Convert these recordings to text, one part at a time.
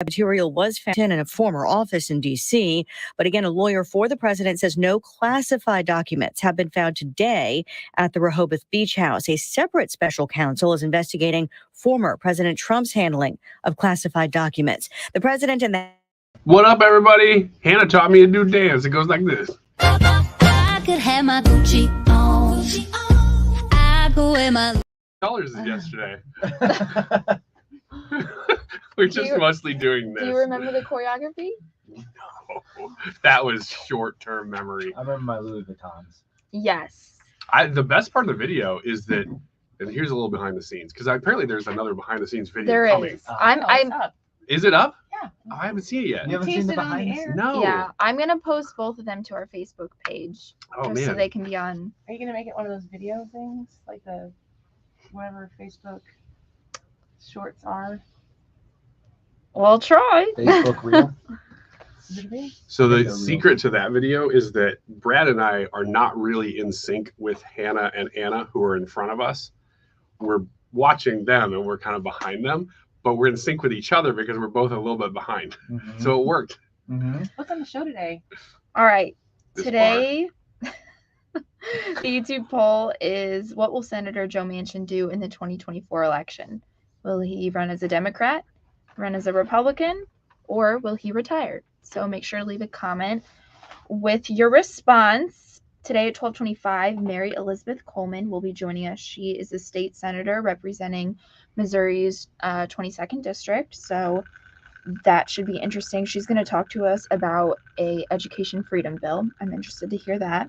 Material was found in a former office in D.C., but again, a lawyer for the president says no classified documents have been found today at the Rehoboth Beach House. A separate special counsel is investigating former President Trump's handling of classified documents. The president and the... What up, everybody? Hannah taught me a new dance. It goes like this. I could have my Gucci on. I go in my... Colors yesterday. We're just mostly doing this. Do you remember the choreography? No, that was short-term memory. I remember my Louis Vuittons. Yes. The best part of the video is that, and here's a little behind the scenes, because apparently there's another behind the scenes video There coming. is. I'm up. Is it up? Yeah. I haven't seen it yet. You haven't seen the behind the scenes? No. Yeah, I'm gonna post both of them to our Facebook page, Oh, just so man. they can be on. Are you gonna make it one of those video things, like the whatever Facebook shorts are? Well, try. Facebook reel. So the Video secret to that video is that Brad and I are not really in sync with Hannah and Anna, who are in front of us. We're watching them and we're kind of behind them, but we're in sync with each other because we're both a little bit behind. Mm-hmm. So it worked. Mm-hmm. What's on the show today? All right. This Today, the YouTube poll is: what will Senator Joe Manchin do in the 2024 election? Will he run as a Democrat, run as a Republican, or will he retire? So make sure to leave a comment with your response. Today at 12:25, Mary Elizabeth Coleman will be joining us. She is a state senator representing Missouri's 22nd district. So that should be interesting. She's going to talk to us about a education freedom bill. I'm interested to hear that.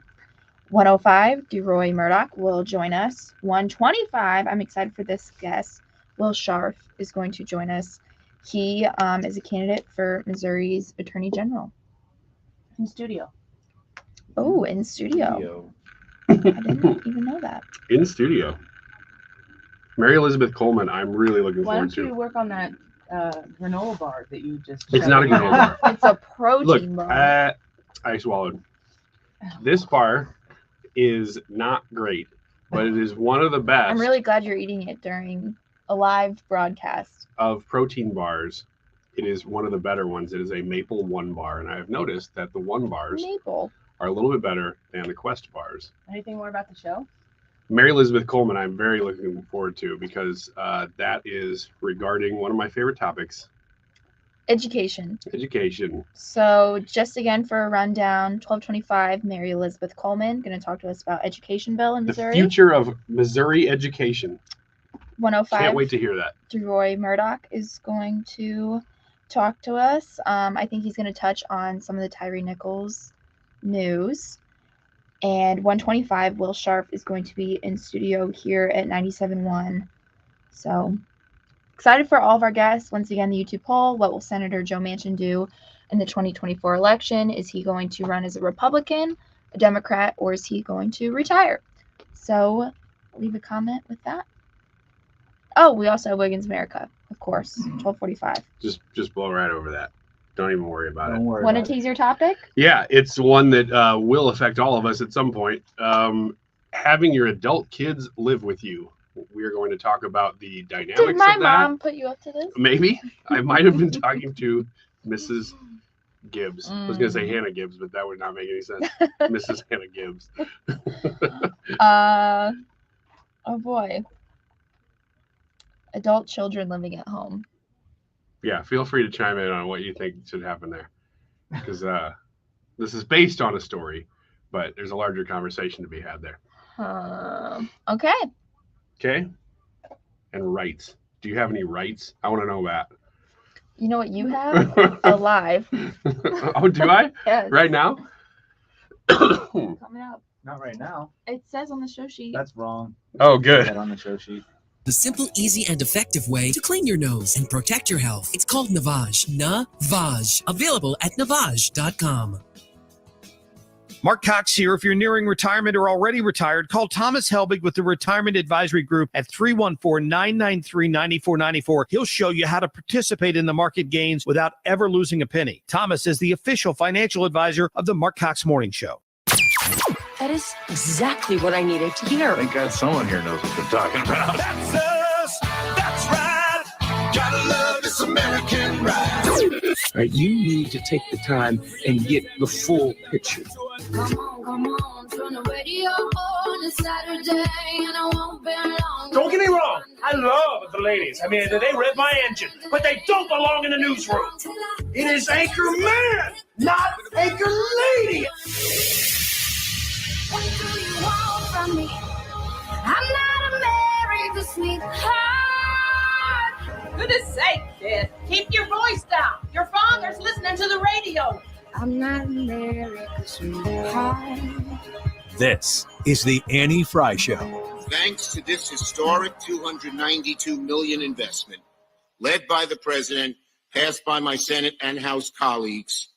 105, Deroy Murdock will join us. 125, I'm excited for this guest. Will Scharf is going to join us. He is a candidate for Missouri's Attorney General. In studio. Oh, in studio. I didn't even know that. In studio. Mary Elizabeth Coleman, I'm really looking Why forward don't you to. work on that granola bar that you just? It's showed not a me? granola bar. It's a protein Look, bar. I swallowed. This bar is not great, but it is one of the best I'm really glad you're eating it during a live broadcast. of protein bars. It is one of the better ones. It is a maple one bar, and I have noticed that the one bars Maple. are a little bit better than the Quest bars. Anything more about the show? Mary Elizabeth Coleman, I'm very looking forward to because that is regarding one of my favorite topics, Education. education. So just again for a rundown, 12:25, Mary Elizabeth Coleman going to talk to us about education bill in The Missouri. future of Missouri education. 105. Can't wait to hear that. Deroy Murdock is going to talk to us. I think he's going to touch on some of the Tyree Nichols news. And 125, Will Scharf is going to be in studio here at 97.1. So excited for all of our guests. Once again, the YouTube poll: what will Senator Joe Manchin do in the 2024 election? Is he going to run as a Republican, a Democrat, or is he going to retire? So leave a comment with that. Oh, we also have Wiggins America, of course, 12:45. Just blow right over that. Don't even worry about it. Don't worry Want to about it. tease your topic? Yeah, it's one that will affect all of us at some point. Having your adult kids live with you. We are going to talk about the dynamics Did my of that. mom put you up to this? Maybe. I might have been talking to Mrs. Gibbs. I was going to say Hannah Gibbs, but that would not make any sense. Mrs. Hannah Gibbs. Oh boy. Adult children living at home. Yeah, feel free to chime in on what you think should happen there. Because this is based on a story, but there's a larger conversation to be had there. Okay. Okay? And rights. Do you have any rights? I want to know that. You know what you have? Alive. Oh, do I? Yes. Right now? Coming up. Not right now. It says on the show sheet. That's wrong. Oh, Put good. that on the show sheet. The simple, easy, and effective way to clean your nose and protect your health. It's called Navage. Navage. Available at Navage.com. Mark Cox here. If you're nearing retirement or already retired, call Thomas Helbig with the Retirement Advisory Group at 314-993-9494. He'll show you how to participate in the market gains without ever losing a penny. Thomas is the official financial advisor of the Mark Cox Morning Show. That is exactly what I needed to hear. Thank God someone here knows what they're talking about. That's us. That's right. Gotta love to American ride. Right, you need to take the time and get the full picture. Come on, turn the radio on. It's Saturday and I won't be long. Don't get me wrong, I love the ladies. I mean, they rev my engine, but they don't belong in the newsroom. It is Anchor Man, not Anchor Lady. What do you want from me? I'm not America's sweetheart. Goodness sake, kid. Keep your voice down. Your father's listening to the radio. I'm not America's sweetheart. This is the Annie Frey Show. Thanks to this historic $292 million investment, led by the president, passed by my Senate and House colleagues,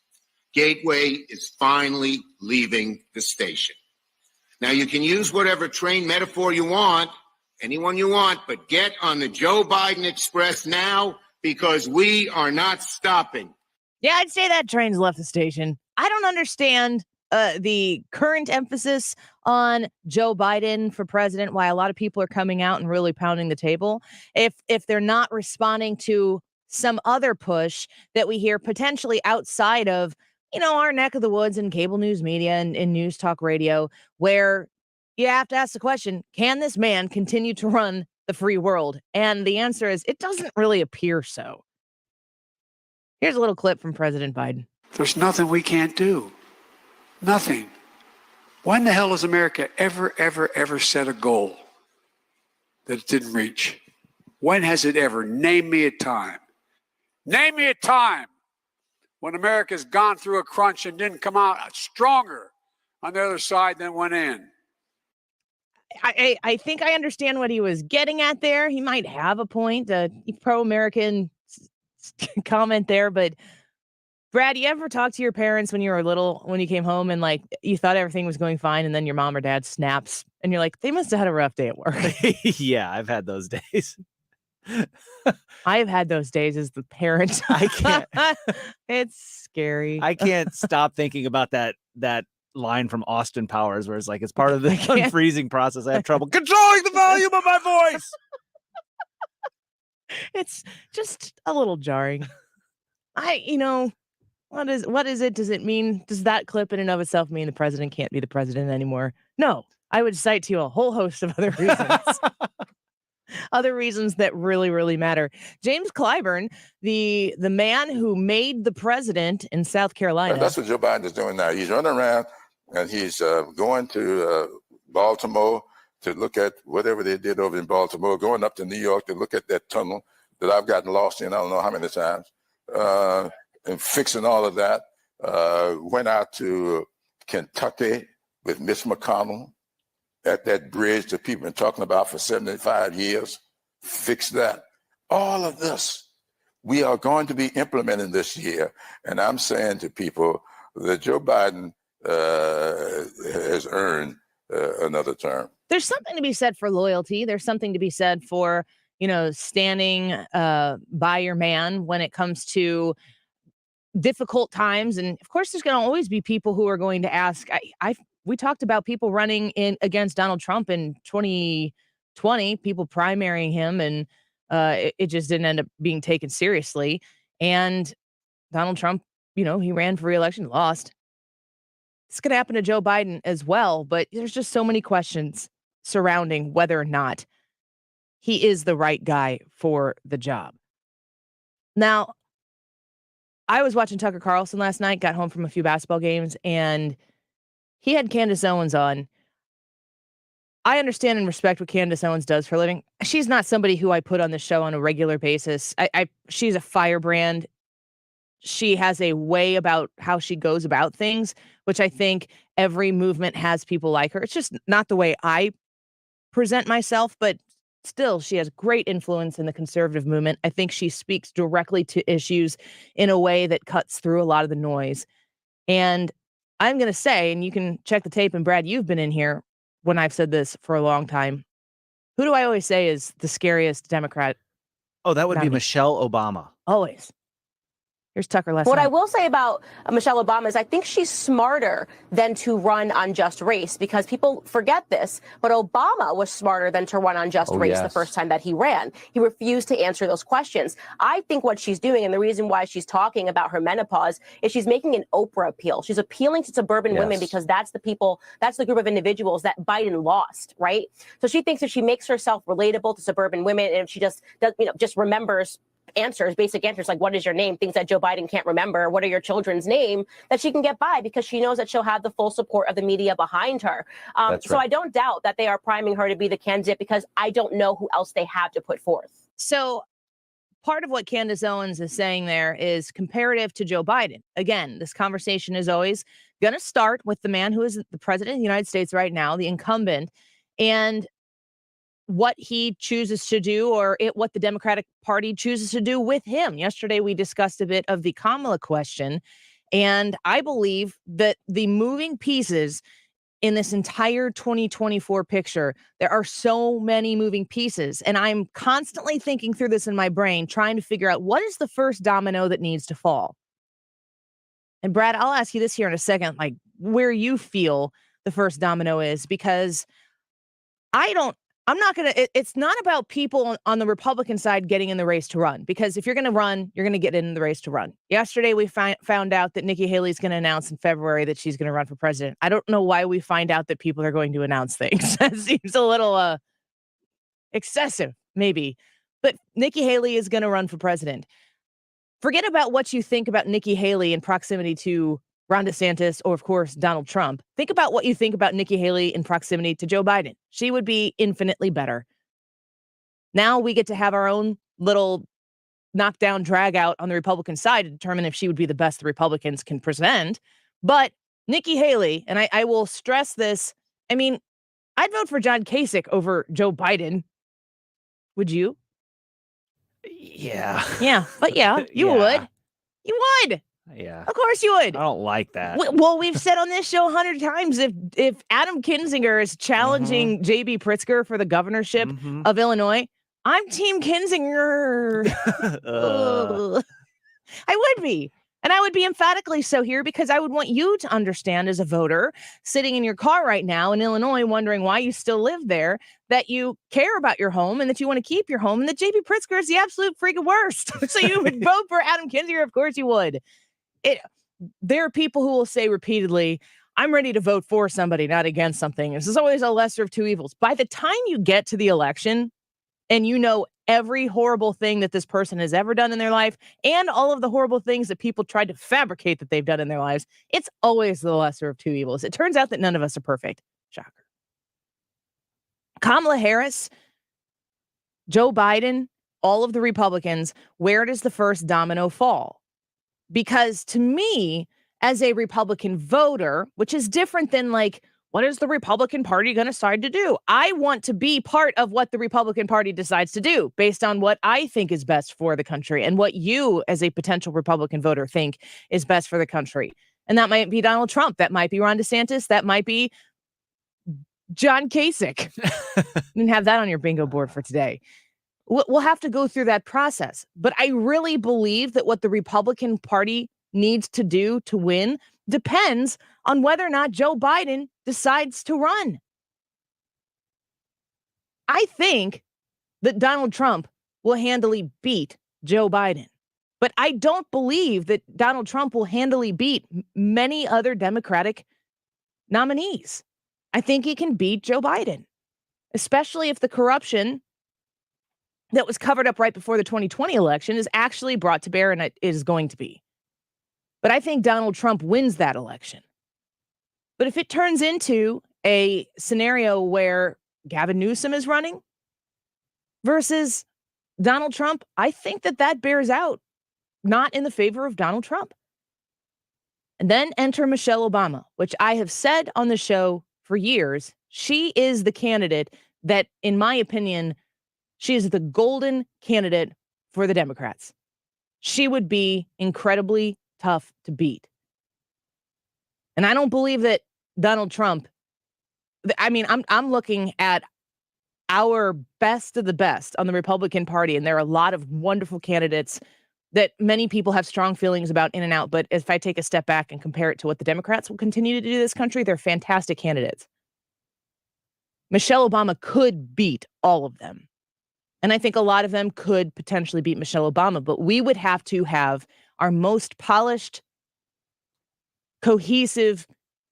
Gateway is finally leaving the station. Now, you can use whatever train metaphor you want, anyone you want, but get on the Joe Biden Express now because we are not stopping. Yeah, I'd say that train's left the station. I don't understand the current emphasis on Joe Biden for president, why a lot of people are coming out and really pounding the table. If they're not responding to some other push that we hear potentially outside of, our neck of the woods and cable news media and news talk radio, where you have to ask the question, can this man continue to run the free world? And the answer is, it doesn't really appear so. Here's a little clip from President Biden. There's nothing we can't do. Nothing. When the hell has America ever set a goal that it didn't reach? When has it ever? Name me a time. Name me a time when America's gone through a crunch and didn't come out stronger on the other side than went in. I think I understand what he was getting at there. He might have a point, a pro-American comment there, but Brad, you ever talk to your parents when you were little, when you came home and you thought everything was going fine and then your mom or dad snaps and you're like, they must have had a rough day at work? Yeah, I've had those days. I've had those days as the parent. I can't. It's scary. I can't stop thinking about that line from Austin Powers where it's like, it's part of the unfreezing process. I have trouble controlling the volume of my voice. It's just a little jarring. What is it? Does it mean, does that clip in and of itself mean the president can't be the president anymore? No, I would cite to you a whole host of other reasons. Other reasons that really, really matter. James Clyburn, the man who made the president in South Carolina. And that's what Joe Biden is doing now. He's running around and he's going to Baltimore to look at whatever they did over in Baltimore, going up to New York to look at that tunnel that I've gotten lost in I don't know how many times, and fixing all of that. Went out to Kentucky with Mitch McConnell at that bridge that people have been talking about for 75 years, fix that. All of this, we are going to be implementing this year. And I'm saying to people that Joe Biden has earned another term. There's something to be said for loyalty. There's something to be said for, standing by your man when it comes to difficult times. And of course, there's going to always be people who are going to ask, we talked about people running in against Donald Trump in 2020, people primarying him, and it just didn't end up being taken seriously. And Donald Trump, he ran for re-election, lost. It's going to happen to Joe Biden as well, but there's just so many questions surrounding whether or not he is the right guy for the job. Now, I was watching Tucker Carlson last night, got home from a few basketball games, and he had Candace Owens on. I understand and respect what Candace Owens does for a living. She's not somebody who I put on the show on a regular basis. She's a firebrand. She has a way about how she goes about things, which I think every movement has people like her. It's just not the way I present myself, but still, she has great influence in the conservative movement. I think she speaks directly to issues in a way that cuts through a lot of the noise. And I'm going to say, and you can check the tape, and Brad, you've been in here when I've said this for a long time. Who do I always say is the scariest Democrat? Oh, that would be Michelle Obama. Always. Here's Tucker last What night. I will say about Michelle Obama is I think she's smarter than to run on just race, because people forget this, but Obama was smarter than to run on just race the first time that he ran. He refused to answer those questions. I think what she's doing, and the reason why she's talking about her menopause, is she's making an Oprah appeal. She's appealing to suburban women because that's the people, that's the group of individuals that Biden lost, right? So she thinks if she makes herself relatable to suburban women, and if she just does, just remembers answers, basic answers like what is your name, things that Joe Biden can't remember, what are your children's name, that she can get by because she knows that she'll have the full support of the media behind her. So I don't doubt that they are priming her to be the candidate, because I don't know who else they have to put forth. So part of what Candace Owens is saying there is comparative to Joe Biden. Again, this conversation is always going to start with the man who is the president of the United States right now, the incumbent, and what he chooses to do, or what the Democratic Party chooses to do with him. Yesterday, we discussed a bit of the Kamala question, and I believe that the moving pieces in this entire 2024 picture, there are so many moving pieces, and I'm constantly thinking through this in my brain, trying to figure out what is the first domino that needs to fall. And Brad, I'll ask you this here in a second, like where you feel the first domino is, because it's not about people on the Republican side getting in the race to run, because if you're going to run, you're going to get in the race to run. Yesterday, we found out that Nikki Haley is going to announce in February that she's going to run for president. I don't know why we find out that people are going to announce things. That seems a little excessive, maybe. But Nikki Haley is going to run for president. Forget about what you think about Nikki Haley in proximity to Ron DeSantis, or of course, Donald Trump. Think about what you think about Nikki Haley in proximity to Joe Biden. She would be infinitely better. Now we get to have our own little knockdown drag out on the Republican side to determine if she would be the best the Republicans can present. But Nikki Haley, and I will stress this, I mean, I'd vote for John Kasich over Joe Biden. Would you? Yeah. Yeah, but yeah, you would. You would. Yeah. Of course you would. I don't like that. Well, we've said on this show 100 times, if Adam Kinzinger is challenging J.B. Pritzker for the governorship of Illinois, I'm Team Kinzinger. I would be. And I would be emphatically so here, because I would want you to understand as a voter sitting in your car right now in Illinois wondering why you still live there, that you care about your home and that you want to keep your home, and that J.B. Pritzker is the absolute freaking worst. So you would vote for Adam Kinzinger? Of course you would. There are people who will say repeatedly, I'm ready to vote for somebody, not against something. This is always a lesser of two evils. By the time you get to the election and you know every horrible thing that this person has ever done in their life and all of the horrible things that people tried to fabricate that they've done in their lives, it's always the lesser of two evils. It turns out that none of us are perfect. Shocker. Kamala Harris, Joe Biden, all of the Republicans, where does the first domino fall? Because to me, as a Republican voter, which is different than like, what is the Republican Party going to decide to do? I want to be part of what the Republican Party decides to do based on what I think is best for the country and what you as a potential Republican voter think is best for the country. And that might be Donald Trump. That might be Ron DeSantis. That might be John Kasich. You can have that on your bingo board for today. We'll have to go through that process. But I really believe that what the Republican Party needs to do to win depends on whether or not Joe Biden decides to run. I think that Donald Trump will handily beat Joe Biden. But I don't believe that Donald Trump will handily beat many other Democratic nominees. I think he can beat Joe Biden, especially if the corruption that was covered up right before the 2020 election is actually brought to bear, and it is going to be. But I think Donald Trump wins that election. But if it turns into a scenario where Gavin Newsom is running versus Donald Trump, I think that bears out not in the favor of Donald Trump. And then enter Michelle Obama, which I have said on the show for years. She is the candidate that, in my opinion, she is the golden candidate for the Democrats. She would be incredibly tough to beat. And I don't believe that Donald Trump, I mean, I'm looking at our best of the best on the Republican Party, and there are a lot of wonderful candidates that many people have strong feelings about in and out. But if I take a step back and compare it to what the Democrats will continue to do to this country, they're fantastic candidates. Michelle Obama could beat all of them. And I think a lot of them could potentially beat Michelle Obama, but we would have to have our most polished, cohesive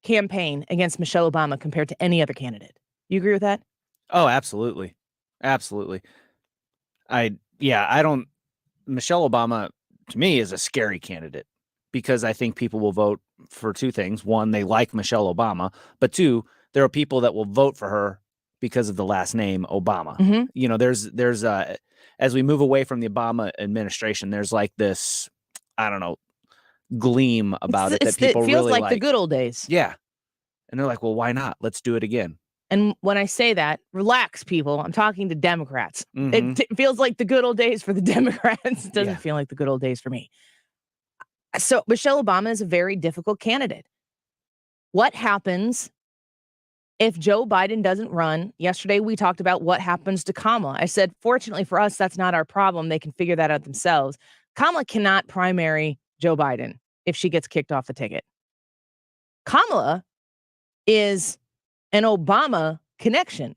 campaign against Michelle Obama compared to any other candidate. You agree with that? Oh, absolutely. Absolutely. Michelle Obama, to me, is a scary candidate because I think people will vote for two things. One, they like Michelle Obama, but two, there are people that will vote for her because of the last name Obama. Mm-hmm. You know, there's as we move away from the Obama administration, there's like this, I don't know, gleam about it that people it feels really like like. the good old days. Yeah. And they're like, well, why not? Let's do it again. And when I say that, relax, people. I'm talking to Democrats. Mhm. It feels like the good old days for the Democrats. It doesn't feel like the good old days for me. So Michelle Obama is a very difficult candidate. What happens if Joe Biden doesn't run? Yesterday, we talked about what happens to Kamala. I said, fortunately for us, that's not our problem. They can figure that out themselves. Kamala cannot primary Joe Biden if she gets kicked off the ticket. Kamala is an Obama connection.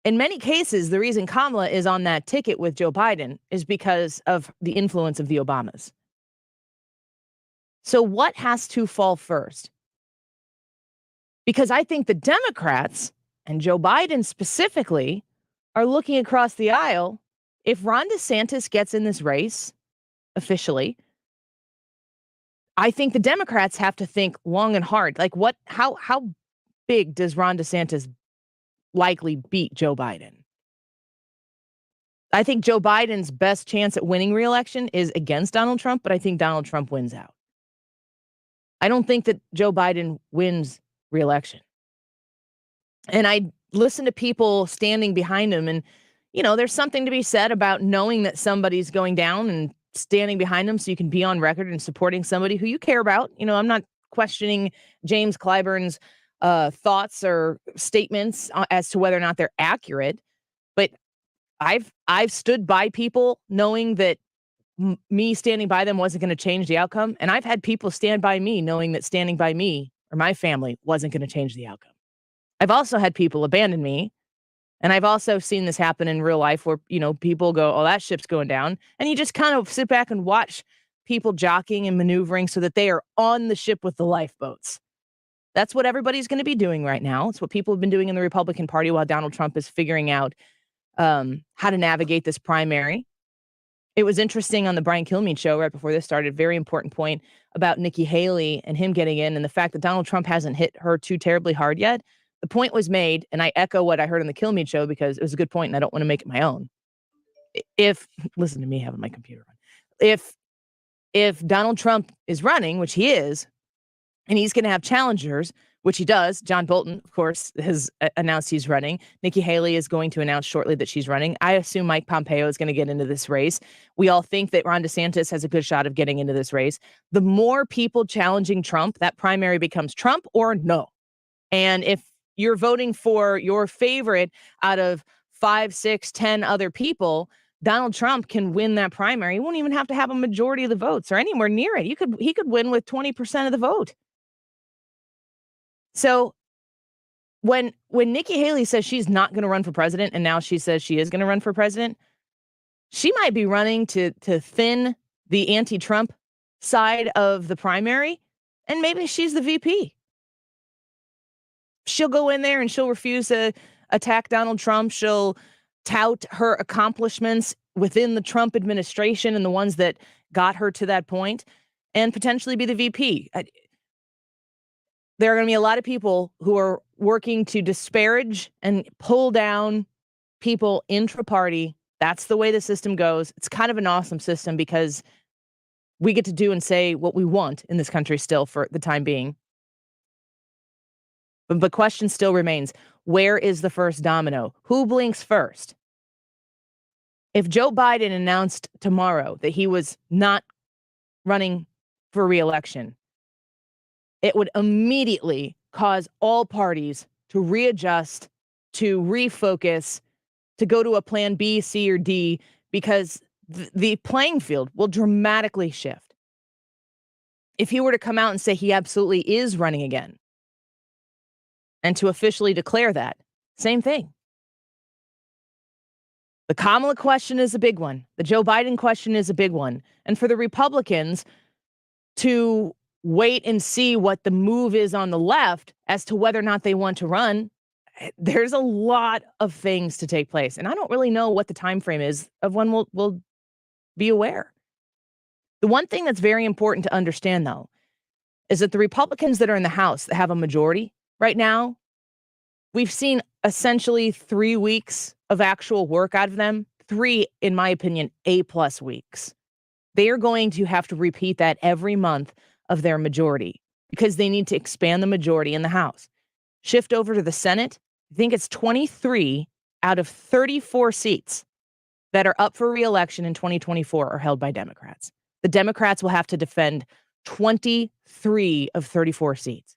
In many cases, the reason Kamala is on that ticket with Joe Biden is because of the influence of the Obamas. So what has to fall first? Because I think the Democrats, and Joe Biden specifically, are looking across the aisle. If Ron DeSantis gets in this race officially, I think the Democrats have to think long and hard. Like, how big does Ron DeSantis likely beat Joe Biden? I think Joe Biden's best chance at winning re-election is against Donald Trump, but I think Donald Trump wins out. I don't think that Joe Biden wins re-election. And I listen to people standing behind him, and, you know, there's something to be said about knowing that somebody's going down and standing behind them so you can be on record and supporting somebody who you care about. You know, I'm not questioning James Clyburn's thoughts or statements as to whether or not they're accurate, but I've stood by people knowing that me standing by them wasn't going to change the outcome, and I've had people stand by me knowing that standing by me or my family wasn't going to change the outcome. I've also had people abandon me, and I've also seen this happen in real life where, you know, people go, "Oh, that ship's going down," and you just kind of sit back and watch people jockeying and maneuvering so that they are on the ship with the lifeboats. That's what everybody's going to be doing right now. It's what people have been doing in the Republican Party while Donald Trump is figuring out how to navigate this primary. It was interesting on the Brian Kilmeade show right before this started, very important point about Nikki Haley and him getting in and the fact that Donald Trump hasn't hit her too terribly hard yet. The point was made, and I echo what I heard on the Kilmeade show because it was a good point and I don't want to make it my own. Listen to me having my computer on. If Donald Trump is running, which he is, and he's going to have challengers, which he does. John Bolton, of course, has announced he's running. Nikki Haley is going to announce shortly that she's running. I assume Mike Pompeo is going to get into this race. We all think that Ron DeSantis has a good shot of getting into this race. The more people challenging Trump, that primary becomes Trump or no. And if you're voting for your favorite out of 5, 6, 10 other people, Donald Trump can win that primary. He won't even have to have a majority of the votes or anywhere near it. He could win with 20% of the vote. So when Nikki Haley says she's not going to run for president and now she says she is going to run for president, she might be running to thin the anti-Trump side of the primary, and maybe she's the VP. She'll go in there and she'll refuse to attack Donald Trump. She'll tout her accomplishments within the Trump administration and the ones that got her to that point and potentially be the VP. There are going to be a lot of people who are working to disparage and pull down people intra-party. That's the way the system goes. It's kind of an awesome system because we get to do and say what we want in this country still for the time being. But the question still remains, where is the first domino? Who blinks first? If Joe Biden announced tomorrow that he was not running for re-election, it would immediately cause all parties to readjust, to refocus, to go to a plan B, C, or D, because the playing field will dramatically shift. If he were to come out and say he absolutely is running again, and to officially declare that, same thing. The Kamala question is a big one. The Joe Biden question is a big one. And for the Republicans to wait and see what the move is on the left as to whether or not they want to run, there's a lot of things to take place. And I don't really know what the time frame is of when we'll be aware. The one thing that's very important to understand, though, is that the Republicans that are in the House that have a majority right now, we've seen essentially 3 weeks of actual work out of them. 3, in my opinion, A+ weeks. They are going to have to repeat that every month of their majority because they need to expand the majority in the House. Shift over to the Senate. I think it's 23 out of 34 seats that are up for re-election in 2024 are held by Democrats. The Democrats will have to defend 23 of 34 seats,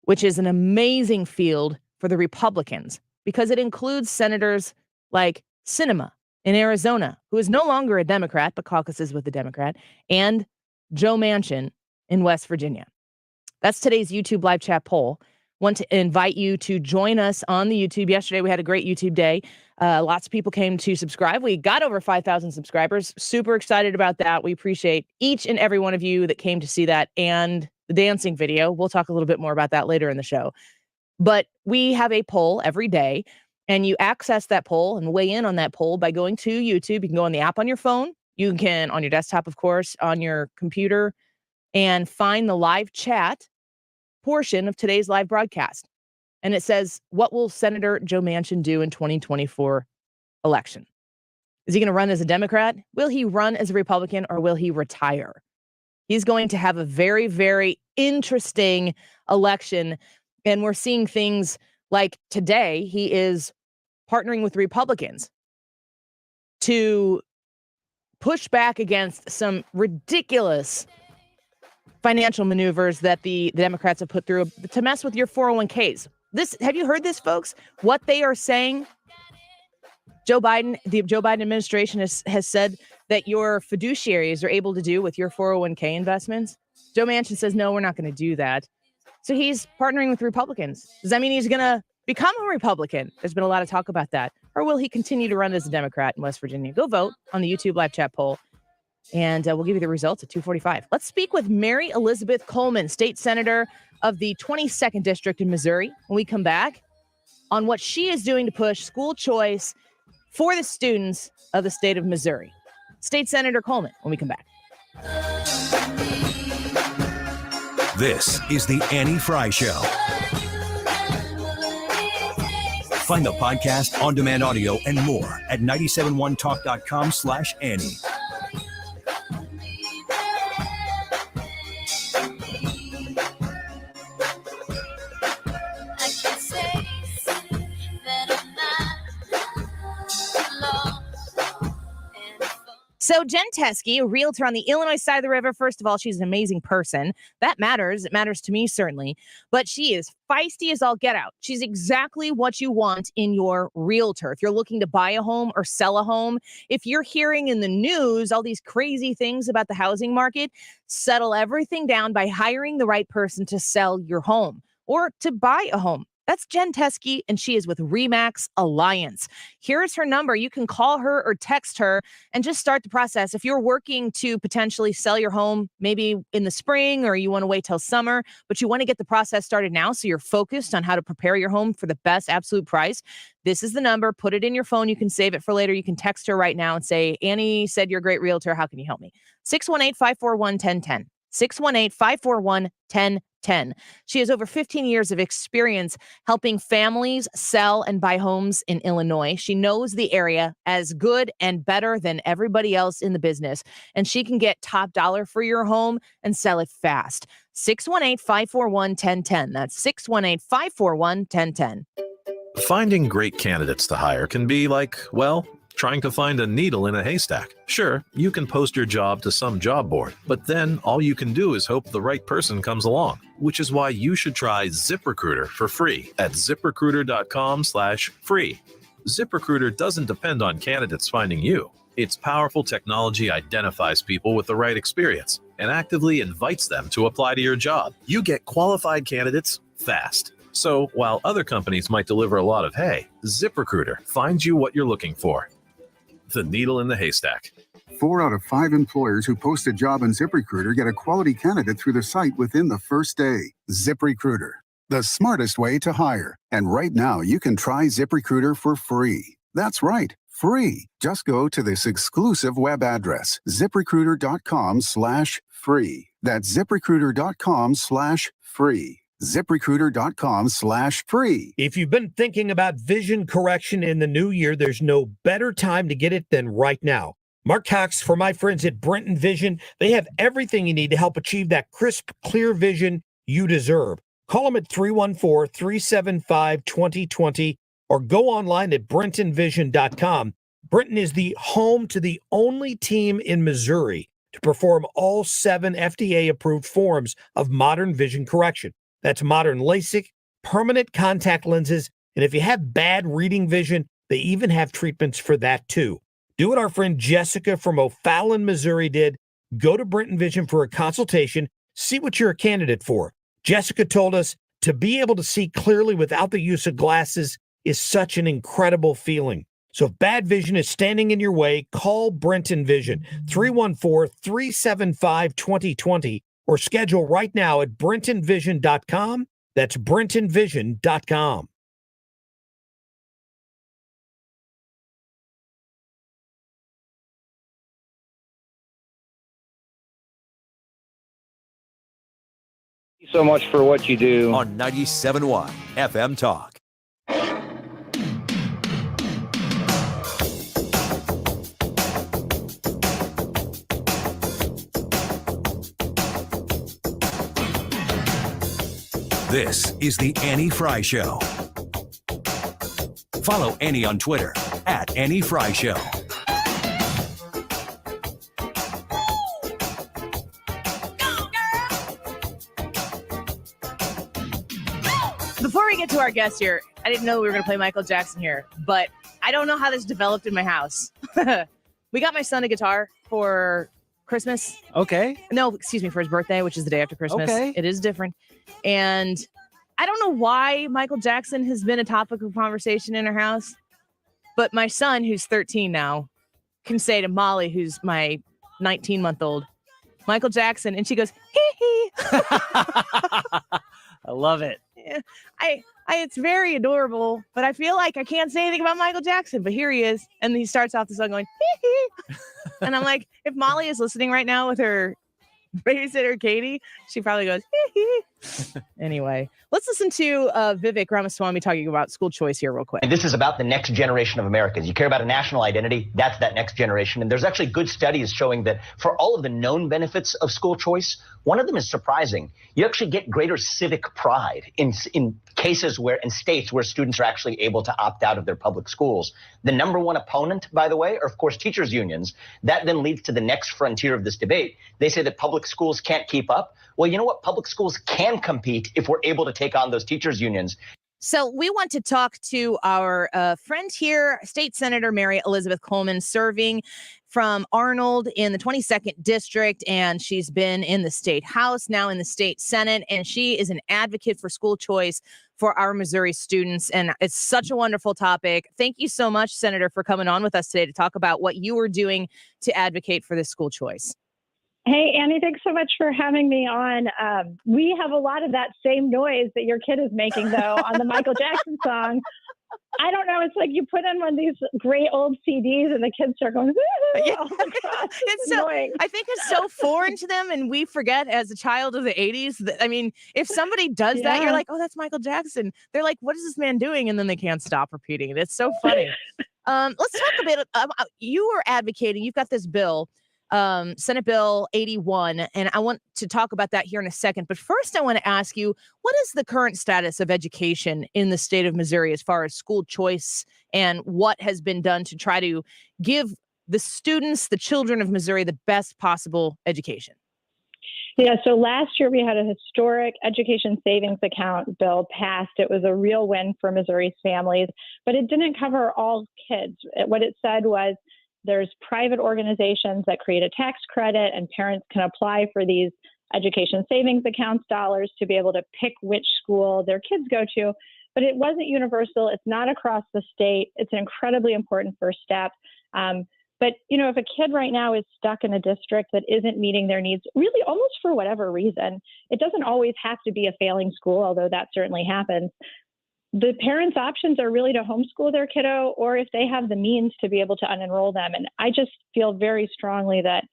which is an amazing field for the Republicans because it includes senators like Sinema in Arizona, who is no longer a Democrat, but caucuses with the Democrat, and Joe Manchin in West Virginia. That's today's YouTube live chat poll. Want to invite you to join us on the YouTube. Yesterday, we had a great YouTube day. Lots of people came to subscribe. We got over 5,000 subscribers. Super excited about that. We appreciate each and every one of you that came to see that and the dancing video. We'll talk a little bit more about that later in the show. But we have a poll every day, and you access that poll and weigh in on that poll by going to YouTube. You can go on the app on your phone. You can, on your desktop, of course, on your computer, and find the live chat portion of today's live broadcast. And it says, what will Senator Joe Manchin do in 2024 election? Is he going to run as a Democrat? Will he run as a Republican, or will he retire? He's going to have a very, very interesting election. And we're seeing things like today, he is partnering with Republicans to push back against some ridiculous financial maneuvers that the Democrats have put through to mess with your 401ks. Have you heard this, folks? What they are saying? The Joe Biden administration has said that your fiduciaries are able to do with your 401k investments. Joe Manchin says, no, we're not going to do that. So he's partnering with Republicans. Does that mean he's going to become a Republican? There's been a lot of talk about that. Or will he continue to run as a Democrat in West Virginia? Go vote on the YouTube live chat poll, and we'll give you the results at 2:45. Let's speak with Mary Elizabeth Coleman, state senator of the 22nd District in Missouri, when we come back, on what she is doing to push school choice for the students of the state of Missouri. State Senator Coleman, when we come back. This is the Annie Frey Show. Find the podcast, on-demand audio, and more at 971talk.com/Annie. So Jen Teskey, a realtor on the Illinois side of the river, first of all, she's an amazing person. That matters. It matters to me, certainly. But she is feisty as all get out. She's exactly what you want in your realtor. If you're looking to buy a home or sell a home, if you're hearing in the news all these crazy things about the housing market, settle everything down by hiring the right person to sell your home or to buy a home. That's Jen Teskey, and she is with RE/MAX Alliance. Here's her number. You can call her or text her and just start the process. If you're working to potentially sell your home, maybe in the spring, or you want to wait till summer, but you want to get the process started now so you're focused on how to prepare your home for the best absolute price, this is the number. Put it in your phone. You can save it for later. You can text her right now and say, Annie said you're a great realtor. How can you help me? 618-541-1010. 618-541-1010. She has over 15 years of experience helping families sell and buy homes in Illinois. She knows the area as good and better than everybody else in the business, and she can get top dollar for your home and sell it fast. 618-541-1010. That's 618-541-1010. Finding great candidates to hire can be like, well, trying to find a needle in a haystack. Sure, you can post your job to some job board, but then all you can do is hope the right person comes along, which is why you should try ZipRecruiter for free at ZipRecruiter.com/free. ZipRecruiter doesn't depend on candidates finding you. Its powerful technology identifies people with the right experience and actively invites them to apply to your job. You get qualified candidates fast. So while other companies might deliver a lot of hay, ZipRecruiter finds you what you're looking for. The needle in the haystack. 4 out of 5 employers who post a job on ZipRecruiter get a quality candidate through the site within the first day. ZipRecruiter, the smartest way to hire. And right now, you can try ZipRecruiter for free. That's right, free. Just go to this exclusive web address, ZipRecruiter.com/free. That's ZipRecruiter.com/free. ZipRecruiter.com/free. If you've been thinking about vision correction in the new year, there's no better time to get it than right now. Mark Cox, for my friends at Brenton Vision, they have everything you need to help achieve that crisp, clear vision you deserve. Call them at 314-375-2020 or go online at brentonvision.com. Brenton is the home to the only team in Missouri to perform all 7 FDA-approved forms of modern vision correction. That's modern LASIK, permanent contact lenses, and if you have bad reading vision, they even have treatments for that too. Do what our friend Jessica from O'Fallon, Missouri did. Go to Brenton Vision for a consultation. See what you're a candidate for. Jessica told us to be able to see clearly without the use of glasses is such an incredible feeling. So if bad vision is standing in your way, call Brenton Vision, 314-375-2020, or schedule right now at brentonvision.com. That's brentonvision.com. Thank you so much for what you do. On 97.1 FM Talk. This is the Annie Frey Show. Follow Annie on Twitter at Annie Frey Show. Before we get to our guest here, I didn't know we were going to play Michael Jackson here, but I don't know how this developed in my house. We got my son a guitar for Christmas. Okay. No, excuse me, for his birthday, which is the day after Christmas. Okay. It is different. And I don't know why Michael Jackson has been a topic of conversation in our house, but my son, who's 13 now, can say to Molly, who's my 19-month-old, Michael Jackson, and she goes, hee hee. I love it. Yeah, it's very adorable, but I feel like I can't say anything about Michael Jackson, but here he is. And he starts off the song going, hee hee. And I'm like, if Molly is listening right now with her babysitter, Katie, she probably goes, hee hee. Anyway, let's listen to Vivek Ramaswamy talking about school choice here real quick. And this is about the next generation of Americans. You care about a national identity, that's that next generation. And there's actually good studies showing that for all of the known benefits of school choice, one of them is surprising. You actually get greater civic pride in cases where, in states where students are actually able to opt out of their public schools. The number one opponent, by the way, are of course teachers' unions. That then leads to the next frontier of this debate. They say that public schools can't keep up. Well, you know what? Public schools can compete if we're able to take on those teachers' unions. So we want to talk to our friend here, State Senator Mary Elizabeth Coleman, serving from Arnold in the 22nd District, and she's been in the State House, now in the State Senate, and she is an advocate for school choice for our Missouri students, and it's such a wonderful topic. Thank you so much, Senator, for coming on with us today to talk about what you are doing to advocate for this school choice. Hey, Annie, thanks so much for having me on. We have a lot of that same noise that your kid is making, though, on the Michael Jackson song. I don't know. It's like you put on one of these great old CDs and the kids start going, Yeah. oh my gosh, It's so, annoying. I think it's so foreign to them, and we forget as a child of the 80s. That, I mean, if somebody does that, you're like, oh, that's Michael Jackson. They're like, what is this man doing? And then they can't stop repeating it. It's so funny. Let's talk a bit. You are advocating. You've got this bill, Senate Bill 81, and I want to talk about that here in a second. But first, I want to ask you, what is the current status of education in the state of Missouri as far as school choice and what has been done to try to give the students, the children of Missouri, the best possible education? Yeah, so last year we had a historic education savings account bill passed. It was a real win for Missouri's families, but it didn't cover all kids. What it said was There's private organizations that create a tax credit, and parents can apply for these education savings accounts dollars to be able to pick which school their kids go to. But it wasn't universal. It's not across the state. It's an incredibly important first step. But, if a kid right now is stuck in a district that isn't meeting their needs, really almost for whatever reason, it doesn't always have to be a failing school, although that certainly happens. The parents' options are really to homeschool their kiddo, or if they have the means, to be able to unenroll them. And I just feel very strongly that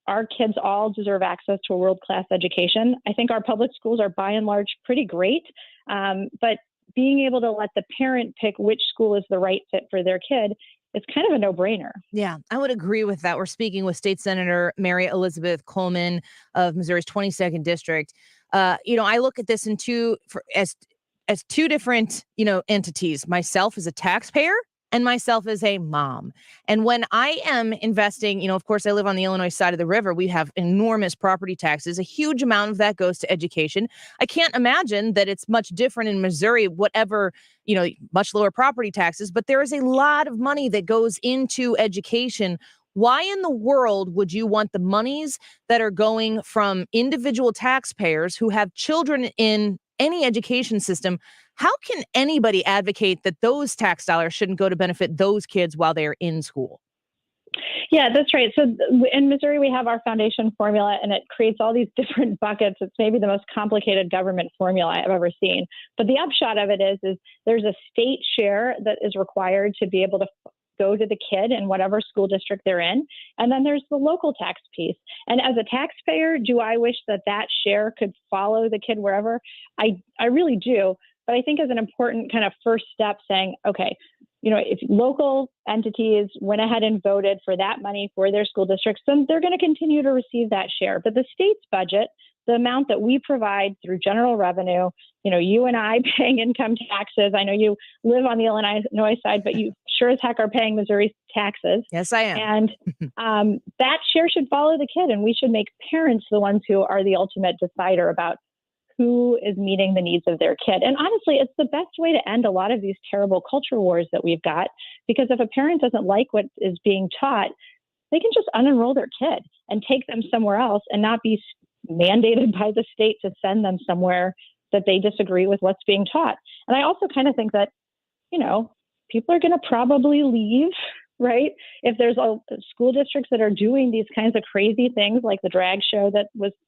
our kids all deserve access to a world-class education. I think our public schools are by and large pretty great, but being able to let the parent pick which school is the right fit for their kid, it's kind of a no-brainer. Yeah, I would agree with that. We're speaking with State Senator Mary Elizabeth Coleman of Missouri's 22nd District. I look at this as two different, entities. Myself as a taxpayer and myself as a mom. And when I am investing, of course, I live on the Illinois side of the river. We have enormous property taxes. A huge amount of that goes to education. I can't imagine that it's much different in Missouri, whatever, much lower property taxes, but there is a lot of money that goes into education. Why in the world would you want the monies that are going from individual taxpayers who have children in any education system? How can anybody advocate that those tax dollars shouldn't go to benefit those kids while they're in school? Yeah, that's right. So in Missouri, we have our foundation formula, and it creates all these different buckets. It's maybe the most complicated government formula I've ever seen. But the upshot of it is there's a state share that is required to be able to go to the kid in whatever school district they're in. And then there's the local tax piece. And as a taxpayer, do I wish that share could follow the kid wherever? I really do. But I think as an important kind of first step, saying, okay, if local entities went ahead and voted for that money for their school districts, then they're going to continue to receive that share. But the state's budget, the amount that we provide through general revenue, you and I paying income taxes. I know you live on the Illinois side, but you sure as heck are paying Missouri taxes. Yes, I am. And that share should follow the kid, and we should make parents the ones who are the ultimate decider about who is meeting the needs of their kid. And honestly, it's the best way to end a lot of these terrible culture wars that we've got, because if a parent doesn't like what is being taught, they can just unenroll their kid and take them somewhere else and not be mandated by the state to send them somewhere that they disagree with what's being taught. And I also kind of think that, people are going to probably leave, right? If there's school districts that are doing these kinds of crazy things, like the drag show that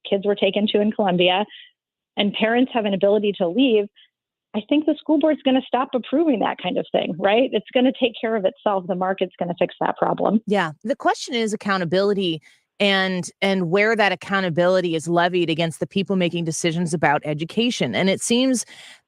kids were taken to in Columbia, and parents have an ability to leave, I think the school board's going to stop approving that kind of thing, right? It's going to take care of itself. The market's going to fix that problem. Yeah. The question is accountability and where that accountability is levied against the people making decisions about education. And it seems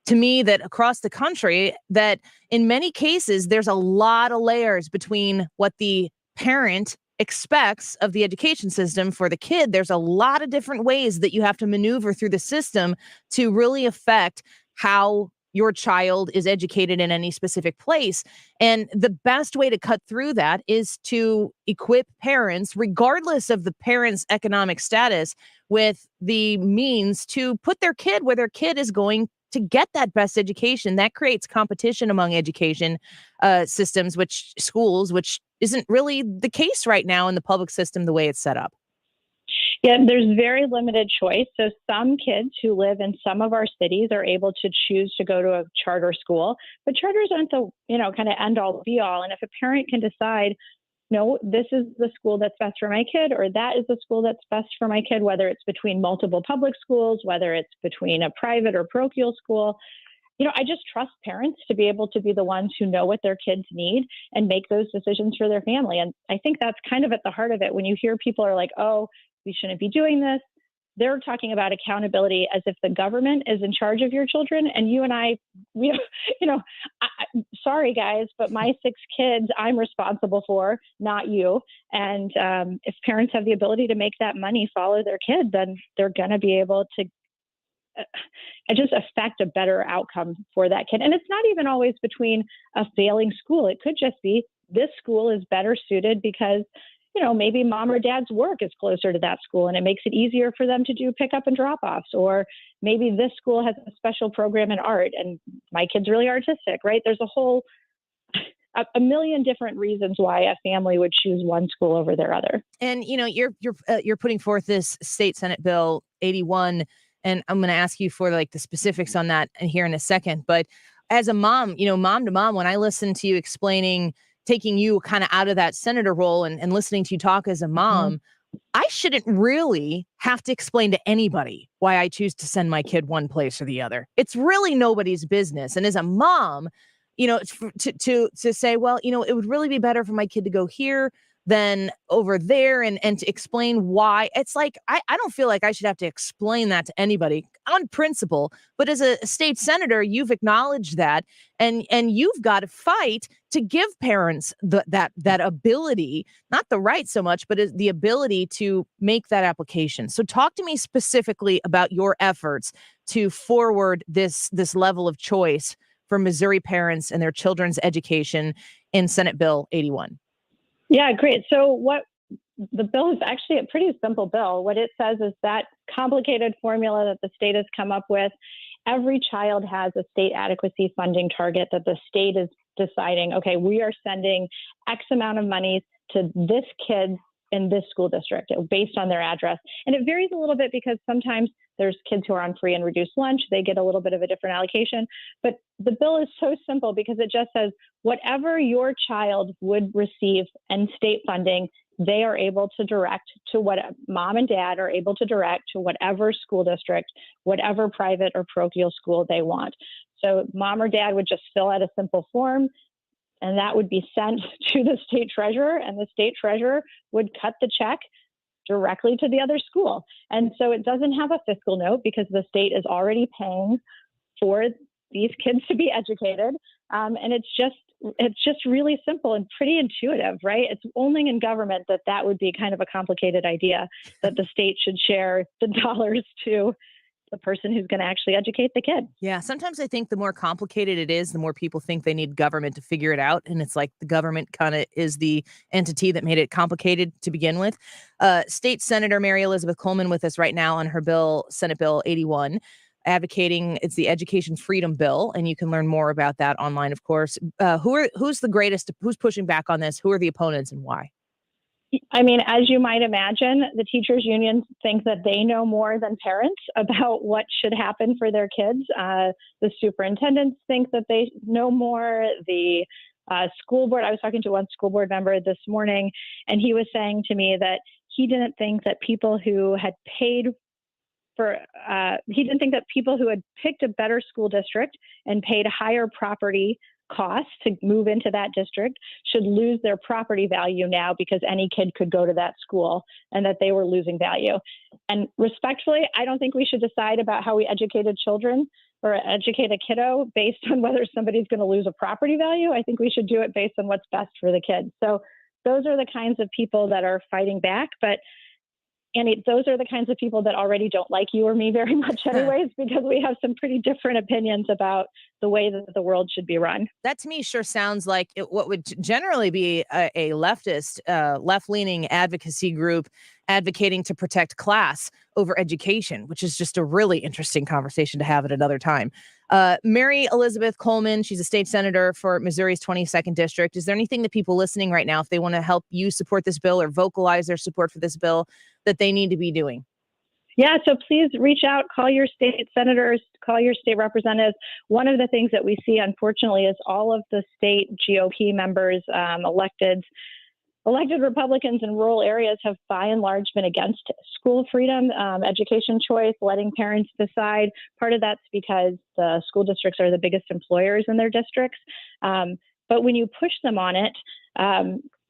to me that across the country, that in many cases, there's a lot of layers between what the parent expects of the education system for the kid. There's a lot of different ways that you have to maneuver through the system to really affect how your child is educated in any specific place. And the best way to cut through that is to equip parents, regardless of the parent's economic status, with the means to put their kid where their kid is going to get that best education. That creates competition among education systems, which isn't really the case right now in the public system the way it's set up. Yeah, there's very limited choice. So some kids who live in some of our cities are able to choose to go to a charter school, but charters aren't the, kind of end all be all. And if a parent can decide, no, this is the school that's best for my kid, or that is the school that's best for my kid, whether it's between multiple public schools, whether it's between a private or parochial school, I just trust parents to be able to be the ones who know what their kids need and make those decisions for their family. And I think that's kind of at the heart of it. When you hear people are like, oh, we shouldn't be doing this, they're talking about accountability as if the government is in charge of your children. And you and I, sorry guys, but my 6 kids I'm responsible for, not you. And if parents have the ability to make that money follow their kid, then they're going to be able to just affect a better outcome for that kid. And it's not even always between a failing school. It could just be this school is better suited because, maybe mom or dad's work is closer to that school and it makes it easier for them to do pickup and drop-offs. Or maybe this school has a special program in art and my kid's really artistic, right? There's a whole a million different reasons why a family would choose one school over their other. And you're putting forth this state Senate Bill 81, and I'm going to ask you for like the specifics on that here in a second. But as a mom, mom to mom, when I listen to you explaining, taking you kind of out of that senator role and listening to you talk as a mom, I shouldn't really have to explain to anybody why I choose to send my kid one place or the other. It's really nobody's business. And as a mom, to say, well, it would really be better for my kid to go here than over there, and to explain why. It's like I don't feel like I should have to explain that to anybody on principle. But as a state senator, you've acknowledged that, and you've got to fight to give parents that ability, not the right so much, but the ability to make that application. So talk to me specifically about your efforts to forward this level of choice for Missouri parents and their children's education in Senate Bill 81. Yeah, great. So what the bill is actually a pretty simple bill. What it says is that complicated formula that the state has come up with, every child has a state adequacy funding target that the state is deciding, okay, we are sending X amount of money to this kid in this school district based on their address. And it varies a little bit because sometimes there's kids who are on free and reduced lunch. They get a little bit of a different allocation. But the bill is so simple because it just says whatever your child would receive in state funding, they are able to direct to what mom and dad are able to direct to whatever school district, whatever private or parochial school they want. So mom or dad would just fill out a simple form, and that would be sent to the state treasurer, and the state treasurer would cut the check directly to the other school. And so it doesn't have a fiscal note because the state is already paying for these kids to be educated. And it's just really simple and pretty intuitive, right? It's only in government that would be kind of a complicated idea, that the state should share the dollars to the person who's going to actually educate the kid. Yeah, sometimes I think the more complicated it is, the more people think they need government to figure it out. And it's like the government kind of is the entity that made it complicated to begin with. State Senator Mary Elizabeth Coleman with us right now on her bill, Senate Bill 81, advocating, it's the Education Freedom Bill. And you can learn more about that online, of course. Who's the greatest, who's pushing back on this? Who are the opponents and why? I mean, as you might imagine, the teachers unions think that they know more than parents about what should happen for their kids. The superintendents think that they know more. The school board, I was talking to one school board member this morning, and he was saying to me that he didn't think that people who had paid for, he didn't think that people who had picked a better school district and paid higher property costs to move into that district should lose their property value now because any kid could go to that school, and that they were losing value. And respectfully, I don't think we should decide about how we educated children or educate a kiddo based on whether somebody's going to lose a property value. I think we should do it based on what's best for the kids. So those are the kinds of people that are fighting back. But those are the kinds of people that already don't like you or me very much anyways, because we have some pretty different opinions about the way that the world should be run. That to me sure sounds like what would generally be a leftist, left-leaning advocacy group advocating to protect class over education, which is just a really interesting conversation to have at another time. Mary Elizabeth Coleman, she's a state senator for Missouri's 22nd district. Is there anything that people listening right now, if they want to help you support this bill or vocalize their support for this bill, that they need to be doing? Yeah, so please reach out, call your state senators, call your state representatives. One of the things that we see, unfortunately, is all of the state GOP members, elected Republicans in rural areas have by and large been against school freedom, education choice, letting parents decide. Part of that's because the school districts are the biggest employers in their districts. But when you push them on it,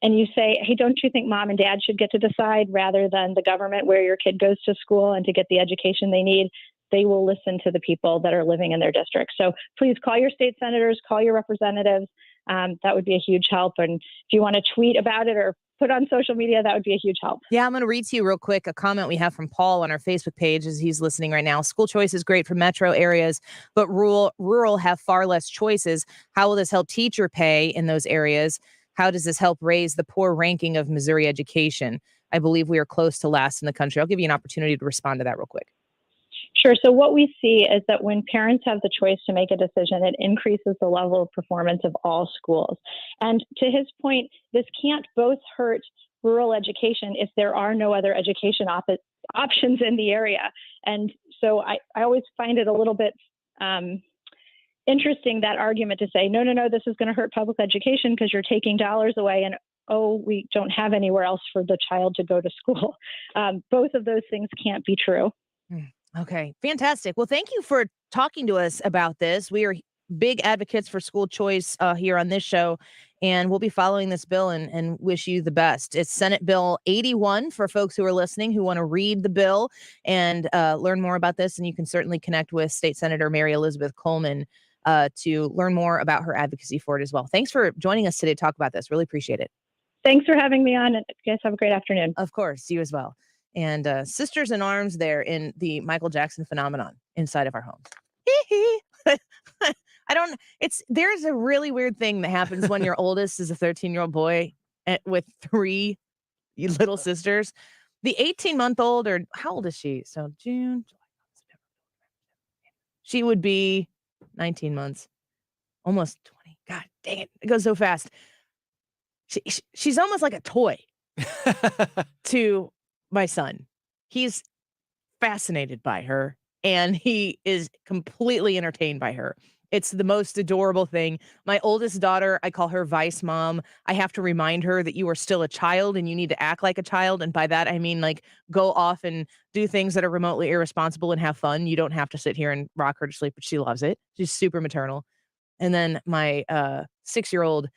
and you say, hey, don't you think mom and dad should get to decide rather than the government where your kid goes to school and to get the education they need, they will listen to the people that are living in their district. So please call your state senators, call your representatives. That would be a huge help. And if you want to tweet about it or put on social media, that would be a huge help. Yeah, I'm going to read to you real quick a comment we have from Paul on our Facebook page as he's listening right now. School choice is great for metro areas, but rural have far less choices. How will this help teacher pay in those areas? How does this help raise the poor ranking of Missouri education? I believe we are close to last in the country. I'll give you an opportunity to respond to that real quick. Sure. So what we see is that when parents have the choice to make a decision, it increases the level of performance of all schools. And to his point, this can't both hurt rural education if there are no other education options in the area. And so I always find it a little bit interesting, that argument to say, no, this is going to hurt public education because you're taking dollars away and, oh, we don't have anywhere else for the child to go to school. Both of those things can't be true. Okay, fantastic. Well, thank you for talking to us about this. We are big advocates for school choice here on this show, and we'll be following this bill and wish you the best. It's Senate Bill 81 for folks who are listening who want to read the bill and learn more about this. And you can certainly connect with State Senator Mary Elizabeth Coleman to learn more about her advocacy for it as well. Thanks for joining us today to talk about this. Really appreciate it. Thanks for having me on. And you guys have a great afternoon. Of course, you as well. And sisters in arms there in the Michael Jackson phenomenon inside of our homes. There's a really weird thing that happens when your oldest is a 13-year-old boy with 3 little sisters. The 18-month-old, or how old is she? So June, July, September. She would be 19 months, almost 20. God dang it. It goes so fast. She's almost like a toy to my son. He's fascinated by her, and he is completely entertained by her. It's the most adorable thing. My oldest daughter, I call her Vice Mom. I have to remind her that you are still a child and you need to act like a child. And by that, I mean, like, go off and do things that are remotely irresponsible and have fun. You don't have to sit here and rock her to sleep, but she loves it. She's super maternal. And then my 6-year-old,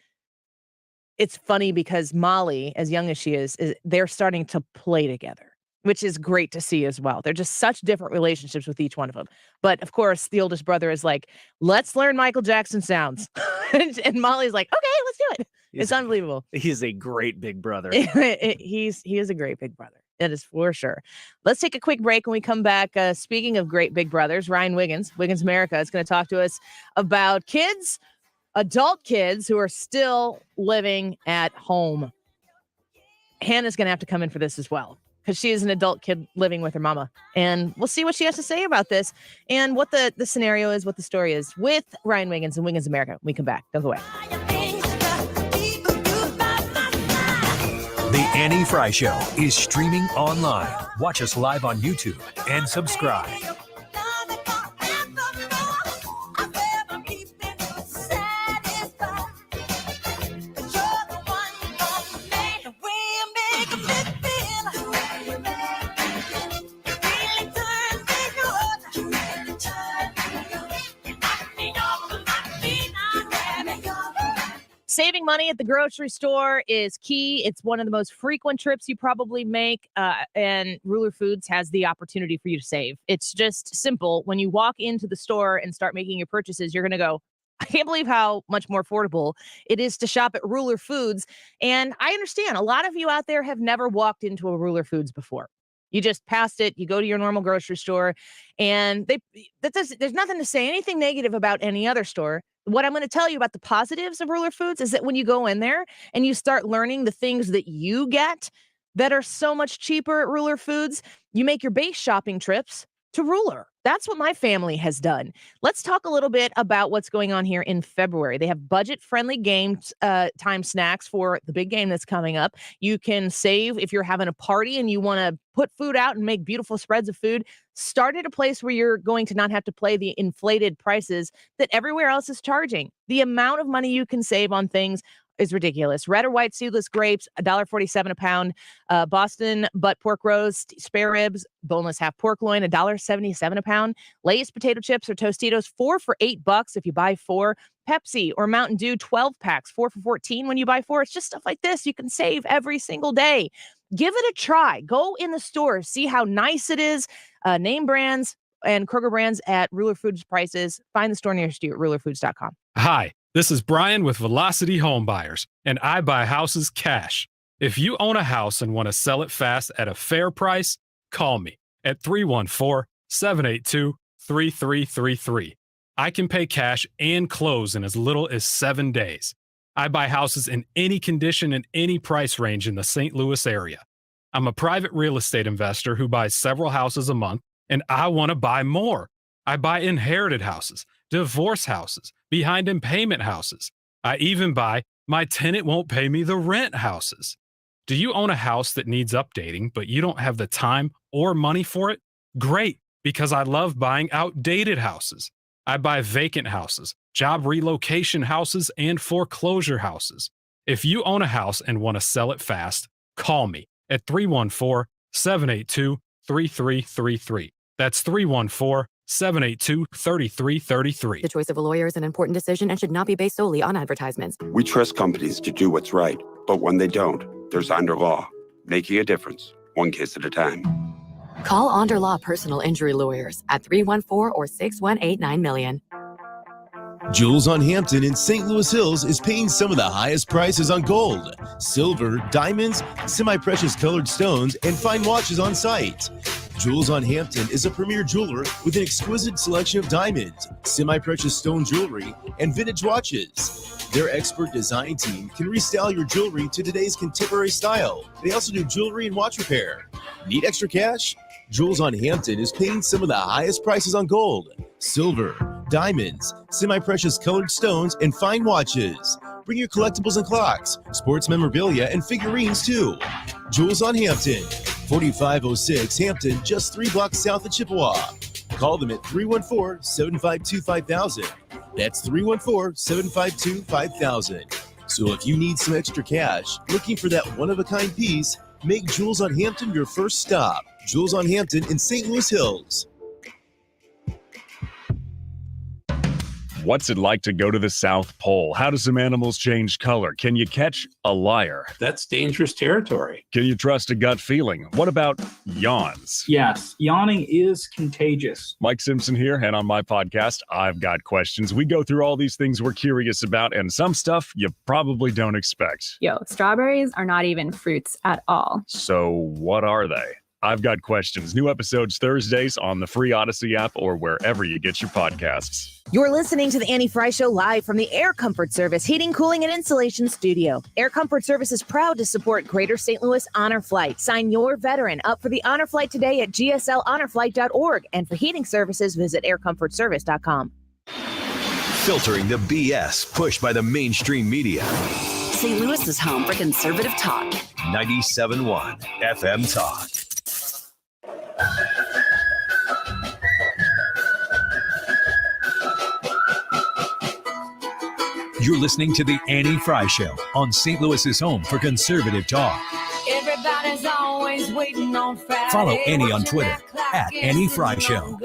it's funny because Molly, as young as she is, they're starting to play together, which is great to see as well. They're just such different relationships with each one of them. But of course, the oldest brother is like, let's learn Michael Jackson sounds. and Molly's like, okay, let's do it. It's unbelievable. He's a great big brother. He is a great big brother. That is for sure. Let's take a quick break. When we come back, speaking of great big brothers, Ryan Wiggins America, is going to talk to us about kids, adult kids who are still living at home. Hannah's going to have to come in for this as well, because she is an adult kid living with her mama. And we'll see what she has to say about this and what the scenario is, what the story is with Ryan Wiggins and Wiggins America. When we come back. Don't go away. The Annie Frey Show is streaming online. Watch us live on YouTube and subscribe. Saving money at the grocery store is key. It's one of the most frequent trips you probably make, and Ruler Foods has the opportunity for you to save. It's just simple. When you walk into the store and start making your purchases, you're going to go, I can't believe how much more affordable it is to shop at Ruler Foods. And I understand a lot of you out there have never walked into a Ruler Foods before. You just passed it. You go to your normal grocery store, and there's nothing to say anything negative about any other store. What I'm going to tell you about the positives of Ruler Foods is that when you go in there and you start learning the things that you get that are so much cheaper at Ruler Foods, you make your base shopping trips to Ruler. That's what my family has done. Let's talk a little bit about what's going on here in February. They have budget-friendly game time snacks for the big game that's coming up. You can save if you're having a party and you want to put food out and make beautiful spreads of food. Start at a place where you're going to not have to pay the inflated prices that everywhere else is charging. The amount of money you can save on things is ridiculous. Red or white seedless grapes, $1.47 a pound. Boston butt pork roast, spare ribs, boneless half pork loin, $1.77 a pound. Lay's potato chips or Tostitos, 4 for $8 if you buy 4. Pepsi or Mountain Dew, 12 packs, 4 for $14 when you buy 4. It's just stuff like this you can save every single day. Give it a try. Go in the store, see how nice it is. Name brands and Kroger brands at Ruler Foods prices. Find the store nearest you at rulerfoods.com. Hi, this is Brian with Velocity Home Buyers, and I buy houses cash. If you own a house and want to sell it fast at a fair price, call me at 314-782-3333. I can pay cash and close in as little as 7 days. I buy houses in any condition and any price range in the St. Louis area. I'm a private real estate investor who buys several houses a month, and I want to buy more. I buy inherited houses, divorce houses, behind in payment houses. I even buy my tenant won't pay me the rent houses. Do you own a house that needs updating, but you don't have the time or money for it? Great, because I love buying outdated houses. I buy vacant houses, job relocation houses, and foreclosure houses. If you own a house and want to sell it fast, call me at 314-782-3333. That's 314-782-3333. The choice of a lawyer is an important decision and should not be based solely on advertisements. We trust companies to do what's right, but when they don't, they're under law, making a difference, one case at a time. Call Onder Law Personal Injury Lawyers at 314 or 618-9 million. Jewels on Hampton in St. Louis Hills is paying some of the highest prices on gold, silver, diamonds, semi-precious colored stones, and fine watches on site. Jewels on Hampton is a premier jeweler with an exquisite selection of diamonds, semi-precious stone jewelry, and vintage watches. Their expert design team can restyle your jewelry to today's contemporary style. They also do jewelry and watch repair. Need extra cash? Jewels on Hampton is paying some of the highest prices on gold, silver, diamonds, semi-precious colored stones, and fine watches. Bring your collectibles and clocks, sports memorabilia, and figurines too. Jewels on Hampton, 4506 Hampton, just 3 blocks south of Chippewa. Call them at 314-752-5000. That's 314-752-5000. So if you need some extra cash, looking for that one-of-a-kind piece, make Jewels on Hampton your first stop. Jewels on Hampton in St. Louis Hills. What's it like to go to the South Pole? How do some animals change color? Can you catch a liar? That's dangerous territory. Can you trust a gut feeling? What about yawns? Yes, yawning is contagious. Mike Simpson here, and on my podcast, I've Got Questions. We go through all these things we're curious about and some stuff you probably don't expect. Yo, strawberries are not even fruits at all. So what are they? I've Got Questions. New episodes Thursdays on the free Odyssey app or wherever you get your podcasts. You're listening to the Annie Frey Show live from the Air Comfort Service Heating, Cooling, and Insulation Studio. Air Comfort Service is proud to support Greater St. Louis Honor Flight. Sign your veteran up for the Honor Flight today at gsl.honorflight.org. And for heating services, visit aircomfortservice.com. Filtering the BS pushed by the mainstream media. St. Louis is home for conservative talk. 97.1 FM Talk. You're listening to the Annie Frey Show on St. Louis's home for conservative talk. Everybody's always waiting on Friday. Follow Annie on Twitter at Annie Frey Show.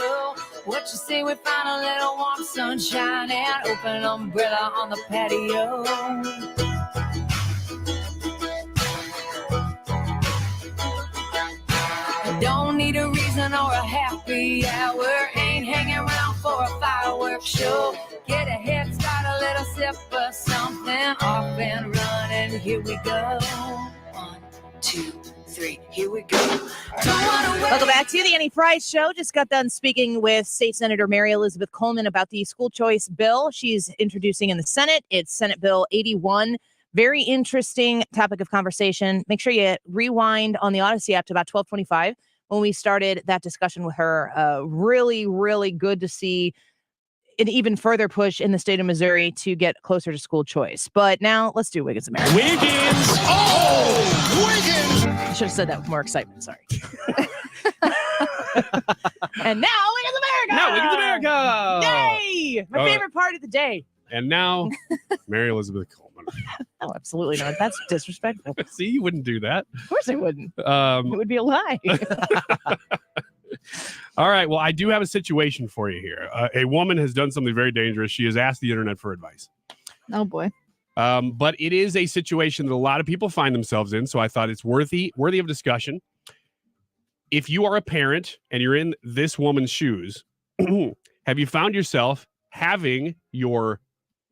What you say we find a little warm sunshine and open umbrella on the patio. Don't need a reason or a happy hour. Ain't hanging around for a fireworks show. Get a head start, a little sip of something. Off and running, here we go. 1, 2, 3, here we go. Welcome back to the Annie Frey Show. Just got done speaking with State Senator Mary Elizabeth Coleman about the school choice bill she's introducing in the Senate. It's Senate Bill 81. Very interesting topic of conversation. Make sure you rewind on the Odyssey app to about 12:25 when we started that discussion with her. Really, really good to see an even further push in the state of Missouri to get closer to school choice. But now let's do Wiggins America. Wiggins! Oh! Wiggins! I should have said that with more excitement. Sorry. And now Wiggins America! Now Wiggins America! Yay! My favorite part of the day. And now, Mary Elizabeth Coleman. Oh, absolutely not. That's disrespectful. See, you wouldn't do that. Of course I wouldn't. It would be a lie. All right. Well, I do have a situation for you here. A woman has done something very dangerous. She has asked the internet for advice. Oh, boy. But it is a situation that a lot of people find themselves in, so I thought it's worthy of discussion. If you are a parent and you're in this woman's shoes, have you found yourself having your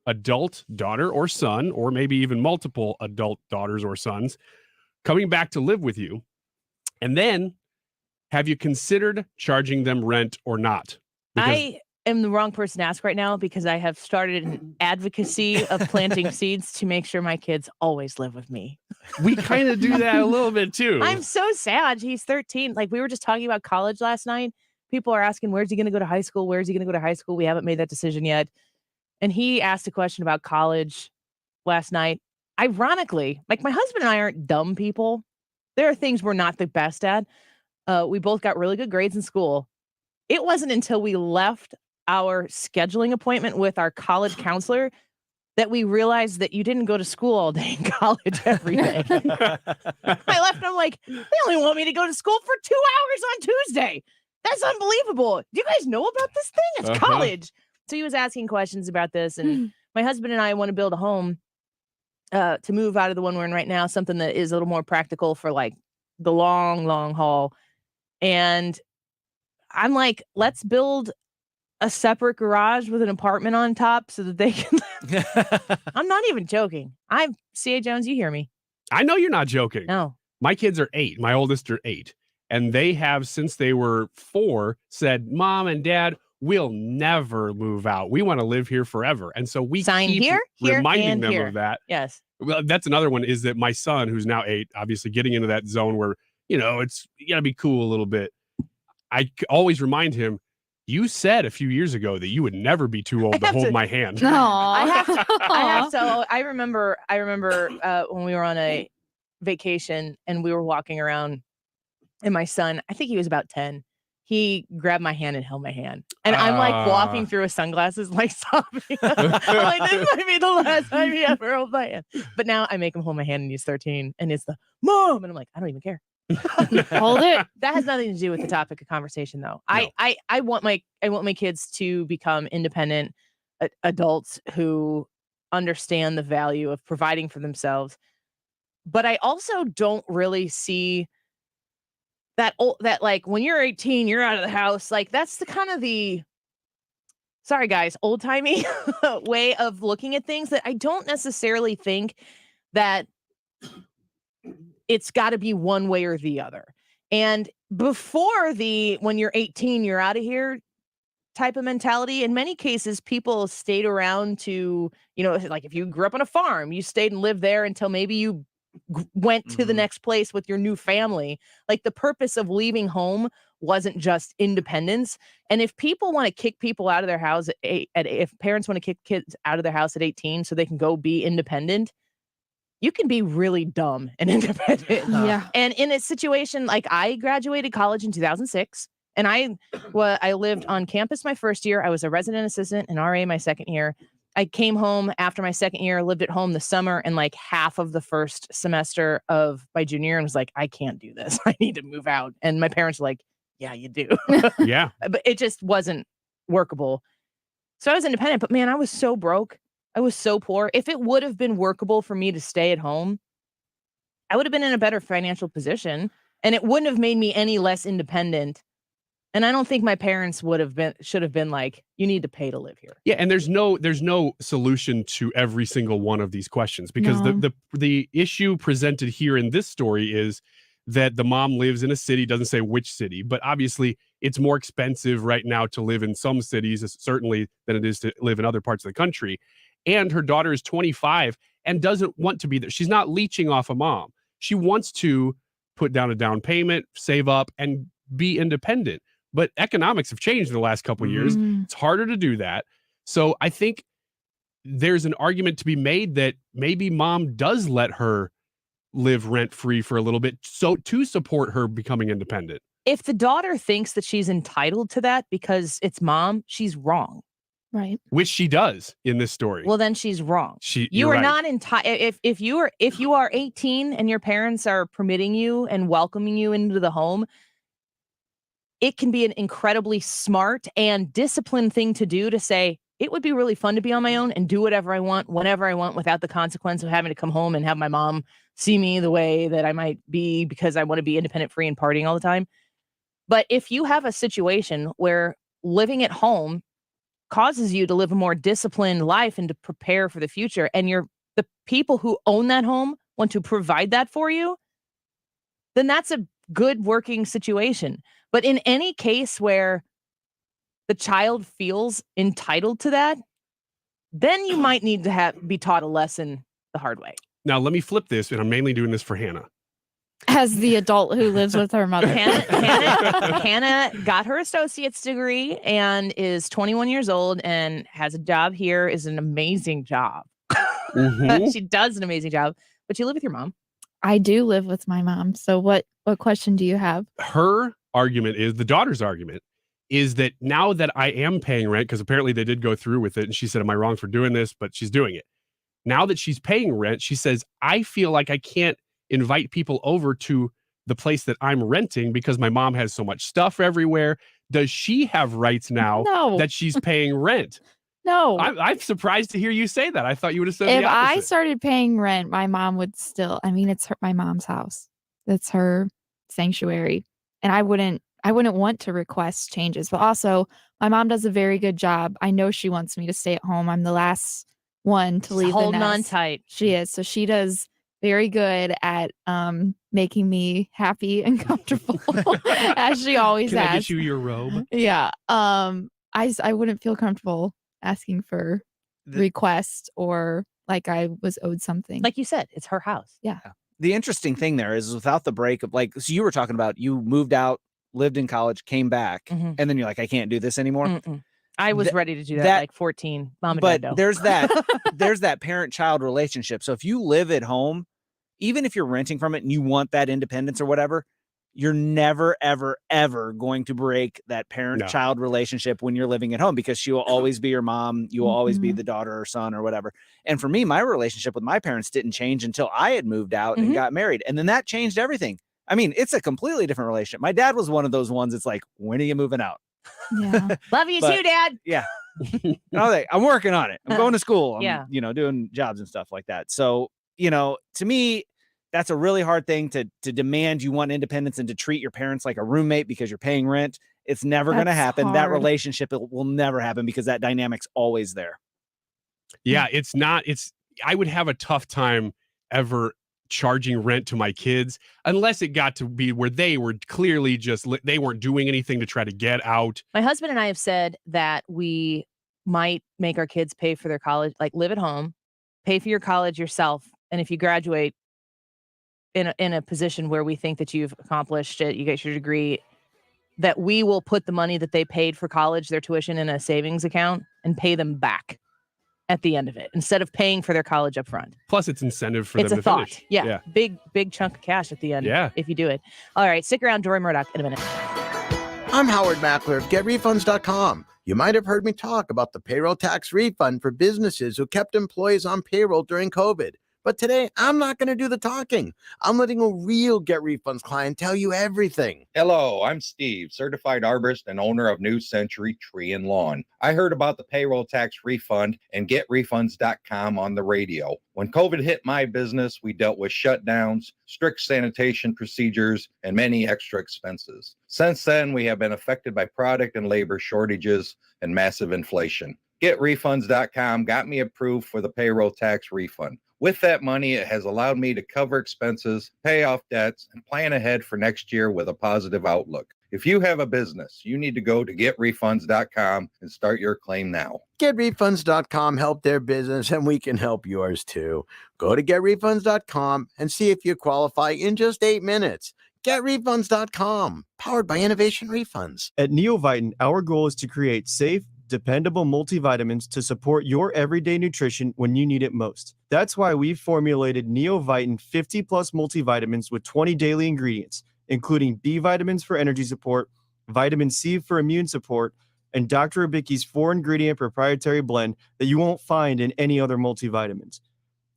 adult daughter or son, or maybe even multiple adult daughters or sons, coming back to live with you? And then have you considered charging them rent or not? Because I am the wrong person to ask right now because I have started an advocacy of planting seeds to make sure my kids always live with me. we kind of do that a little bit too. I'm so sad. He's 13. Like, we were just talking about college last night. people are asking, where's he going to go to high school? Where's he going to go to high school? We haven't made that decision yet. And he asked a question about college last night. Ironically, like my husband and I aren't dumb people. There are things we're not the best at. We both got really good grades in school. It wasn't until we left our scheduling appointment with our college counselor that we realized that you didn't go to school all day in college every day. I left and I'm like, they only want me to go to school for 2 hours on Tuesday. That's unbelievable. Do you guys know about this thing? It's college. So he was asking questions about this. And my husband and I want to build a home to move out of the one we're in right now, something that is a little more practical for like the long, long haul. And I'm like, let's build a separate garage with an apartment on top so that they can live. I'm not even joking. I'm C.A. Jones. You hear me. I know you're not joking. No. My kids are 8. My oldest are 8. And they have, since they were 4, said, Mom and Dad, we'll never move out. We want to live here forever. And so we Sign keep here, reminding them here. of that. Yes. Well, that's another one is that my son, who's now 8, obviously getting into that zone where, you got to be cool a little bit. I always remind him, you said a few years ago that you would never be too old to hold my hand. I have to. I remember when we were on a vacation and we were walking around, and my son, I think he was about 10, he grabbed my hand and held my hand. And I'm like walking through with sunglasses, like sobbing. I'm like, this might be the last time he ever held my hand. But now I make him hold my hand and he's 13 and it's the Mom. And I'm like, I don't even care. Hold it. That has nothing to do with the topic of conversation, though. No. I want my kids to become independent adults who understand the value of providing for themselves. But I also don't really see that like when you're 18, you're out of the house. Like that's the kind of sorry guys, old timey way of looking at things that I don't necessarily think that it's got to be one way or the other. And before when you're 18, you're out of here type of mentality, in many cases, people stayed around to, like if you grew up on a farm, you stayed and lived there until maybe you went to the next place with your new family. Like the purpose of leaving home wasn't just independence. And if people want to kick people out of their house if parents want to kick kids out of their house at 18 so they can go be independent, you can be really dumb and independent. Yeah. And in a situation like I graduated college in 2006 and I lived on campus my first year. I was a resident assistant and RA my second year. I came home after my second year, lived at home the summer and like half of the first semester of my junior year and was like, I can't do this. I need to move out. And my parents were like, yeah, you do. Yeah. But it just wasn't workable. So I was independent, but man, I was so broke. I was so poor. If it would have been workable for me to stay at home, I would have been in a better financial position and it wouldn't have made me any less independent. And I don't think my parents should have been like, you need to pay to live here. Yeah, and there's no solution to every single one of these questions because the issue presented here in this story is that the mom lives in a city, doesn't say which city, but obviously it's more expensive right now to live in some cities, certainly than it is to live in other parts of the country. And her daughter is 25 and doesn't want to be there. She's not leeching off a mom. She wants to put down a down payment, save up, and be independent. But economics have changed in the last couple of years. It's harder to do that. So I think there's an argument to be made that maybe mom does let her live rent-free for a little bit so to support her becoming independent. If the daughter thinks that she's entitled to that because it's mom, she's wrong. Right. Which she does in this story. Well, then she's wrong. You are not entitled. If you are 18 and your parents are permitting you and welcoming you into the home, it can be an incredibly smart and disciplined thing to do to say, it would be really fun to be on my own and do whatever I want, whenever I want, without the consequence of having to come home and have my mom see me the way that I might be because I want to be independent, free, and partying all the time. But if you have a situation where living at home causes you to live a more disciplined life and to prepare for the future, and the people who own that home want to provide that for you, then that's a good working situation. But in any case where the child feels entitled to that, then you might need to be taught a lesson the hard way. Now, let me flip this, and I'm mainly doing this for Hannah. as the adult who lives with her mother. Hannah got her associate's degree and is 21 years old and has a job here. Is an amazing job. Mhm. She does an amazing job. But you live with your mom. I do live with my mom. So what question do you have? Her argument is, the daughter's argument is that now that I am paying rent, because apparently they did go through with it, and she said, am I wrong for doing this? But she's doing it. Now that she's paying rent, she says, I feel like I can't invite people over to the place that I'm renting because my mom has so much stuff everywhere. Does she have rights now that she's paying rent? No. I'm surprised to hear you say that. I thought you would have said If the opposite. I started paying rent, my mom would still, it's my mom's house. It's her sanctuary. And I wouldn't want to request changes. But also, my mom does a very good job. I know she wants me to stay at home. I'm the last one to leave the Holding on nest. tight. She is. So she does very good at making me happy and comfortable, as she always Can has. I get you your robe? Yeah. I wouldn't feel comfortable asking for request or like I was owed something. Like you said, it's her house. Yeah. The interesting thing there is without the break of so you were talking about, you moved out, lived in college, came back, and then you're like, I can't do this anymore. I was ready to do that like 14. Mom and But Dad, no. there's that parent-child relationship. So if you live at home, even if you're renting from it and you want that independence or whatever, you're never, ever, ever going to break that parent-child relationship when you're living at home, because she will always be your mom. You will always be the daughter or son or whatever. And for me, my relationship with my parents didn't change until I had moved out and got married. And then that changed everything. I mean, it's a completely different relationship. My dad was one of those ones. It's like, when are you moving out? Yeah. Love you too, Dad. Yeah. I'm working on it. I'm going to school. I'm, Yeah. Doing jobs and stuff like that. So, to me, that's a really hard thing to demand. You want independence and to treat your parents like a roommate because you're paying rent. It's never going to That's happen. That hard. relationship will never happen because that dynamic's always there. Yeah, I would have a tough time ever charging rent to my kids unless it got to be where they were clearly they weren't doing anything to try to get out. My husband and I have said that we might make our kids pay for their college, like live at home, pay for your college yourself. And if you graduate in a position where we think that you've accomplished it, you get your degree, that we will put the money that they paid for college, their tuition, in a savings account and pay them back at the end of it instead of paying for their college up front. Plus, it's incentive for It's them a to thought. finish. Yeah. Big chunk of cash at the end. Yeah. If you do it. All right. Stick around. Deroy Murdock in a minute. I'm Howard Mackler of GetRefunds.com. You might have heard me talk about the payroll tax refund for businesses who kept employees on payroll during COVID. But today, I'm not going to do the talking. I'm letting a real Get Refunds client tell you everything. Hello, I'm Steve, certified arborist and owner of New Century Tree and Lawn. I heard about the payroll tax refund and GetRefunds.com on the radio. When COVID hit my business, we dealt with shutdowns, strict sanitation procedures, and many extra expenses. Since then, we have been affected by product and labor shortages and massive inflation. GetRefunds.com got me approved for the payroll tax refund. With that money, it has allowed me to cover expenses, pay off debts, and plan ahead for next year with a positive outlook. If you have a business, you need to go to GetRefunds.com and start your claim now. GetRefunds.com helped their business, and we can help yours too. Go to GetRefunds.com and see if you qualify in just 8 minutes. GetRefunds.com, powered by Innovation Refunds. At Neovitin, our goal is to create safe, dependable multivitamins to support your everyday nutrition when you need it most. That's why we've formulated Neovitin 50 plus multivitamins with 20 daily ingredients, including B vitamins for energy support, vitamin C for immune support, and Dr. Abicki's 4-ingredient proprietary blend that you won't find in any other multivitamins.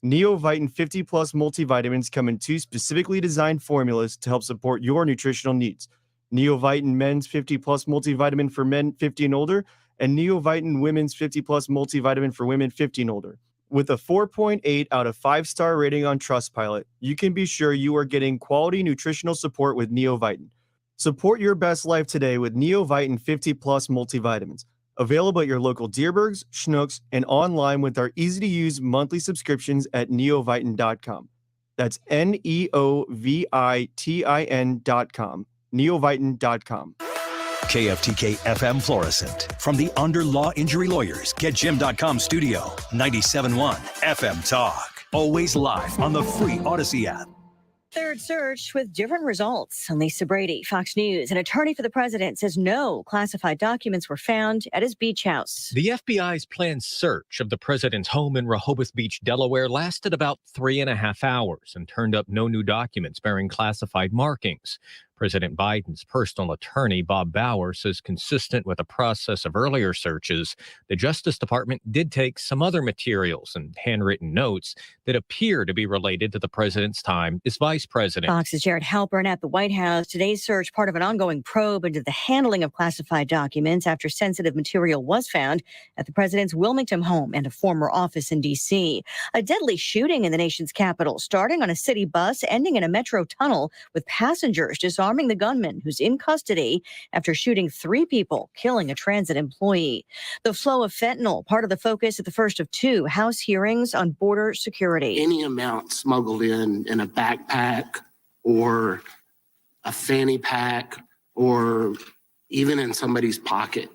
Neovitin 50 plus multivitamins come in 2 specifically designed formulas to help support your nutritional needs. Neovitin Men's 50 plus multivitamin for men 50 and older, and Neovitin Women's 50 plus multivitamin for women 50 and older. With a 4.8 out of 5-star rating on Trustpilot, you can be sure you are getting quality nutritional support with Neovitin. Support your best life today with Neovitin 50 plus multivitamins. Available at your local Deerbergs, Schnucks, and online with our easy-to-use monthly subscriptions at neovitin.com. That's NEOVITIN.com. Neovitin.com. KFTK FM Florissant. From the Under Law Injury Lawyers, GetJim.com studio. 97.1 FM Talk. Always live on the free Odyssey app. Third search with different results. Lisa Brady, Fox News. An attorney for the president says no classified documents were found at his beach house. The FBI's planned search of the president's home in Rehoboth Beach, Delaware, lasted about 3.5 hours and turned up no new documents bearing classified markings. President Biden's personal attorney, Bob Bauer, says consistent with the process of earlier searches, the Justice Department did take some other materials and handwritten notes that appear to be related to the president's time as vice president. Fox's Jared Halpern at the White House. Today's search, part of an ongoing probe into the handling of classified documents after sensitive material was found at the president's Wilmington home and a former office in D.C. A deadly shooting in the nation's capital, starting on a city bus, ending in a metro tunnel with passengers disarming the gunman who's in custody after shooting 3 people, killing a transit employee. The flow of fentanyl, part of the focus at the first of 2 House hearings on border security. Any amount smuggled in a backpack or a fanny pack or even in somebody's pocket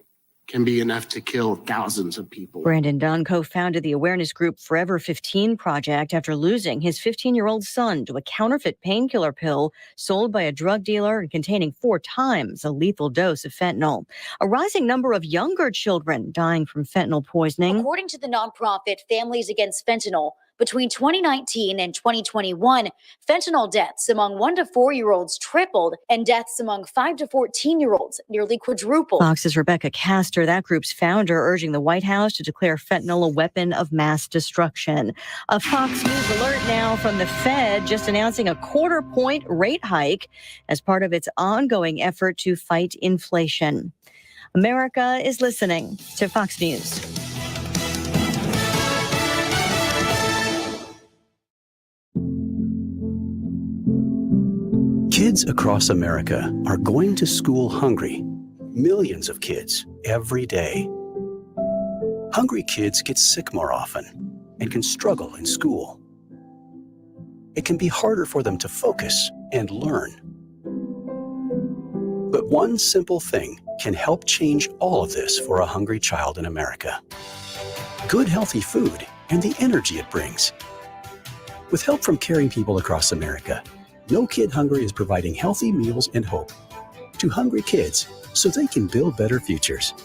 can be enough to kill thousands of people. Brandon Dunn co-founded the awareness group Forever 15 Project after losing his 15-year-old son to a counterfeit painkiller pill sold by a drug dealer and containing 4 times a lethal dose of fentanyl. A rising number of younger children dying from fentanyl poisoning. According to the nonprofit Families Against Fentanyl, between 2019 and 2021, fentanyl deaths among 1 to 4-year-olds tripled, and deaths among 5 to 14-year-olds nearly quadrupled. Fox's Rebecca Castor, that group's founder, urging the White House to declare fentanyl a weapon of mass destruction. A Fox News alert now from the Fed, just announcing a 1/4-point rate hike as part of its ongoing effort to fight inflation. America is listening to Fox News. Kids across America are going to school hungry. Millions of kids every day. Hungry kids get sick more often and can struggle in school. It can be harder for them to focus and learn. But one simple thing can help change all of this for a hungry child in America. Good, healthy food and the energy it brings. With help from caring people across America, No Kid Hungry is providing healthy meals and hope to hungry kids so they can build better futures.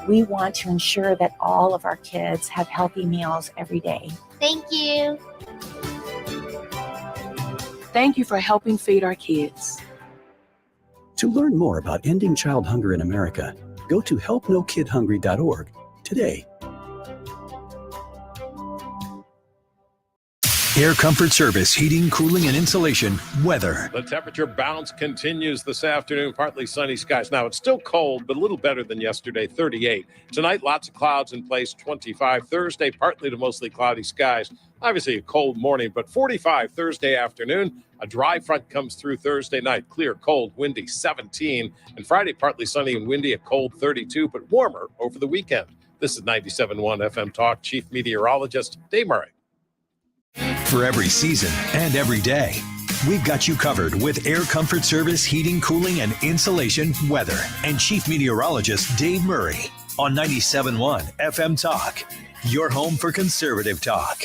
We want to ensure that all of our kids have healthy meals every day. Thank you. Thank you for helping feed our kids. To learn more about ending child hunger in America, go to helpnokidhungry.org today. Air Comfort Service, heating, cooling, and insulation, weather. The temperature bounce continues this afternoon, partly sunny skies. Now, it's still cold, but a little better than yesterday, 38. Tonight, lots of clouds in place, 25. Thursday, partly to mostly cloudy skies. Obviously, a cold morning, but 45 Thursday afternoon. A dry front comes through Thursday night. Clear, cold, windy, 17. And Friday, partly sunny and windy, a cold 32, but warmer over the weekend. This is 97.1 FM Talk. Chief Meteorologist Dave Murray. For every season and every day, we've got you covered with Air Comfort Service, heating, cooling, and insulation, weather, and Chief Meteorologist Dave Murray on 97.1 FM Talk, your home for conservative talk.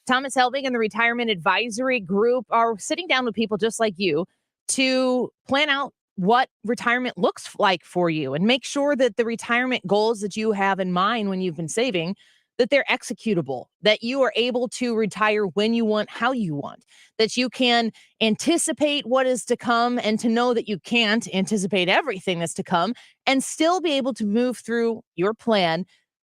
Thomas Helbig and the Retirement Advisory Group are sitting down with people just like you to plan out what retirement looks like for you and make sure that the retirement goals that you have in mind when you've been saving, that they're executable, that you are able to retire when you want, how you want, that you can anticipate what is to come and to know that you can't anticipate everything that's to come and still be able to move through your plan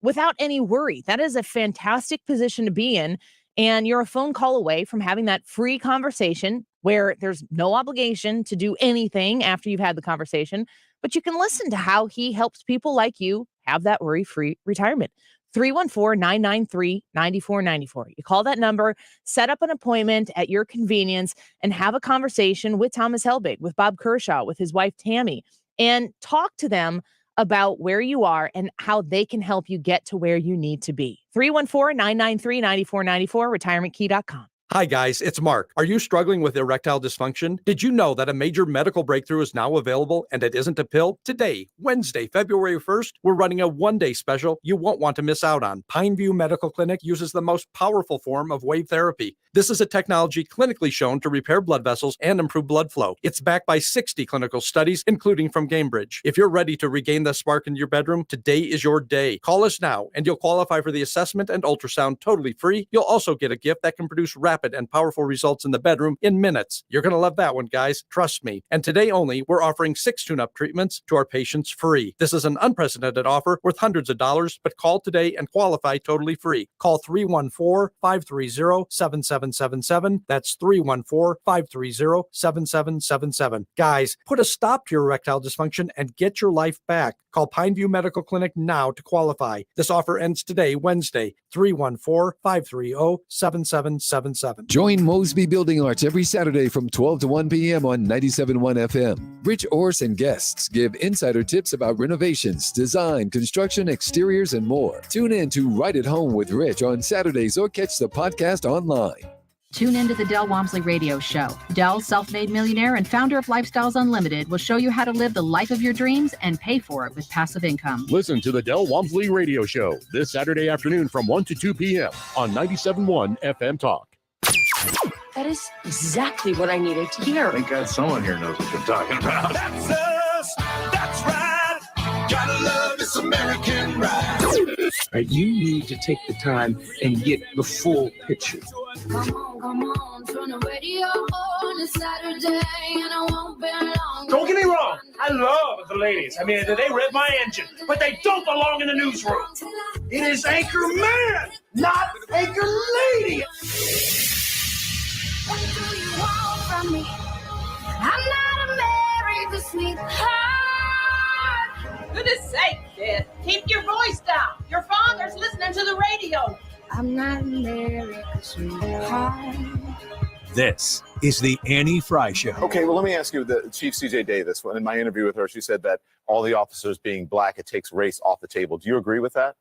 without any worry. That is a fantastic position to be in. And you're a phone call away from having that free conversation where there's no obligation to do anything after you've had the conversation, but you can listen to how he helps people like you have that worry-free retirement. 314-993-9494. You call that number, set up an appointment at your convenience, and have a conversation with Thomas Helbig, with Bob Kershaw, with his wife Tammy, and talk to them about where you are and how they can help you get to where you need to be. 314-993-9494, retirementkey.com. Hi guys, it's Mark. Are you struggling with erectile dysfunction? Did you know that a major medical breakthrough is now available and it isn't a pill? Today, Wednesday, February 1st, we're running a one-day special you won't want to miss out on. Pineview Medical Clinic uses the most powerful form of wave therapy. This is a technology clinically shown to repair blood vessels and improve blood flow. It's backed by 60 clinical studies, including from Cambridge. If you're ready to regain the spark in your bedroom, today is your day. Call us now and you'll qualify for the assessment and ultrasound totally free. You'll also get a gift that can produce rapid and powerful results in the bedroom in minutes. You're going to love that one, guys. Trust me. And today only, we're offering 6 tune-up treatments to our patients free. This is an unprecedented offer worth hundreds of dollars, but call today and qualify totally free. Call 314-530-7777. That's 314-530-7777. Guys, put a stop to your erectile dysfunction and get your life back. Call Pineview Medical Clinic now to qualify. This offer ends today, Wednesday, 314-530-7777. Join Mosby Building Arts every Saturday from 12 to 1 p.m. on 97.1 FM. Rich Orse and guests give insider tips about renovations, design, construction, exteriors, and more. Tune in to Right at Home with Rich on Saturdays or catch the podcast online. Tune in to the Del Walmsley Radio Show. Del, self-made millionaire and founder of Lifestyles Unlimited, will show you how to live the life of your dreams and pay for it with passive income. Listen to the Del Walmsley Radio Show this Saturday afternoon from 1 to 2 p.m. on 97.1 FM Talk. That is exactly what I needed to hear. Thank God someone here knows what you're talking about. That's us. That's right. Gotta love this American ride. Right, you need to take the time and get the full picture. Come on, turn the radio on. It's Saturday and I won't be long. Don't get me wrong, I love the ladies. I mean, they rev my engine, but they don't belong in the newsroom. It is Anchor Man, not Anchor Lady. What do you want from me? I'm not America's sweetheart. Goodness sake, kid. Keep your voice down. Your father's listening to the radio. I'm not America's sweetheart. This is the Annie Frey Show. Okay, well, let me ask you, the Chief C.J. Davis, in my interview with her, she said that all the officers being black, it takes race off the table. Do you agree with that?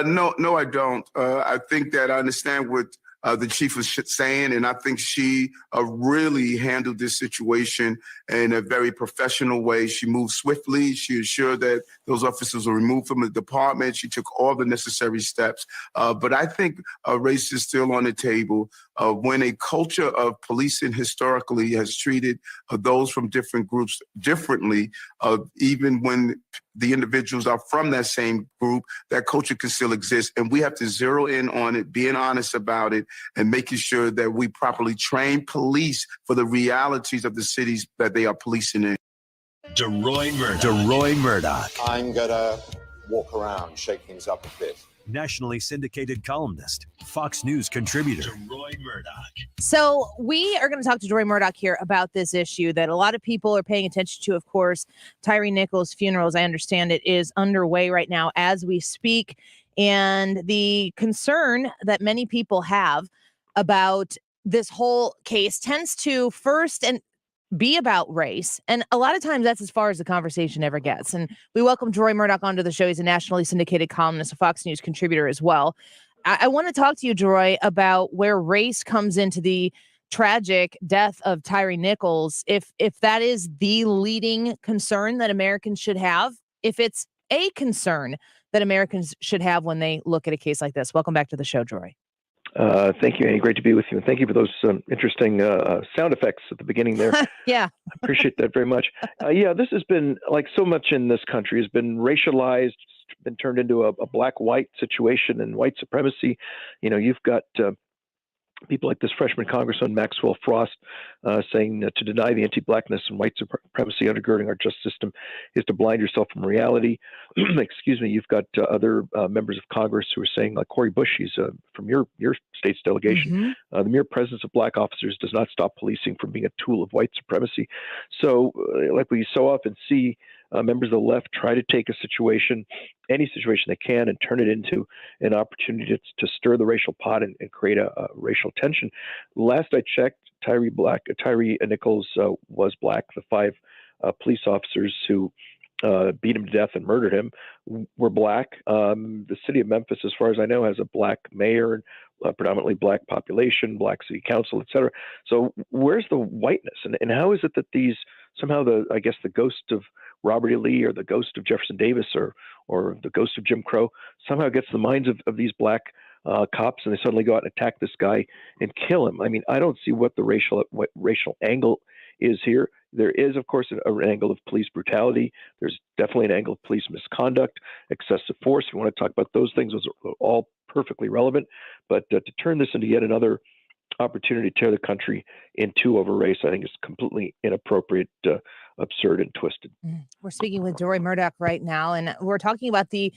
No, I don't. I think that I understand what the chief was saying, and I think she really handled this situation in a very professional way. She moved swiftly. She ensured that those officers were removed from the department. She took all the necessary steps. But I think race is still on the table. When a culture of policing historically has treated those from different groups differently, even when the individuals are from that same group, that culture can still exist. And we have to zero in on it, being honest about it, and making sure that we properly train police for the realities of the cities that they are policing in. Deroy Murdock. I'm going to walk around, shake things up a bit. Nationally syndicated columnist, Fox News contributor. Deroy Murdock. So we are going to talk to Deroy Murdock here about this issue that a lot of people are paying attention to. Of course, Tyre Nichols' funeral, as I understand it, is underway right now as we speak. And the concern that many people have about this whole case tends to first and be about race. And a lot of times that's as far as the conversation ever gets. And we welcome Deroy Murdock onto the show. He's a nationally syndicated columnist, a Fox News contributor as well. I want to talk to you, Deroy, about where race comes into the tragic death of Tyre Nichols. If that is the leading concern that Americans should have, if it's a concern that Americans should have when they look at a case like this. Welcome back to the show, Deroy. Thank you, Annie. Great to be with you. And thank you for those interesting sound effects at the beginning there. Yeah. I appreciate that very much. This has been, like so much in this country, has been racialized, been turned into a black-white situation and white supremacy. You know, you've got people like this freshman Congressman Maxwell Frost saying to deny the anti-blackness and white supremacy undergirding our justice system is to blind yourself from reality. Excuse me. You've got other members of Congress who are saying, like Cori Bush, he's from your state's delegation, the mere presence of black officers does not stop policing from being a tool of white supremacy. So like we so often see, members of the left try to take a situation, any situation they can, and turn it into an opportunity to stir the racial pot and create a racial tension. Last I checked, Tyre Nichols was black. The 5 police officers who beat him to death and murdered him were black. The city of Memphis, as far as I know, has a black mayor and a predominantly black population, black city council, et cetera. So where's the whiteness? And how is it that these somehow the ghost of Robert E. Lee or the ghost of Jefferson Davis or the ghost of Jim Crow somehow gets the minds of these black cops, and they suddenly go out and attack this guy and kill him? I mean, I don't see what the racial angle is here. There is, of course, an angle of police brutality. There's definitely an angle of police misconduct, excessive force. We want to talk about those things. Those are all perfectly relevant. But to turn this into yet another opportunity to tear the country in two over race, I think is completely inappropriate, absurd, and twisted. We're speaking with Deroy Murdock right now, and we're talking about the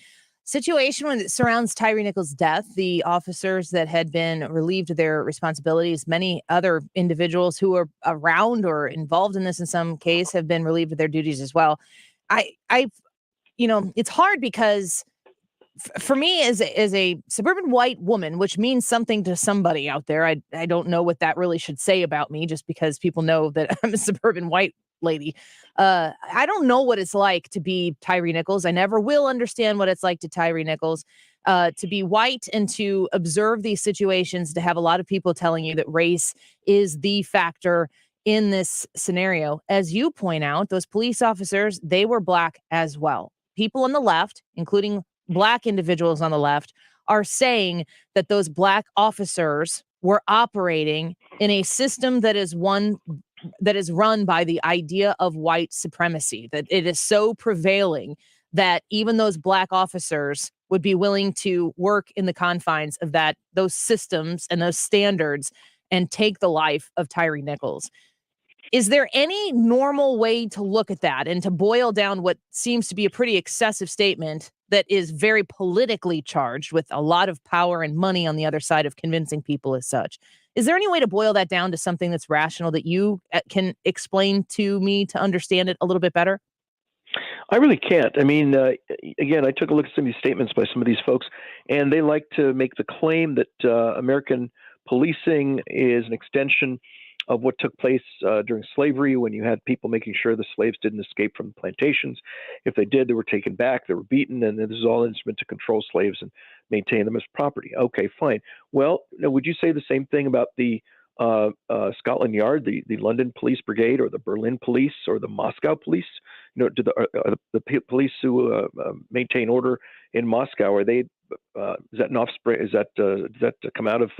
situation when it surrounds Tyre Nichols' death, the officers that had been relieved of their responsibilities, many other individuals who are around or involved in this in some case have been relieved of their duties as well. It's hard because for me as a suburban white woman, which means something to somebody out there, I don't know what that really should say about me just because people know that I'm a suburban white lady. I don't know what it's like to be Tyre Nichols. I never will understand what it's like to Tyre Nichols, to be white and to observe these situations, to have a lot of people telling you that race is the factor in this scenario. As you point out, those police officers, they were black as well. People on the left, including black individuals on the left, are saying that those black officers were operating in a system that is run by the idea of white supremacy, that it is so prevailing that even those black officers would be willing to work in the confines of those systems and those standards and take the life of Tyre Nichols. Is there any normal way to look at that and to boil down what seems to be a pretty excessive statement that is very politically charged with a lot of power and money on the other side of convincing people as such? Is there any way to boil that down to something that's rational that you can explain to me to understand it a little bit better? I really can't. I mean, again, I took a look at some of these statements by some of these folks, and they like to make the claim that American policing is an extension of what took place during slavery, when you had people making sure the slaves didn't escape from the plantations. If they did, they were taken back, they were beaten, and this is all an instrument to control slaves and maintain them as property. Okay, fine. Well, would you say the same thing about the Scotland Yard, the London Police Brigade, or the Berlin Police, or the Moscow Police? Do the police who maintain order in Moscow, are they is that an offspring? Does that come out of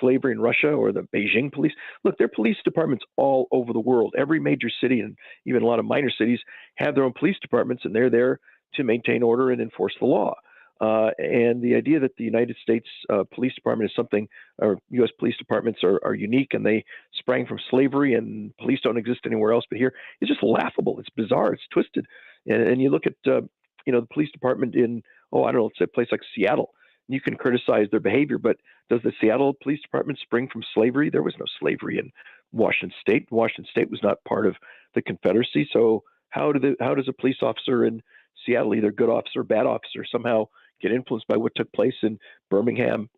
slavery in Russia, or the Beijing police? Look, there are police departments all over the world. Every major city and even a lot of minor cities have their own police departments, and they're there to maintain order and enforce the law. And the idea that the United States Police Department is something, or U.S. police departments are unique and they sprang from slavery and police don't exist anywhere else but here, is just laughable. It's bizarre. It's twisted. And you look at the police department in, let's say a place like Seattle. You can criticize their behavior, but does the Seattle Police Department spring from slavery? There was no slavery in Washington State. Washington State was not part of the Confederacy. So how does a police officer in Seattle, either good officer or bad officer, somehow get influenced by what took place in Birmingham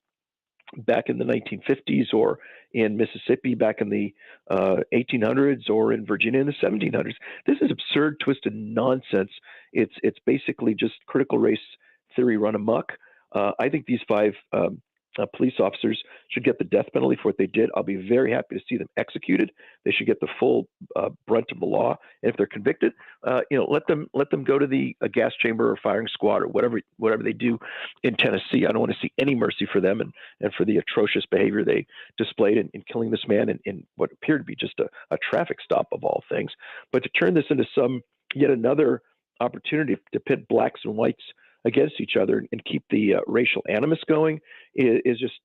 back in the 1950s, or in Mississippi back in the 1800s, or in Virginia in the 1700s? This is absurd, twisted nonsense. It's basically just critical race theory run amok. I think these 5 police officers should get the death penalty for what they did. I'll be very happy to see them executed. They should get the full brunt of the law. And if they're convicted, let them go to the gas chamber or firing squad or whatever they do in Tennessee. I don't want to see any mercy for them and for the atrocious behavior they displayed in killing this man in what appeared to be just a traffic stop of all things. But to turn this into yet another opportunity to pit blacks and whites against each other and keep the racial animus going is just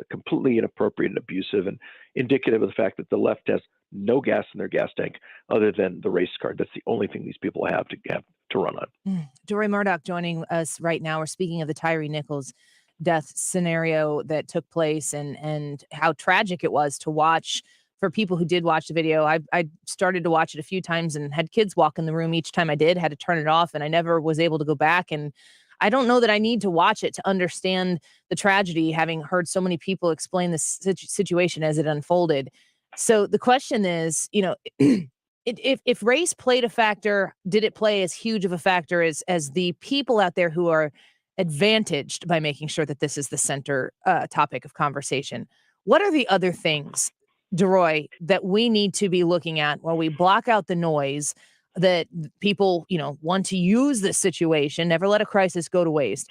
completely inappropriate and abusive, and indicative of the fact that the left has no gas in their gas tank other than the race card. That's the only thing these people have to run on. Deroy Murdock joining us right now. We're speaking of the Tyre Nichols death scenario that took place and how tragic it was to watch. For people who did watch the video, I started to watch it a few times and had kids walk in the room each time I did, had to turn it off, and I never was able to go back. And I don't know that I need to watch it to understand the tragedy, having heard so many people explain this situation as it unfolded. So the question is, if race played a factor, did it play as huge of a factor as the people out there who are advantaged by making sure that this is the center topic of conversation? What are the other things, Deroy, that we need to be looking at while we block out the noise that people, want to use this situation? Never let a crisis go to waste.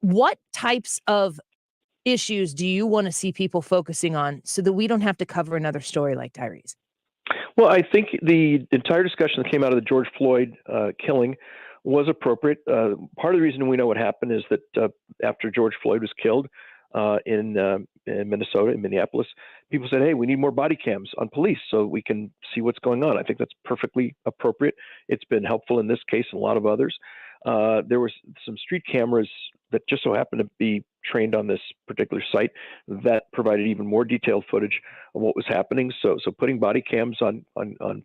What types of issues do you want to see people focusing on so that we don't have to cover another story like Tyree's? Well, I think the entire discussion that came out of the George Floyd killing was appropriate. Part of the reason we know what happened is that after George Floyd was killed in Minnesota, in Minneapolis, people said, hey, we need more body cams on police so we can see what's going on. I think that's perfectly appropriate. It's been helpful in this case and a lot of others. There was some street cameras that just so happened to be trained on this particular site that provided even more detailed footage of what was happening. So putting body cams on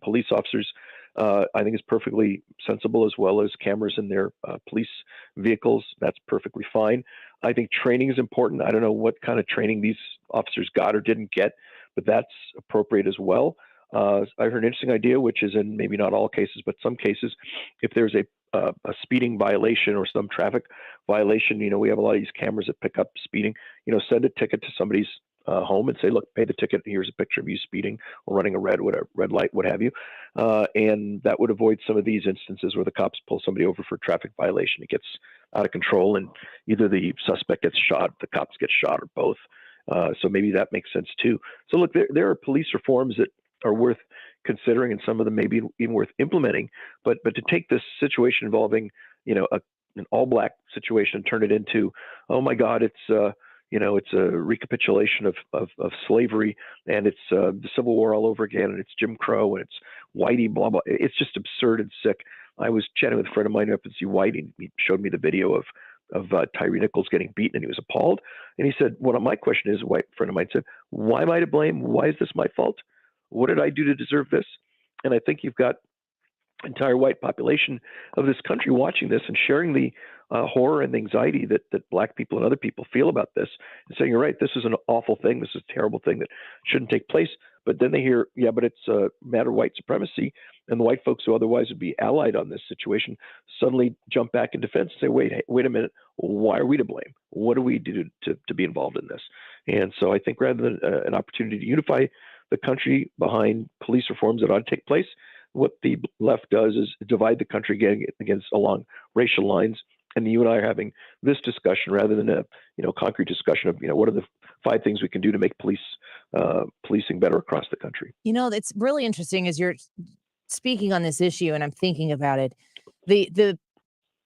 police officers, I think is perfectly sensible, as well as cameras in their police vehicles. That's perfectly fine. I think training is important. I don't know what kind of training these officers got or didn't get, but that's appropriate as well. I heard an interesting idea, which is in maybe not all cases, but some cases, if there's a speeding violation or some traffic violation, we have a lot of these cameras that pick up speeding, send a ticket to somebody's home and say, look, pay the ticket. Here's a picture of you speeding or running a red light, what have you. And that would avoid some of these instances where the cops pull somebody over for a traffic violation. It gets out of control and either the suspect gets shot, the cops get shot, or both. So maybe that makes sense too. So look, there are police reforms that are worth considering, and some of them maybe even worth implementing. But to take this situation involving, an all-black situation and turn it into, oh my God, it's a recapitulation of slavery, and it's the Civil War all over again, and it's Jim Crow, and it's Whitey, blah blah. It's just absurd and sick. I was chatting with a friend of mine who happened to see Whitey. He showed me the video of Tyre Nichols getting beaten, and he was appalled. And he said, "Well, my question is," a white friend of mine said, "Why am I to blame? Why is this my fault? What did I do to deserve this?" And I think you've got entire white population of this country watching this and sharing the horror and anxiety that black people and other people feel about this, and saying, you're right, this is an awful thing. This is a terrible thing that shouldn't take place. But then they hear, yeah, but it's a matter of white supremacy. And the white folks who otherwise would be allied on this situation suddenly jump back in defense and say, wait a minute, why are we to blame? What do we do to be involved in this? And so I think rather than an opportunity to unify the country behind police reforms that ought to take place, what the left does is divide the country along racial lines. And you and I are having this discussion rather than a concrete discussion of what are the 5 things we can do to make policing better across the country. It's really interesting as you're speaking on this issue, and I'm thinking about it. The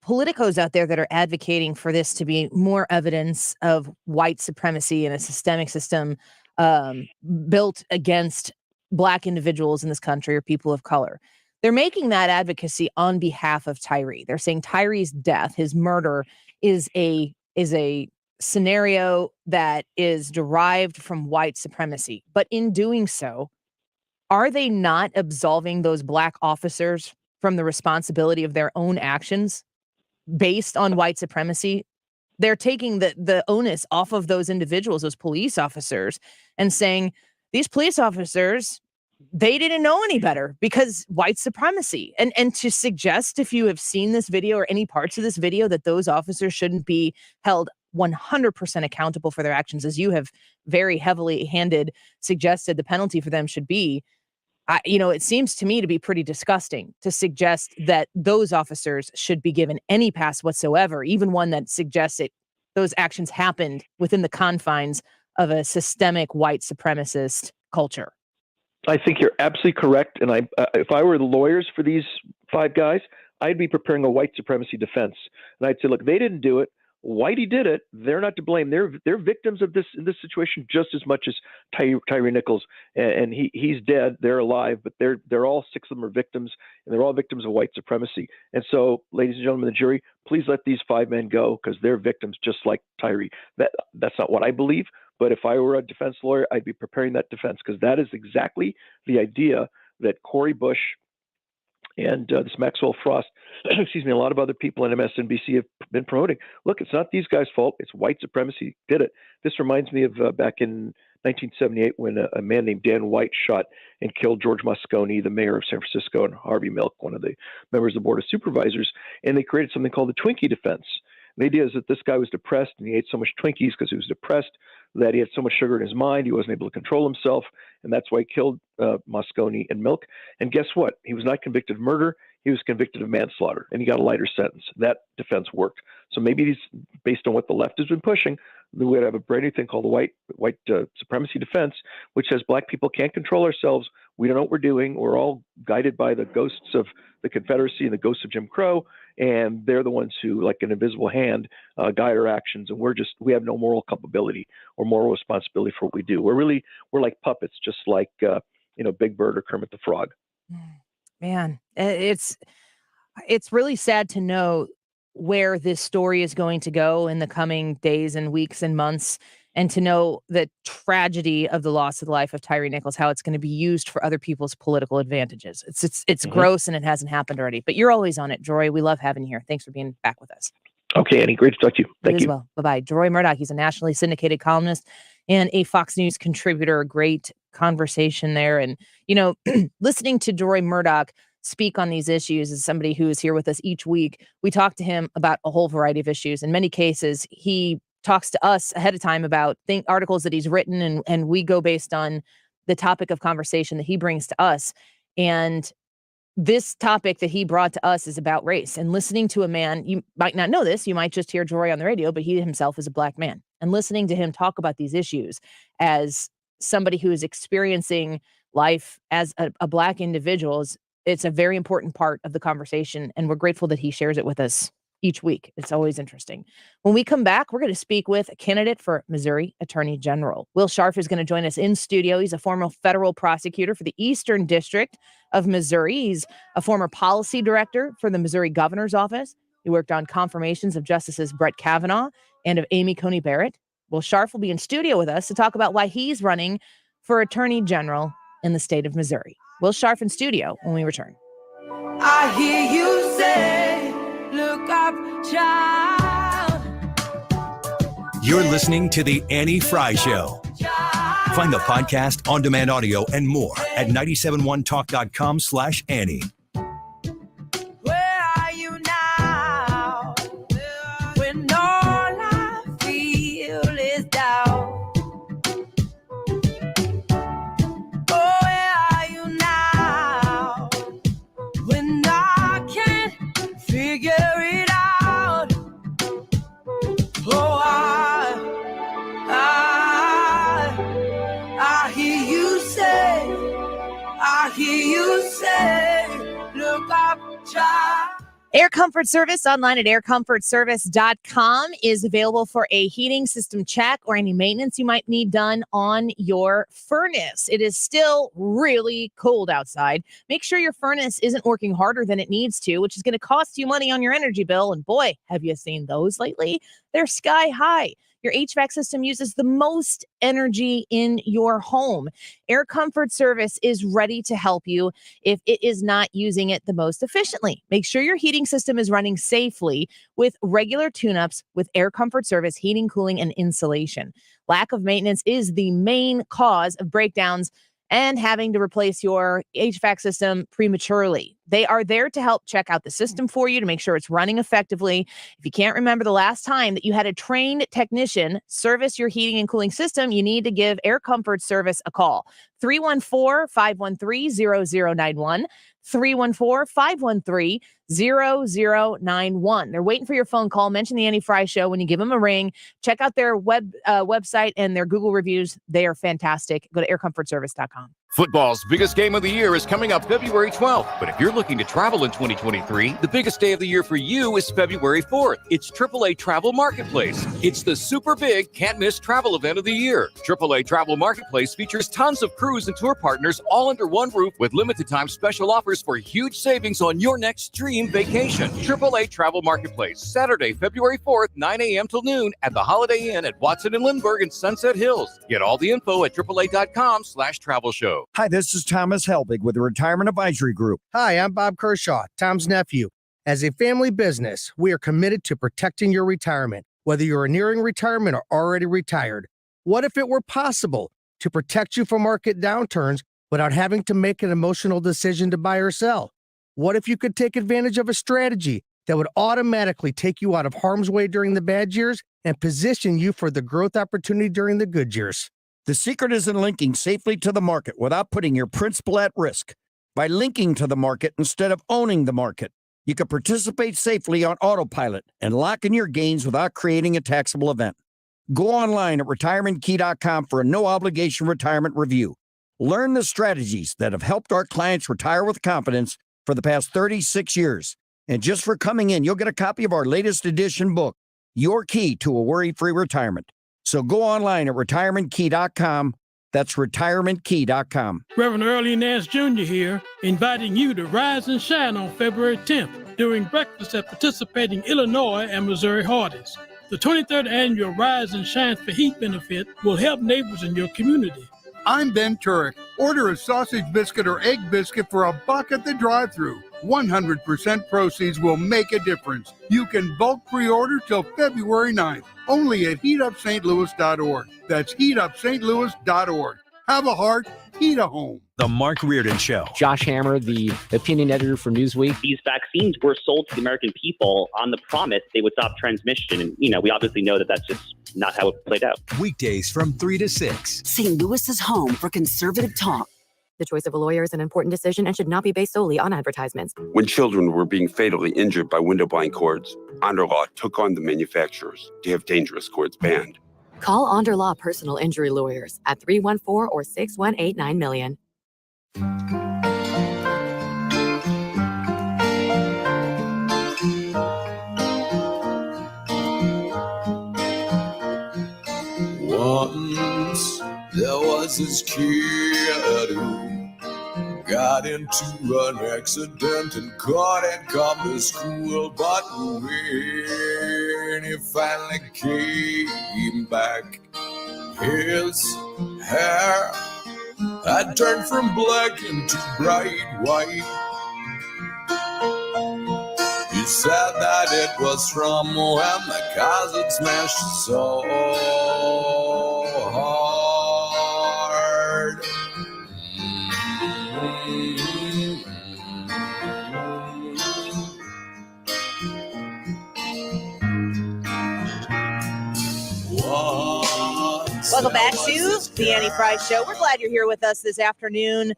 politicos out there that are advocating for this to be more evidence of white supremacy and a systemic system built against Black individuals in this country or people of color. They're making that advocacy on behalf of Tyre. They're saying Tyre's death, his murder, is a scenario that is derived from white supremacy. But in doing so, are they not absolving those Black officers from the responsibility of their own actions based on white supremacy? They're taking the onus off of those individuals, those police officers, and saying, these police officers, they didn't know any better because white supremacy. And to suggest, if you have seen this video or any parts of this video, that those officers shouldn't be held 100% accountable for their actions, as you have very heavily suggested the penalty for them should be, it seems to me to be pretty disgusting to suggest that those officers should be given any pass whatsoever, even one that suggests those actions happened within the confines of a systemic white supremacist culture. I think you're absolutely correct. And if I were the lawyers for these 5 guys, I'd be preparing a white supremacy defense. And I'd say, look, they didn't do it. Whitey did it. They're not to blame. They're victims of this in this situation just as much as Tyre Nichols. And he's dead. They're alive, but they're all 6 of them are victims, and they're all victims of white supremacy. And so, ladies and gentlemen of the jury, please let these 5 men go because they're victims just like Tyre. That's not what I believe. But if I were a defense lawyer, I'd be preparing that defense because that is exactly the idea that Cori Bush and this Maxwell Frost, a lot of other people in MSNBC have been promoting. Look, it's not these guys' fault. It's white supremacy did it. This reminds me of back in 1978 when a man named Dan White shot and killed George Moscone, the mayor of San Francisco, and Harvey Milk, one of the members of the Board of Supervisors. And they created something called the Twinkie defense. The idea is that this guy was depressed and he ate so much Twinkies because he was depressed that he had so much sugar in his mind, he wasn't able to control himself. And that's why he killed Moscone and Milk. And guess what? He was not convicted of murder. He was convicted of manslaughter, and he got a lighter sentence. That defense worked. So maybe these, based on what the left has been pushing, we would have a brand new thing called the white supremacy defense, which says black people can't control ourselves. We don't know what we're doing. We're all guided by the ghosts of the Confederacy and the ghosts of Jim Crow, and they're the ones who, like an invisible hand, guide our actions. And we have no moral culpability or moral responsibility for what we do. We're like puppets, just like Big Bird or Kermit the Frog. Man, it's really sad to know where this story is going to go in the coming days and weeks and months, and to know the tragedy of the loss of the life of Tyree Nichols, how it's going to be used for other people's political advantages. It's gross, and it hasn't happened already. But you're always on it, Deroy. We love having you here. Thanks for being back with us. Okay, Annie, great to talk to you. Thank you. Well. Bye-bye. Deroy Murdock, he's a nationally syndicated columnist and a Fox News contributor. Great conversation there. And, listening to Deroy Murdock speak on these issues as somebody who is here with us each week, we talk to him about a whole variety of issues. In many cases, he talks to us ahead of time about articles that he's written, and we go based on the topic of conversation that he brings to us. And this topic that he brought to us is about race. And listening to a man, you might not know this, you might just hear Deroy on the radio, but he himself is a black man. And listening to him talk about these issues as somebody who is experiencing life as a black individual, it's a very important part of the conversation. And we're grateful that he shares it with us each week. It's always interesting. When we come back, we're going to speak with a candidate for Missouri Attorney General. Will Scharf is going to join us in studio. He's a former federal prosecutor for the Eastern District of Missouri. He's a former policy director for the Missouri Governor's Office. He worked on confirmations of Justices Brett Kavanaugh and of Amy Coney Barrett. Will Scharf will be in studio with us to talk about why he's running for Attorney General in the state of Missouri. Will Scharf in studio when we return. I hear you say, look up, child. You're listening to The Annie Frey Show. Find the podcast, on-demand audio, and more at 971talk.com/Annie. Where are you now? When all I feel is doubt. Oh, where are you now? When I can't figure it out. Oh, I hear you say, look up, child. Air Comfort Service online at aircomfortservice.com is available for a heating system check or any maintenance you might need done on your furnace. It is still really cold outside. Make sure your furnace isn't working harder than it needs to, which is going to cost you money on your energy bill. And boy, have you seen those lately? They're sky high. Your HVAC system uses the most energy in your home. Air Comfort Service is ready to help you if it is not using it the most efficiently. Make sure your heating system is running safely with regular tune-ups with Air Comfort Service heating, cooling, and insulation. Lack of maintenance is the main cause of breakdowns and having to replace your HVAC system prematurely. They are there to help check out the system for you to make sure it's running effectively. If you can't remember the last time that you had a trained technician service your heating and cooling system, you need to give Air Comfort Service a call. 314-513-0091. 314-513-0091. They're waiting for your phone call. Mention the Annie Frey Show when you give them a ring. Check out their website and their Google reviews. They are fantastic. Go to aircomfortservice.com. Football's biggest game of the year is coming up February 12th. But if you're looking to travel in 2023, the biggest day of the year for you is February 4th. It's AAA Travel Marketplace. It's the super big, can't-miss travel event of the year. AAA Travel Marketplace features tons of cruise and tour partners all under one roof with limited-time special offers for huge savings on your next dream vacation. AAA Travel Marketplace, Saturday, February 4th, 9 a.m. till noon at the Holiday Inn at Watson and Lindbergh in Sunset Hills. Get all the info at AAA.com/travel show. Hi, this is Thomas Helbig with the Retirement Advisory Group. Hi, I'm Bob Kershaw, Tom's nephew. As a family business, we are committed to protecting your retirement, whether you're nearing retirement or already retired. What if it were possible? to protect you from market downturns without having to make an emotional decision to buy or sell? What if you could take advantage of a strategy that would automatically take you out of harm's way during the bad years and position you for the growth opportunity during the good years? The secret is in linking safely to the market without putting your principal at risk. By linking to the market instead of owning the market, you can participate safely on autopilot and lock in your gains without creating a taxable event. Go online at retirementkey.com for a no-obligation retirement review. Learn the strategies that have helped our clients retire with confidence for the past 36 years. And just for coming in, you'll get a copy of our latest edition book, Your Key to a Worry-Free Retirement. So go online at retirementkey.com. That's retirementkey.com. Reverend Early Nance Jr. here, inviting you to Rise and Shine on February 10th during breakfast at participating Illinois and Missouri Hardee's. The 23rd annual Rise and Shine for Heat benefit will help neighbors in your community. I'm Ben Turek. Order a sausage biscuit or egg biscuit for $1 at the drive-thru. 100% proceeds will make a difference. You can bulk pre-order till February 9th. Only at heatupstlouis.org. That's heatupstlouis.org. Have a heart, heat a home. The Mark Reardon Show. Josh Hammer, the opinion editor for Newsweek. These vaccines were sold to the American people on the promise they would stop transmission. And, we obviously know that that's just not how it played out. Weekdays from 3 to 6. St. Louis's home for conservative talk. The choice of a lawyer is an important decision and should not be based solely on advertisements. When children were being fatally injured by window blind cords, Honor Law took on the manufacturers to have dangerous cords banned. Call Onder Law Personal Injury Lawyers at 314 or 618 9 million. Once there was this kid who got into an accident and couldn't come to school, but when he finally came back, his hair had turned from black into bright white. He said that it was from when the cars had smashed so hard. Welcome back to the Annie Frey Show. We're glad you're here with us this afternoon.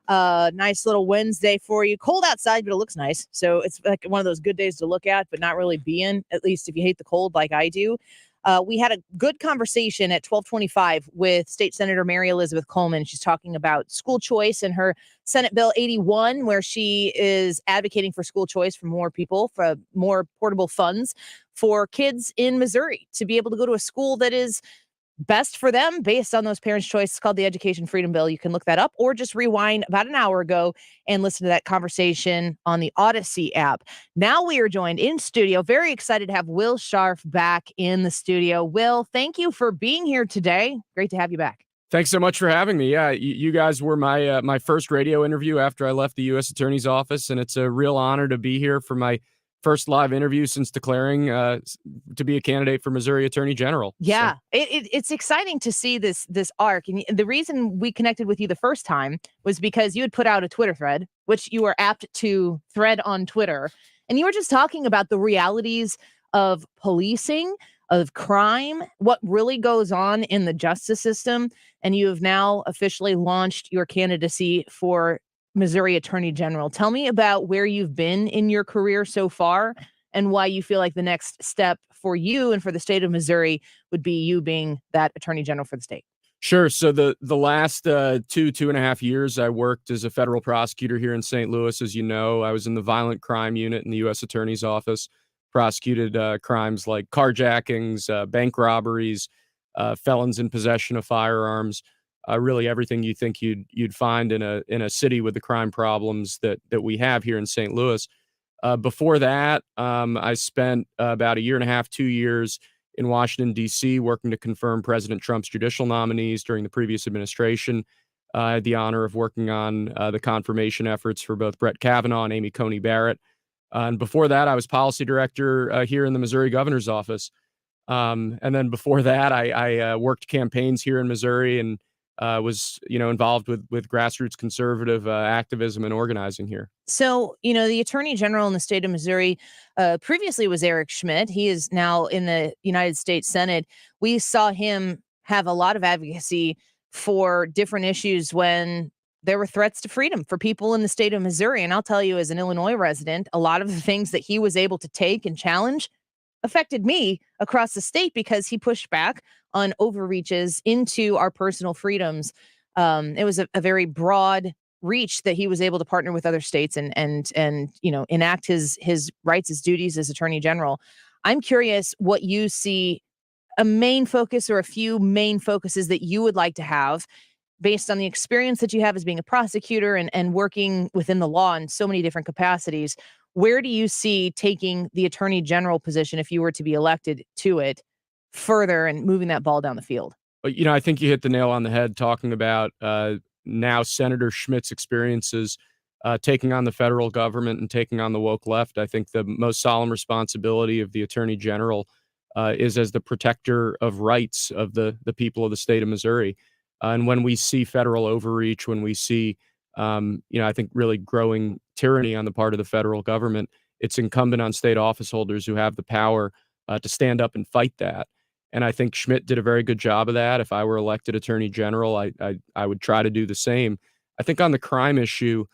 Nice little Wednesday for you. Cold outside, but it looks nice. So it's like one of those good days to look at, but not really be in, at least if you hate the cold like I do. We had a good conversation at 12:25 with State Senator Mary Elizabeth Coleman. She's talking about school choice and her Senate Bill 81, where she is advocating for school choice for more people, for more portable funds for kids in Missouri to be able to go to a school that is best for them based on those parents' choice. It's called the Education Freedom Bill. You can look that up or just rewind about an hour ago and listen to that conversation on the Odyssey app. Now we are joined in studio. Very excited to have Will Scharf back in the studio. Will, thank you for being here today. Great to have you back. Thanks so much for having me. Yeah, you guys were my my first radio interview after I left the U.S. Attorney's Office, and it's a real honor to be here for my first live interview since declaring to be a candidate for Missouri Attorney General. Yeah, so. It's exciting to see this arc. And the reason we connected with you the first time was because you had put out a Twitter thread, which you were apt to thread on Twitter. And you were just talking about the realities of policing, of crime, what really goes on in the justice system. And you have now officially launched your candidacy for Missouri Attorney General. Tell me about where you've been in your career so far and why you feel like the next step for you and for the state of Missouri would be you being that Attorney General for the state. Sure. So the last 2.5 years, I worked as a federal prosecutor here in St. Louis. As you know, I was in the violent crime unit in the U.S. Attorney's Office, prosecuted crimes like carjackings, bank robberies, felons in possession of firearms. Really everything you think you'd find in a city with the crime problems that we have here in St. Louis. Before that, I spent about 1.5 years, 2 years in Washington, D.C., working to confirm President Trump's judicial nominees during the previous administration. I had the honor of working on the confirmation efforts for both Brett Kavanaugh and Amy Coney Barrett. And before that, I was policy director here in the Missouri Governor's Office. And then before that, I worked campaigns here in Missouri and was involved with grassroots conservative activism and organizing here. So, the Attorney General in the state of Missouri previously was Eric Schmidt. He is now in the United States Senate. We saw him have a lot of advocacy for different issues when there were threats to freedom for people in the state of Missouri. And I'll tell you, as an Illinois resident, a lot of the things that he was able to take and challenge affected me across the state because he pushed back on overreaches into our personal freedoms. It was a very broad reach that he was able to partner with other states and enact his rights, his duties as Attorney General. I'm curious what you see a main focus or a few main focuses that you would like to have based on the experience that you have as being a prosecutor and working within the law in so many different capacities. Where do you see taking the Attorney General position, if you were to be elected to it, further and moving that ball down the field? I think you hit the nail on the head talking about now Senator Schmidt's experiences taking on the federal government and taking on the woke left. I think the most solemn responsibility of the Attorney General is as the protector of rights of the people of the state of Missouri. And when we see federal overreach, when we see, I think really growing tyranny on the part of the federal government, it's incumbent on state office holders who have the power to stand up and fight that. And I think Schmidt did a very good job of that. If I were elected Attorney General, I would try to do the same. I think on the crime issue,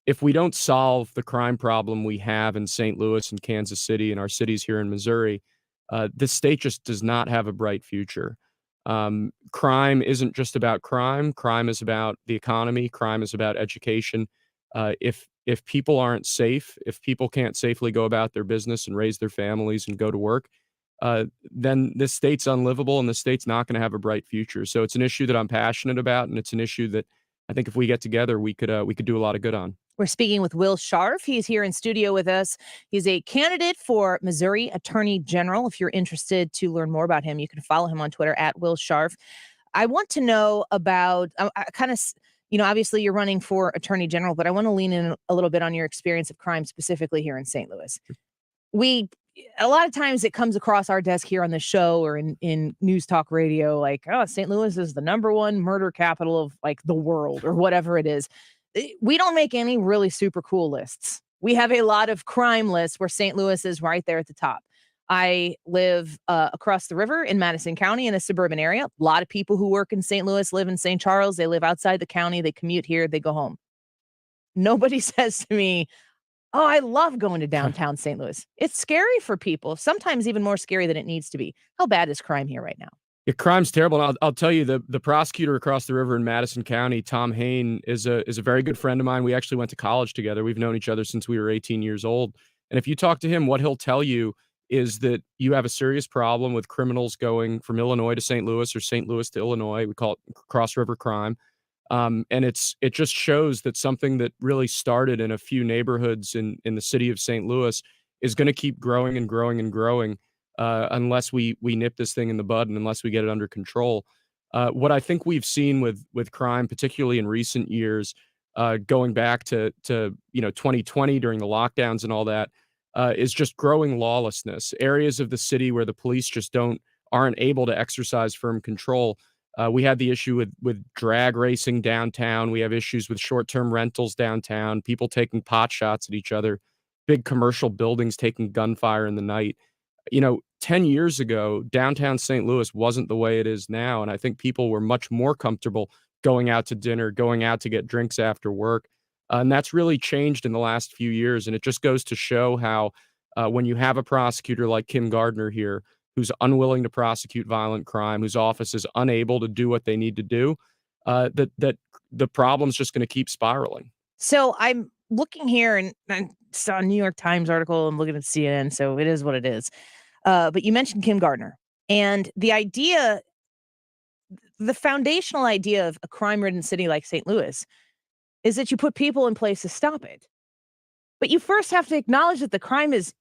if we don't solve the crime problem we have in St. Louis and Kansas City and our cities here in Missouri, this state just does not have a bright future. Crime isn't just about crime. Crime is about the economy. Crime is about education. If people aren't safe, if people can't safely go about their business and raise their families and go to work, then this state's unlivable and the state's not going to have a bright future. So it's an issue that I'm passionate about, and it's an issue that I think if we get together, we could do a lot of good on. We're speaking with Will Scharf. He's here in studio with us. He's a candidate for Missouri Attorney General. If you're interested to learn more about him, you can follow him on Twitter at Will Scharf. I want to know about, obviously you're running for Attorney General, but I want to lean in a little bit on your experience of crime specifically here in St. Louis. A lot of times it comes across our desk here on the show or in news talk radio, like, oh, St. Louis is the #1 murder capital of like the world or whatever it is. We don't make any really super cool lists. We have a lot of crime lists where St. Louis is right there at the top. I live across the river in Madison County in a suburban area. A lot of people who work in St. Louis live in St. Charles. They live outside the county. They commute here. They go home. Nobody says to me, oh, I love going to downtown St. Louis. It's scary for people, sometimes even more scary than it needs to be. How bad is crime here right now? Yeah, crime's terrible. And I'll tell you, the prosecutor across the river in Madison County, Tom Hain, is a very good friend of mine. We actually went to college together. We've known each other since we were 18 years old. And if you talk to him, what he'll tell you is that you have a serious problem with criminals going from Illinois to St. Louis or St. Louis to Illinois. We call it cross-river crime. And it just shows that something that really started in a few neighborhoods in the city of St. Louis is going to keep growing and growing and growing unless we nip this thing in the bud and unless we get it under control. What I think we've seen with crime, particularly in recent years, going back to 2020 during the lockdowns and all that, is just growing lawlessness. Areas of the city where the police just aren't able to exercise firm control. We had the issue with drag racing downtown. We have issues with short-term rentals downtown, people taking pot shots at each other, big commercial buildings taking gunfire in the night. 10 years ago, downtown St. Louis wasn't the way it is now. And I think people were much more comfortable going out to dinner, going out to get drinks after work. And that's really changed in the last few years. And it just goes to show how when you have a prosecutor like Kim Gardner here, who's unwilling to prosecute violent crime, whose office is unable to do what they need to do, that the problem's just going to keep spiraling. So I'm looking here and I saw a New York Times article. I'm looking at CNN, so it is what it is. But you mentioned Kim Gardner. And the foundational idea of a crime-ridden city like St. Louis is that you put people in place to stop it. But you first have to acknowledge that the crime is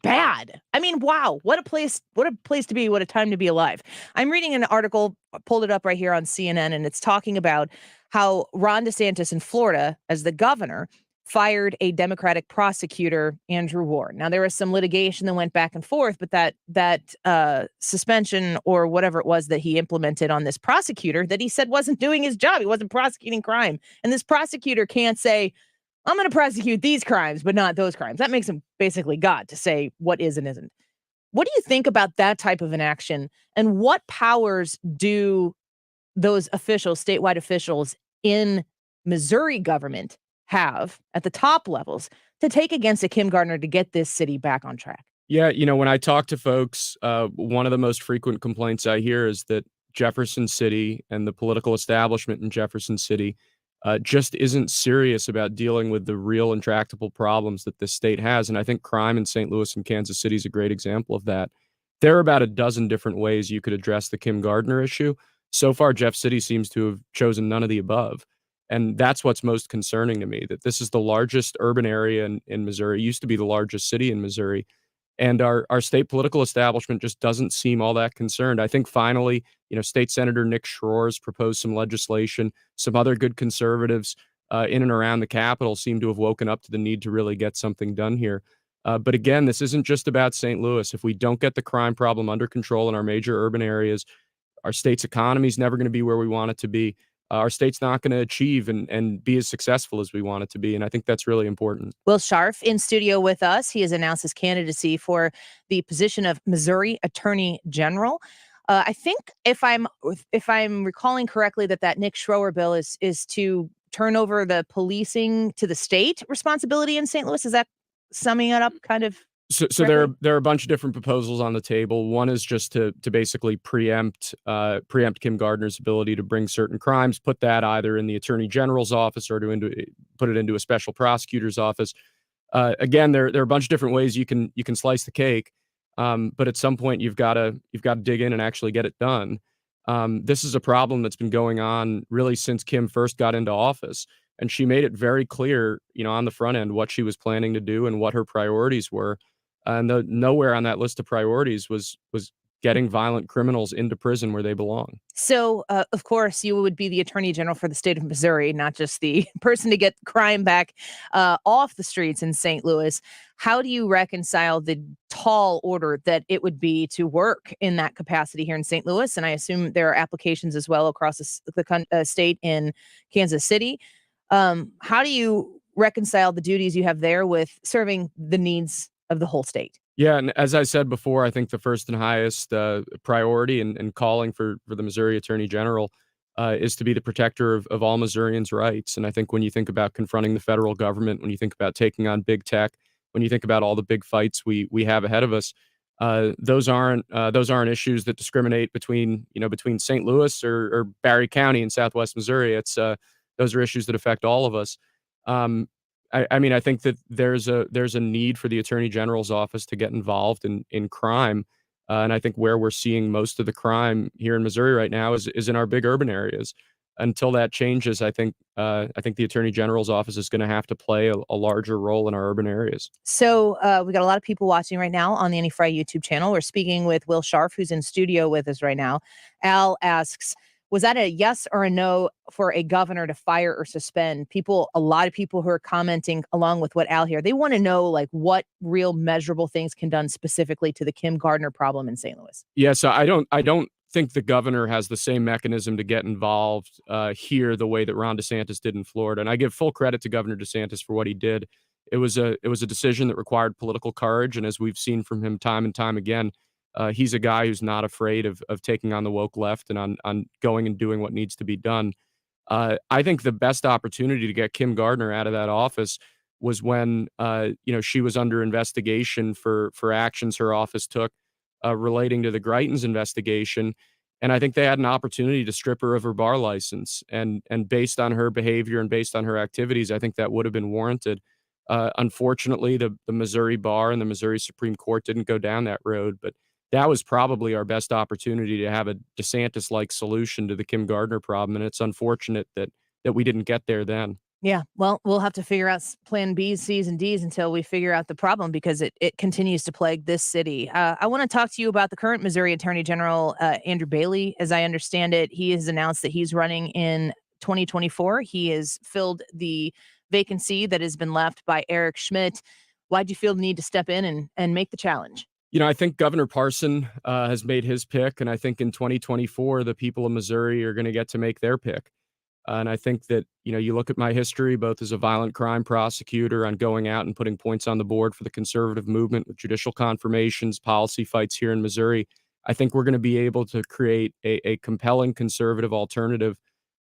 bad. I mean, wow, what a place to be, what a time to be alive. I'm reading an article, pulled it up right here on CNN, and it's talking about how Ron DeSantis in Florida, as the governor, fired a Democratic prosecutor, Andrew Ward. Now, there was some litigation that went back and forth, but that suspension or whatever it was that he implemented on this prosecutor that he said wasn't doing his job. He wasn't prosecuting crime. And this prosecutor can't say, I'm going to prosecute these crimes, but not those crimes. That makes him basically God to say what is and isn't. What do you think about that type of an action? And what powers do those officials, statewide officials in Missouri government have at the top levels to take against a Kim Gardner to get this city back on track? Yeah, when I talk to folks, one of the most frequent complaints I hear is that Jefferson City and the political establishment in Jefferson City just isn't serious about dealing with the real intractable problems that this state has. And I think crime in St. Louis and Kansas City is a great example of that. There are about a dozen different ways you could address the Kim Gardner issue. So far, Jeff City seems to have chosen none of the above. And that's what's most concerning to me, that this is the largest urban area in Missouri. It used to be the largest city in Missouri. And our state political establishment just doesn't seem all that concerned. I think finally, State Senator Nick Schroer's proposed some legislation. Some other good conservatives in and around the Capitol seem to have woken up to the need to really get something done here. But again, this isn't just about St. Louis. If we don't get the crime problem under control in our major urban areas, our state's economy is never going to be where we want it to be. Our state's not going to achieve and be as successful as we want it to be. And I think that's really important. Will Scharf in studio with us. He has announced his candidacy for the position of Missouri Attorney General. I think if I'm recalling correctly, that Nick Schroer bill is to turn over the policing to the state responsibility in St. Louis. Is that summing it up kind of? So there are a bunch of different proposals on the table. One is just to basically preempt Kim Gardner's ability to bring certain crimes, put that either in the Attorney General's office or put it into a special prosecutor's office. Again, there are a bunch of different ways you can slice the cake, but at some point you've got to dig in and actually get it done. This is a problem that's been going on really since Kim first got into office, and she made it very clear, on the front end what she was planning to do and what her priorities were. And nowhere on that list of priorities was getting violent criminals into prison where they belong. So, of course, you would be the Attorney General for the state of Missouri, not just the person to get crime back off the streets in St. Louis. How do you reconcile the tall order that it would be to work in that capacity here in St. Louis? And I assume there are applications as well across the state in Kansas City. How do you reconcile the duties you have there with serving the needs of the whole state? Yeah, and as I said before, I think the first and highest priority and calling for the Missouri Attorney General is to be the protector of all Missourians' rights. And I think when you think about confronting the federal government, when you think about taking on big tech, when you think about all the big fights we have ahead of us, those aren't issues that discriminate between St. Louis or Barry County in Southwest Missouri. It's those are issues that affect all of us. I think that there's a need for the Attorney General's office to get involved in crime. And I think where we're seeing most of the crime here in Missouri right now is in our big urban areas. Until that changes, I think the Attorney General's office is going to have to play a larger role in our urban areas. So we got a lot of people watching right now on the Annie Frey YouTube channel. We're speaking with Will Scharf, who's in studio with us right now. Al asks, was that a yes or a no for a governor to fire or suspend? A lot of people who are commenting along with what Al here, they want to know what real measurable things can done specifically to the Kim Gardner problem in St. Louis. Yeah, so I don't think the governor has the same mechanism to get involved here the way that Ron DeSantis did in Florida. And I give full credit to Governor DeSantis for what he did. It was a decision that required political courage, and as we've seen from him time and time again, he's a guy who's not afraid of taking on the woke left and on going and doing what needs to be done. I think the best opportunity to get Kim Gardner out of that office was when she was under investigation for actions her office took relating to the Greitens investigation. And I think they had an opportunity to strip her of her bar license. And based on her behavior and based on her activities, I think that would have been warranted. Unfortunately, the Missouri Bar and the Missouri Supreme Court didn't go down that road, but that was probably our best opportunity to have a DeSantis-like solution to the Kim Gardner problem. And it's unfortunate that we didn't get there then. Yeah, well, we'll have to figure out plan B's, C's, and D's until we figure out the problem, because it continues to plague this city. I want to talk to you about the current Missouri Attorney General, Andrew Bailey. As I understand it, he has announced that he's running in 2024. He has filled the vacancy that has been left by Eric Schmidt. Why'd you feel the need to step in and make the challenge? I think Governor Parson has made his pick, and I think in 2024, the people of Missouri are going to get to make their pick. And I think that, you look at my history, both as a violent crime prosecutor on going out and putting points on the board for the conservative movement with judicial confirmations, policy fights here in Missouri. I think we're going to be able to create a compelling conservative alternative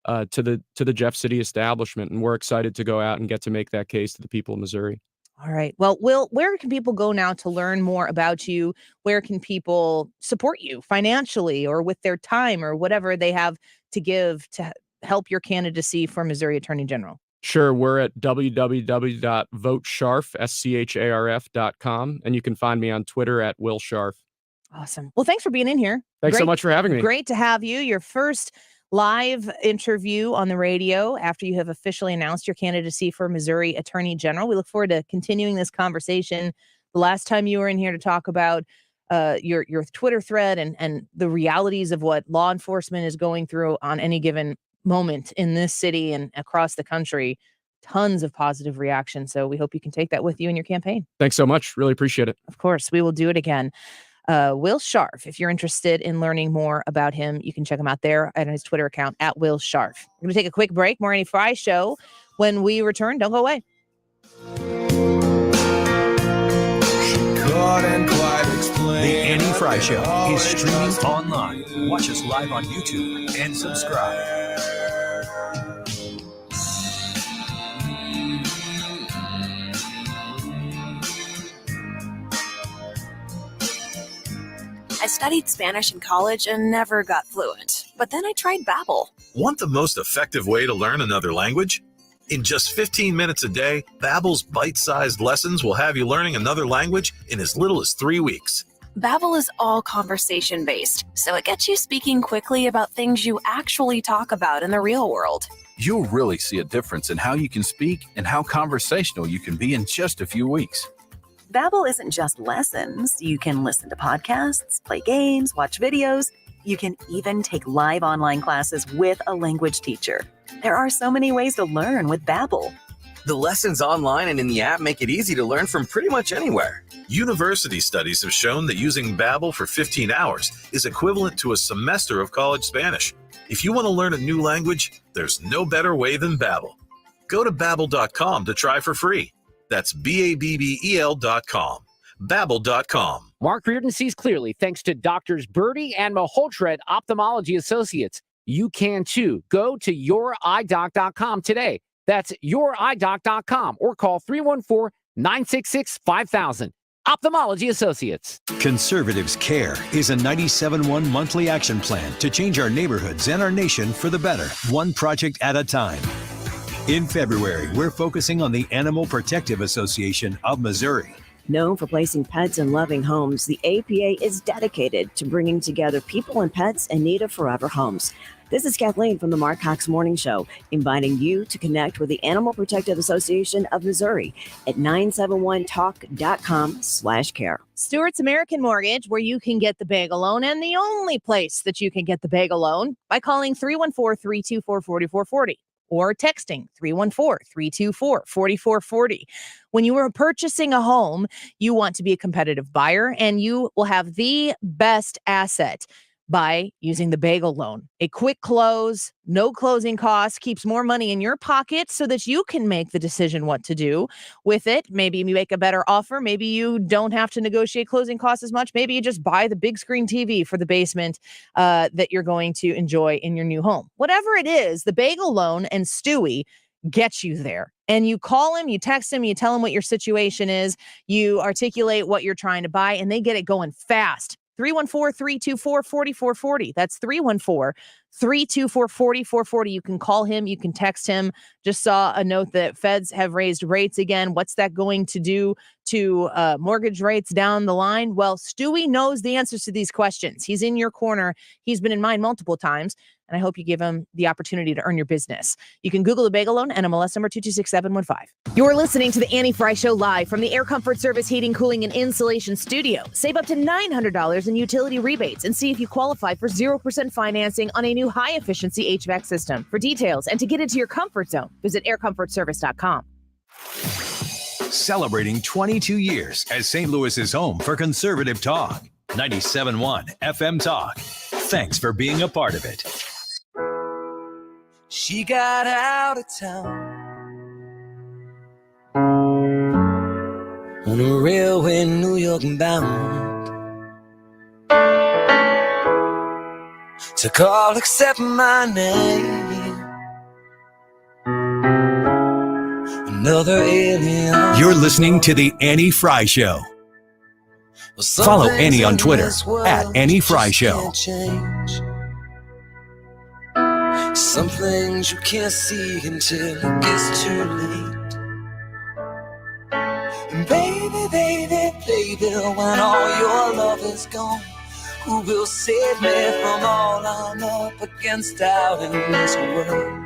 to the Jeff City establishment. And we're excited to go out and get to make that case to the people of Missouri. All right. Well, Will, where can people go now to learn more about you? Where can people support you financially or with their time or whatever they have to give to help your candidacy for Missouri Attorney General? Sure. We're at www.votescharf.com, and you can find me on Twitter at Will Scharf. Awesome. Well, thanks for being in here. Thanks so much for having me. Great to have you. Your first live interview on the radio after you have officially announced your candidacy for Missouri Attorney General. We look forward to continuing this conversation. The last time you were in here to talk about your Twitter thread and the realities of what law enforcement is going through on any given moment in this city and across the country. Tons of positive reaction. So we hope you can take that with you in your campaign. Thanks so much. Really appreciate it. Of course, we will do it again. Will Scharf, if you're interested in learning more about him, you can check him out there at his Twitter account at Will Scharf. We're going to take a quick break. More Annie Frey Show. When we return, don't go away. The Annie Frey Show is streaming online. Watch us live on YouTube and subscribe. I studied Spanish in college and never got fluent. But then I tried Babbel. Want the most effective way to learn another language? In just 15 minutes a day, Babbel's bite-sized lessons will have you learning another language in as little as 3 weeks. Babbel is all conversation-based, so it gets you speaking quickly about things you actually talk about in the real world. You'll really see a difference in how you can speak and how conversational you can be in just a few weeks. Babbel isn't just lessons. You can listen to podcasts, play games, watch videos. You can even take live online classes with a language teacher. There are so many ways to learn with Babbel. The lessons online and in the app make it easy to learn from pretty much anywhere. University studies have shown that using Babbel for 15 hours is equivalent to a semester of college Spanish. If you want to learn a new language, there's no better way than Babbel. Go to Babbel.com to try for free. That's Babbel.com. Babbel.com. Mark Reardon sees clearly thanks to Doctors Birdie and Maholtred Ophthalmology Associates. You can too. Go to youridoc.com today. That's youridoc.com or call 314-966-5000. Ophthalmology Associates. Conservatives Care is a 97-1 monthly action plan to change our neighborhoods and our nation for the better, one project at a time. In February, we're focusing on the Animal Protective Association of Missouri. Known for placing pets in loving homes, the APA is dedicated to bringing together people and pets in need of forever homes. This is Kathleen from the Mark Cox Morning Show, inviting you to connect with the Animal Protective Association of Missouri at 971talk.com/care. Stewart's American Mortgage, where you can get the bagel loan, and the only place that you can get the bagel loan, by calling 314-324-4440. Or texting 314-324-4440. When you are purchasing a home, you want to be a competitive buyer, and you will have the best asset by using the bagel loan. A quick close, no closing costs, keeps more money in your pocket so that you can make the decision what to do with it. Maybe you make a better offer. Maybe you don't have to negotiate closing costs as much. Maybe you just buy the big screen TV for the basement that you're going to enjoy in your new home. Whatever it is, the bagel loan and Stewie get you there. And you call him, you text him, you tell him what your situation is, you articulate what you're trying to buy, and they get it going fast. 314-324-4440. That's 314-324-4440. You can call him. You can text him. Just saw a note that feds have raised rates again. What's that going to do to mortgage rates down the line? Well, Stewie knows the answers to these questions. He's in your corner. He's been in mine multiple times. And I hope you give him the opportunity to earn your business. You can Google the bagel loan, NMLS number 226715. You're listening to the Annie Frey Show live from the Air Comfort Service Heating, Cooling, and Insulation Studio. Save up to $900 in utility rebates and see if you qualify for 0% financing on a new high-efficiency HVAC system. For details and to get into your comfort zone, visit aircomfortservice.com. Celebrating 22 years as St. Louis's home for conservative talk. 97.1 FM Talk. Thanks for being a part of it. She got out of town on a railway, New York bound, to call except my name. Another alien. You're listening to The Annie Frey Show. Follow Annie on Twitter at Annie Frey Show. Some things you can't see until it gets too late. And baby, baby, baby, when all your love is gone, who will save me from all I'm up against out in this world?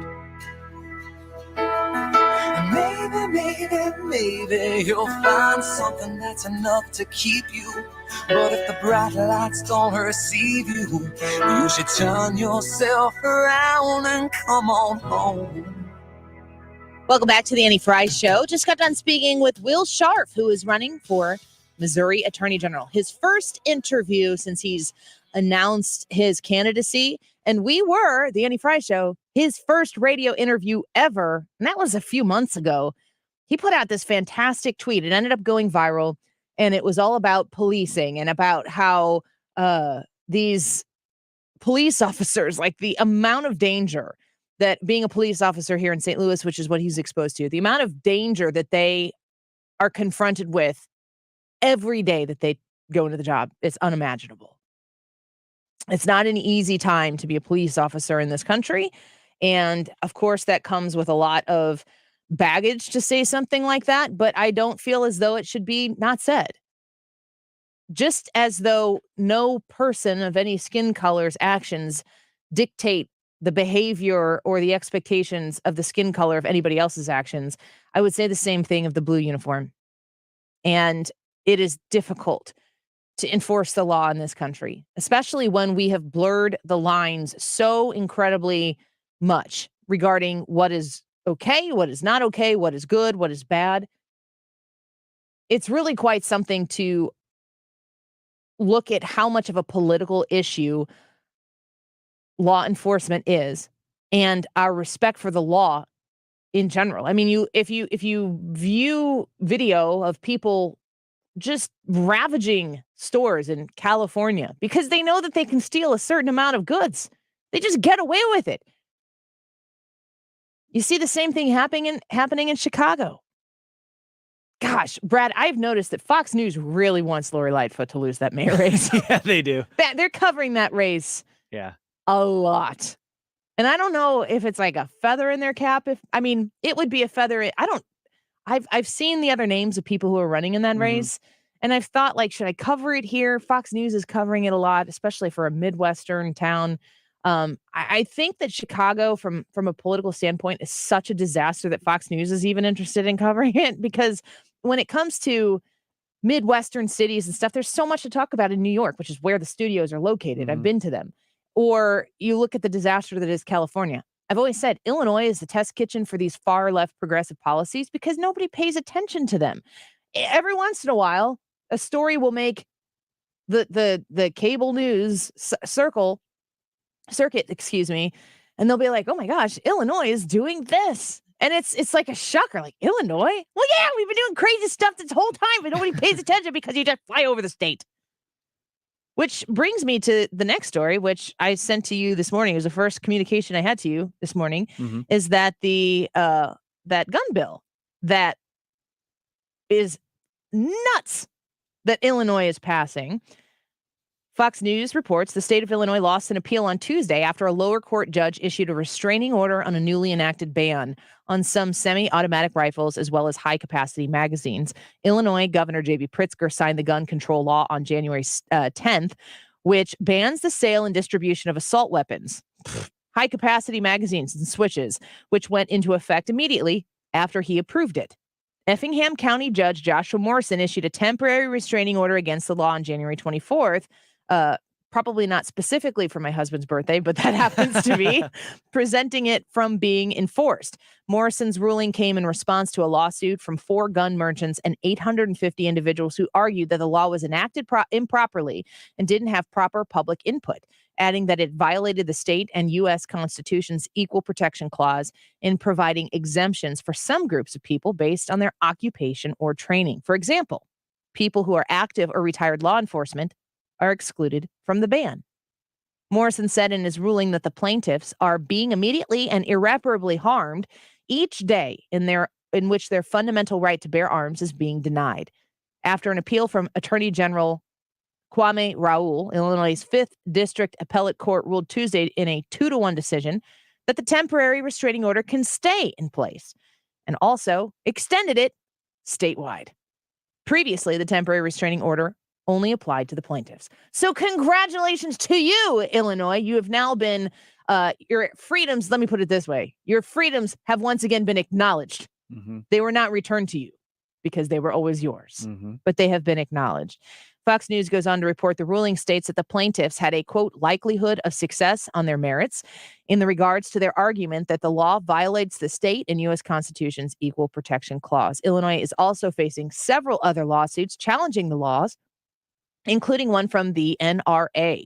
Maybe you'll find something that's enough to keep you. But if the bright lights don't receive you, you should turn yourself around and come on home. Welcome back to the Annie Frey Show. Just got done speaking with Will Scharf, who is running for Missouri Attorney General. His first interview since he's announced his candidacy. And we were, the Annie Frey Show, his first radio interview ever. And that was a few months ago. He put out this fantastic tweet. It ended up going viral. And it was all about policing and about how these police officers, like the amount of danger that being a police officer here in St. Louis, which is what he's exposed to, the amount of danger that they are confronted with every day that they go into the job, it's unimaginable. It's not an easy time to be a police officer in this country. And of course, that comes with a lot of baggage to say something like that, but I don't feel as though it should be not said. Just as though no person of any skin color's actions dictate the behavior or the expectations of the skin color of anybody else's actions, I would say the same thing of the blue uniform. And it is difficult to enforce the law in this country, especially when we have blurred the lines so incredibly much regarding what is okay, what is not okay, what is good, what is bad. It's really quite something to look at how much of a political issue law enforcement is and our respect for the law in general. I mean, if you view video of people just ravaging stores in California because they know that they can steal a certain amount of goods, they just get away with it. You see the same thing happening in Chicago. Gosh, Brad, I've noticed that Fox News really wants Lori Lightfoot to lose that mayor race. Yeah, they do. They're covering that race Yeah. a lot. And I don't know if it's like a feather in their cap. It would be a feather. I've seen the other names of people who are running in that race. And I've thought, like, should I cover it here? Fox News is covering it a lot, especially for a Midwestern town. I think that Chicago, from a political standpoint, is such a disaster that Fox News is even interested in covering it, because when it comes to Midwestern cities and stuff, there's so much to talk about in New York, which is where the studios are located. I've been to them. Or you look at the disaster that is California. I've always said Illinois is the test kitchen for these far left progressive policies because nobody pays attention to them. Every once in a while, a story will make the cable news circuit, and they'll be like, "Oh my gosh, Illinois is doing this." And it's like a shocker, like, Illinois? Well, yeah, we've been doing crazy stuff this whole time, but nobody pays attention because you just fly over the state. Which brings me to the next story, which I sent to you this morning. It was the first communication I had to you this morning, is that that gun bill that is nuts that Illinois is passing. Fox News reports the state of Illinois lost an appeal on Tuesday after a lower court judge issued a restraining order on a newly enacted ban on some semi-automatic rifles as well as high-capacity magazines. Illinois Governor J.B. Pritzker signed the gun control law on January 10th, which bans the sale and distribution of assault weapons, high-capacity magazines, and switches, which went into effect immediately after he approved it. Effingham County Judge Joshua Morrison issued a temporary restraining order against the law on January 24th, probably not specifically for my husband's birthday, but that happens to be, presenting it from being enforced. Morrison's ruling came in response to a lawsuit from 4 gun merchants and 850 individuals who argued that the law was enacted improperly and didn't have proper public input, adding that it violated the state and U.S. Constitution's Equal Protection Clause in providing exemptions for some groups of people based on their occupation or training. For example, people who are active or retired law enforcement are excluded from the ban. Morrison said in his ruling that the plaintiffs are being immediately and irreparably harmed each day in which their fundamental right to bear arms is being denied. After an appeal from Attorney General Kwame Raoul, Illinois' 5th District Appellate Court ruled Tuesday in a 2-1 decision that the temporary restraining order can stay in place, and also extended it statewide. Previously, the temporary restraining order only applied to the plaintiffs. So congratulations to you, Illinois. You have now been, your freedoms, let me put it this way, your freedoms have once again been acknowledged. They were not returned to you because they were always yours, but they have been acknowledged. Fox News goes on to report the ruling states that the plaintiffs had a, quote, likelihood of success on their merits in the regards to their argument that the law violates the state and U.S. Constitution's Equal Protection Clause. Illinois is also facing several other lawsuits challenging the laws, including one from the NRA.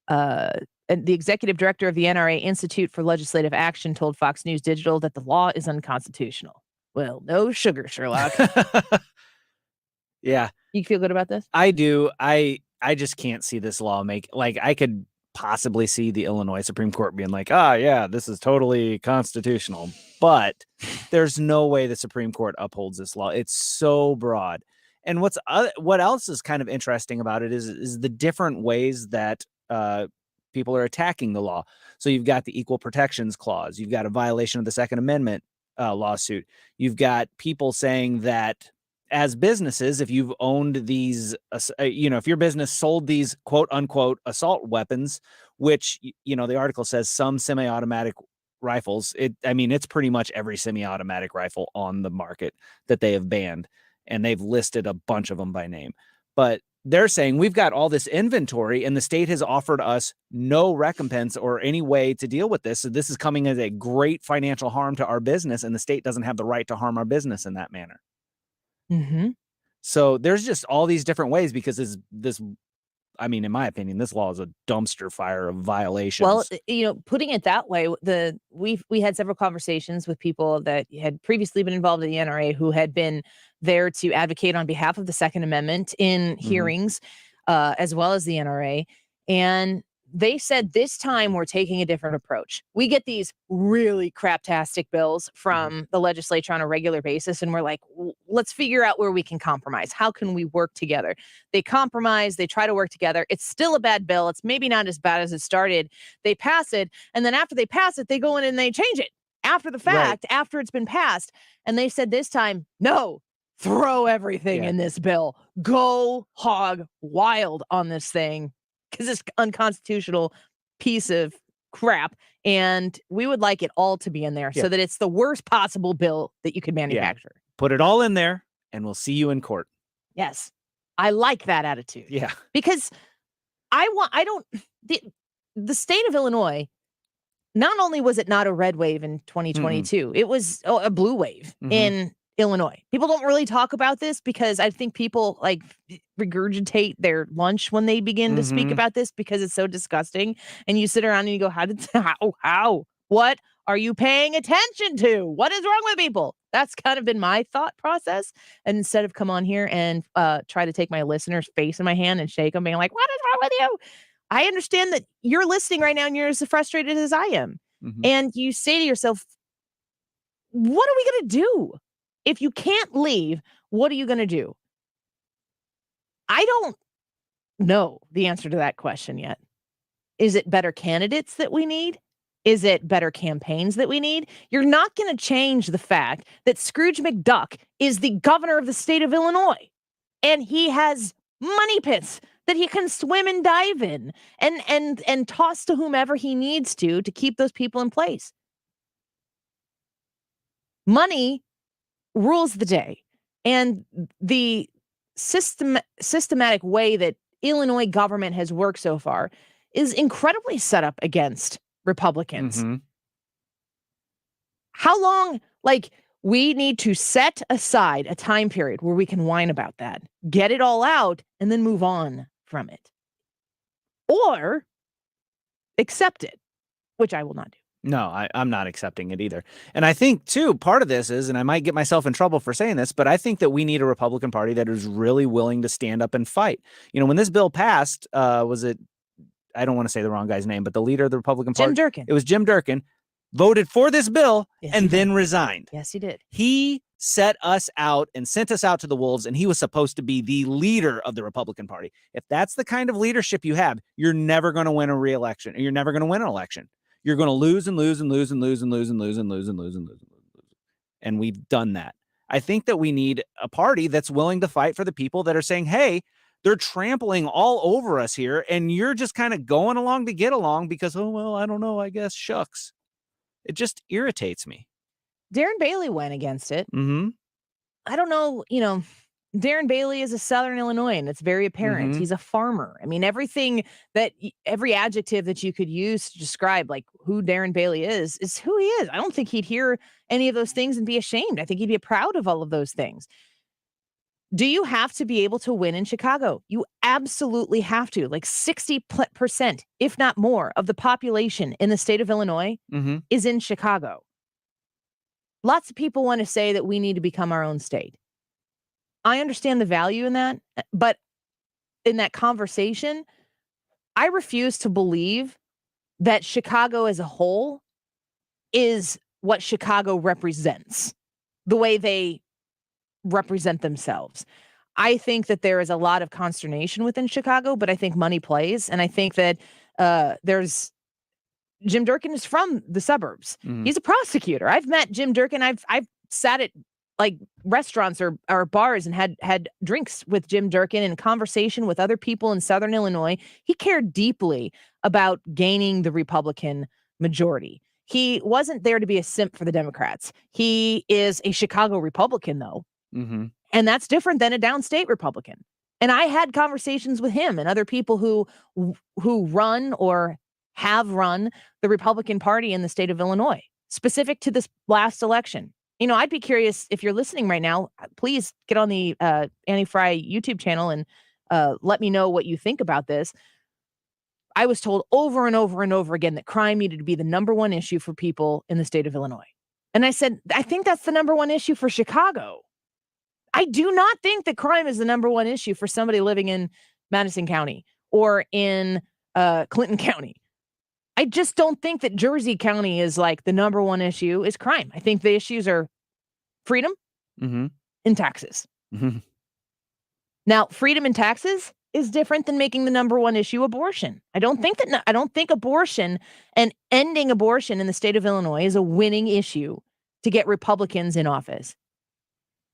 The executive director of the NRA Institute for Legislative Action told Fox News Digital that the law is unconstitutional. Well, no sugar, Sherlock. Yeah. You feel good about this? I do. I just can't see this law I could possibly see the Illinois Supreme Court being like, yeah, this is totally constitutional, but there's no way the Supreme Court upholds this law. It's so broad. And what else is kind of interesting about it is the different ways that people are attacking the law. So you've got the Equal Protections Clause. You've got a violation of the Second Amendment lawsuit. You've got people saying that as businesses, if you've owned these, if your business sold these quote unquote assault weapons, which, the article says some semi-automatic rifles, it's pretty much every semi-automatic rifle on the market that they have banned. And they've listed a bunch of them by name. But they're saying we've got all this inventory and the state has offered us no recompense or any way to deal with this. So this is coming as a great financial harm to our business, and the state doesn't have the right to harm our business in that manner. So there's just all these different ways because this, in my opinion, this law is a dumpster fire of violations. Well, putting it that way, we had several conversations with people that had previously been involved in the NRA who had been there to advocate on behalf of the Second Amendment in hearings, as well as the NRA. And they said this time we're taking a different approach. We get these really craptastic bills from the legislature on a regular basis, and we're like, let's figure out where we can compromise. How can we work together? They compromise. They try to work together. It's still a bad bill. It's maybe not as bad as it started. They pass it, and then after they pass it, they go in and they change it after the fact, after it's been passed. And they said this time, no, throw everything in this bill. Go hog wild on this thing, because it's unconstitutional piece of crap, and we would like it all to be in there so that it's the worst possible bill that you could manufacture. Put it all in there, and we'll see you in court. Yes, I like that attitude. Yeah, because the state of Illinois, not only was it not a red wave in 2022, it was a blue wave in Illinois. People don't really talk about this because I think people regurgitate their lunch when they begin to speak about this because it's so disgusting. And you sit around and you go, how, what are you paying attention to? What is wrong with people? That's kind of been my thought process. And instead of come on here and try to take my listener's face in my hand and shake them being like, what is wrong with you? I understand that you're listening right now and you're as frustrated as I am. And you say to yourself, what are we going to do? If you can't leave, what are you going to do? I don't know the answer to that question yet. Is it better candidates that we need? Is it better campaigns that we need? You're not going to change the fact that Scrooge McDuck is the governor of the state of Illinois, and he has money pits that he can swim and dive in and toss to whomever he needs to keep those people in place. Money rules the day, and the systematic way that Illinois government has worked so far is incredibly set up against Republicans. Mm-hmm. How long, we need to set aside a time period where we can whine about that, get it all out, and then move on from it. Or accept it, which I will not do. No, I'm not accepting it either. And I think, too, part of this is, and I might get myself in trouble for saying this, but I think that we need a Republican Party that is really willing to stand up and fight. When this bill passed, was it, I don't want to say the wrong guy's name, but the leader of the Republican Party? Jim Durkin. It was Jim Durkin, voted for this bill and then resigned. Yes, he did. He set us out and sent us out to the wolves, and he was supposed to be the leader of the Republican Party. If that's the kind of leadership you have, you're never going to win a re-election, and you're never going to win an election. You're going to lose and lose and lose and lose and lose and lose and lose and lose and lose and lose. And we've done that. I think that we need a party that's willing to fight for the people that are saying, hey, they're trampling all over us here, and you're just kind of going along to get along because, oh, well, I don't know, I guess, shucks. It just irritates me. Darren Bailey went against it. Mm-hmm. I don't know, Darren Bailey is a Southern Illinoisan. It's very apparent. Mm-hmm. He's a farmer. I mean, every adjective that you could use to describe who Darren Bailey is who he is. I don't think he'd hear any of those things and be ashamed. I think he'd be proud of all of those things. Do you have to be able to win in Chicago? You absolutely have to. 60%, if not more, of the population in the state of Illinois mm-hmm. is in Chicago. Lots of people want to say that we need to become our own state. I understand the value in that, but in that conversation, I refuse to believe that Chicago as a whole is what Chicago represents, the way they represent themselves. I think that there is a lot of consternation within Chicago, but I think money plays, and I think that there's Jim Durkin is from the suburbs. Mm-hmm. He's a prosecutor. I've met Jim Durkin. I've sat at restaurants or bars and had drinks with Jim Durkin in conversation with other people in Southern Illinois. He cared deeply about gaining the Republican majority. He wasn't there to be a simp for the Democrats. He is a Chicago Republican, though. Mm-hmm. And that's different than a downstate Republican. And I had conversations with him and other people who run or have run the Republican Party in the state of Illinois, specific to this last election. I'd be curious if you're listening right now, please get on the Annie Frey YouTube channel and let me know what you think about this. I was told over and over and over again that crime needed to be the number one issue for people in the state of Illinois. And I said, I think that's the number one issue for Chicago. I do not think that crime is the number one issue for somebody living in Madison County or in Clinton County. I just don't think that Jersey County is the number one issue is crime. I think the issues are freedom mm-hmm. and taxes. Mm-hmm. Now, freedom and taxes is different than making the number one issue abortion. I don't think abortion and ending abortion in the state of Illinois is a winning issue to get Republicans in office.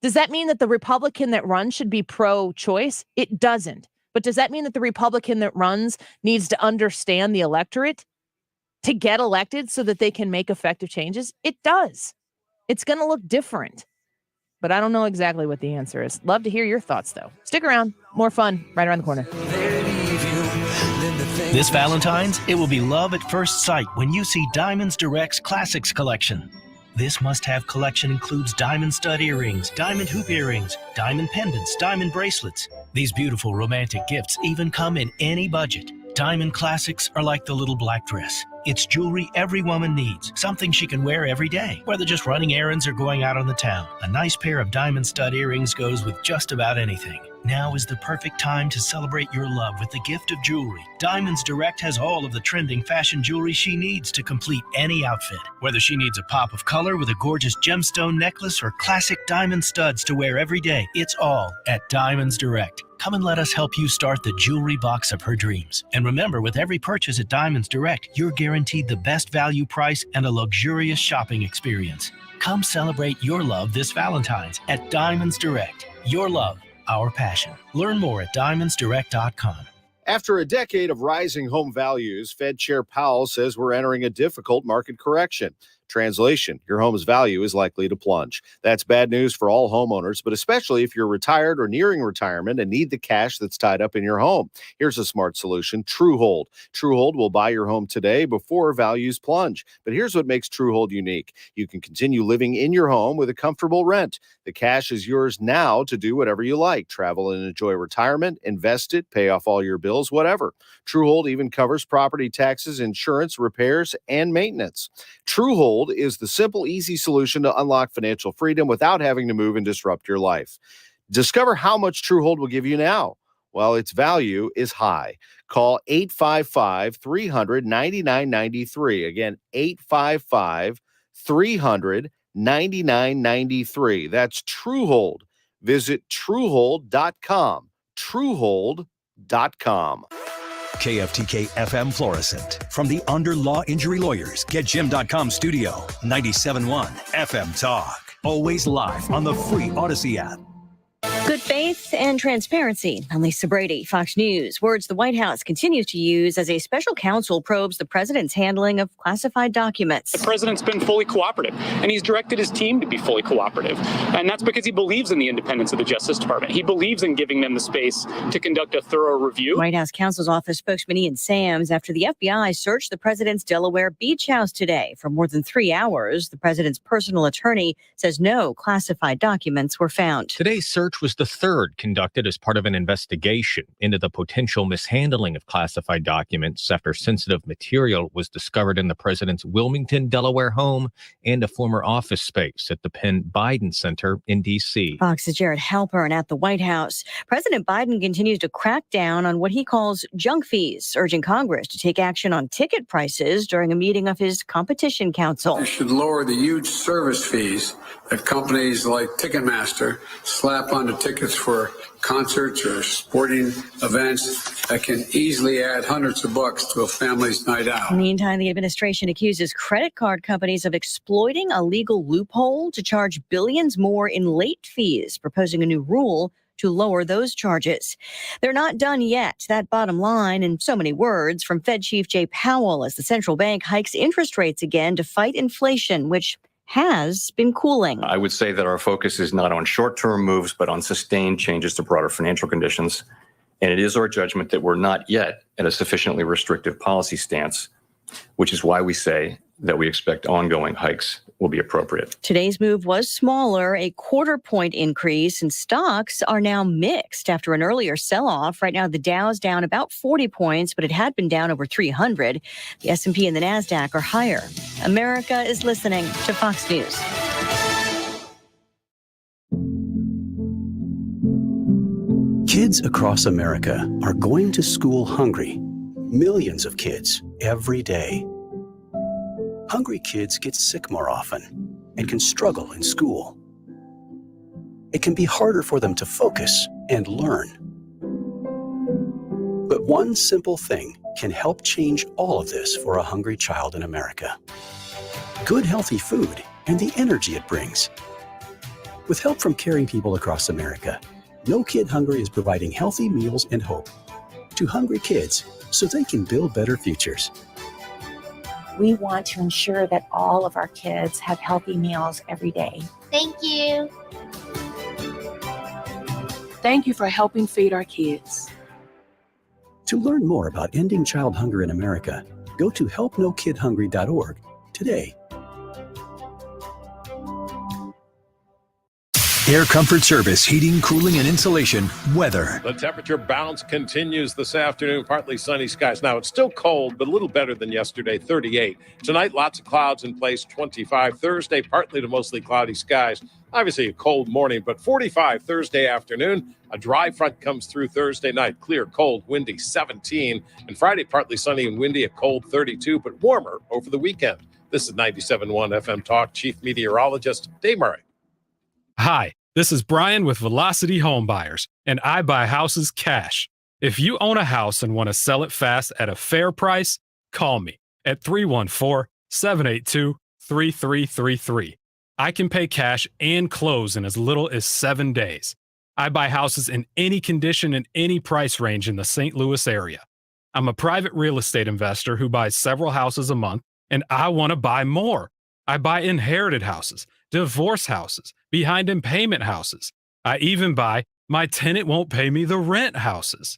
Does that mean that the Republican that runs should be pro-choice? It doesn't. But does that mean that the Republican that runs needs to understand the electorate to get elected so that they can make effective changes? It does. It's going to look different. But I don't know exactly what the answer is. Love to hear your thoughts, though. Stick around. More fun right around the corner. This Valentine's, it will be love at first sight when you see Diamonds Direct's Classics Collection. This must-have collection includes diamond stud earrings, diamond hoop earrings, diamond pendants, diamond bracelets. These beautiful romantic gifts even come in any budget. Diamond Classics are like the little black dress. It's jewelry every woman needs, something she can wear every day, whether just running errands or going out on the town. A nice pair of diamond stud earrings goes with just about anything. Now is the perfect time to celebrate your love with the gift of jewelry. Diamonds Direct has all of the trending fashion jewelry she needs to complete any outfit. Whether she needs a pop of color with a gorgeous gemstone necklace or classic diamond studs to wear every day, it's all at Diamonds Direct. Come and let us help you start the jewelry box of her dreams. And remember, with every purchase at Diamonds Direct, you're guaranteed the best value price and a luxurious shopping experience. Come celebrate your love this Valentine's at Diamonds Direct. Your love, our passion. Learn more at diamondsdirect.com. After a decade of rising home values, Fed Chair Powell says we're entering a difficult market correction. Translation, your home's value is likely to plunge. That's bad news for all homeowners, but especially if you're retired or nearing retirement and need the cash that's tied up in your home. Here's a smart solution, TrueHold. TrueHold will buy your home today before values plunge. But here's what makes TrueHold unique. You can continue living in your home with a comfortable rent. The cash is yours now to do whatever you like. Travel and enjoy retirement, invest it, pay off all your bills, whatever. TrueHold even covers property taxes, insurance, repairs, and maintenance. TrueHold is the simple, easy solution to unlock financial freedom without having to move and disrupt your life. Discover how much TrueHold will give you now, while its value is high. Call 855-300-9993. Again, 855-300-9993. That's TrueHold. Visit TrueHold.com. TrueHold.com. KFTK FM Florissant. From the Under Law Injury Lawyers, GetJim.com studio. 97.1 FM Talk. Always live on the free Odyssey app. Good faith and transparency. I'm Lisa Brady, Fox News. Words the White House continues to use as a special counsel probes the president's handling of classified documents. The president's been fully cooperative, and he's directed his team to be fully cooperative. And that's because he believes in the independence of the Justice Department. He believes in giving them the space to conduct a thorough review. White House counsel's office spokesman Ian Sams, after the FBI searched the president's Delaware beach house today for more than 3 hours. The president's personal attorney says no classified documents were found. Today's search was the third conducted as part of an investigation into the potential mishandling of classified documents after sensitive material was discovered in the president's Wilmington, Delaware home and a former office space at the Penn Biden Center in D.C. Fox's Jared Halpern at the White House. President Biden continues to crack down on what he calls junk fees, urging Congress to take action on ticket prices during a meeting of his competition council. You should lower the huge service fees that companies like Ticketmaster slap onto tickets for concerts or sporting events that can easily add hundreds of bucks to a family's night out. Meantime, the administration accuses credit card companies of exploiting a legal loophole to charge billions more in late fees, proposing a new rule to lower those charges. They're not done yet. That bottom line in so many words from Fed Chief Jay Powell as the central bank hikes interest rates again to fight inflation, which has been cooling. I would say that our focus is not on short-term moves, but on sustained changes to broader financial conditions. And it is our judgment that we're not yet at a sufficiently restrictive policy stance, which is why we say that we expect ongoing hikes will be appropriate. Today's move was smaller, a 1/4 point increase, and stocks are now mixed after an earlier sell-off. Right now, the Dow's down about 40 points, but it had been down over 300. The S&P and the NASDAQ are higher. America is listening to Fox News. Kids across America are going to school hungry. Millions of kids every day. Hungry kids get sick more often and can struggle in school. It can be harder for them to focus and learn. But one simple thing can help change all of this for a hungry child in America. Good, healthy food and the energy it brings. With help from caring people across America, No Kid Hungry is providing healthy meals and hope to hungry kids so they can build better futures. We want to ensure that all of our kids have healthy meals every day. Thank you. Thank you for helping feed our kids. To learn more about ending child hunger in America, go to helpnokidhungry.org today. Air Comfort Service, heating, cooling, and insulation, weather. The temperature bounce continues this afternoon, partly sunny skies. Now, it's still cold, but a little better than yesterday, 38. Tonight, lots of clouds in place, 25. Thursday, partly to mostly cloudy skies. Obviously, a cold morning, but 45 Thursday afternoon. A dry front comes through Thursday night, clear, cold, windy, 17. And Friday, partly sunny and windy, a cold 32, but warmer over the weekend. This is 97.1 FM Talk, Chief Meteorologist Dave Murray. Hi, this is Brian with Velocity Home Buyers, and I buy houses cash. If you own a house and want to sell it fast at a fair price, call me at 314-782-3333. I can pay cash and close in as little as 7 days. I buy houses in any condition and any price range in the St. Louis area. I'm a private real estate investor who buys several houses a month, and I want to buy more. I buy inherited houses, divorce houses, behind in payment houses. I even buy my tenant won't pay me the rent houses.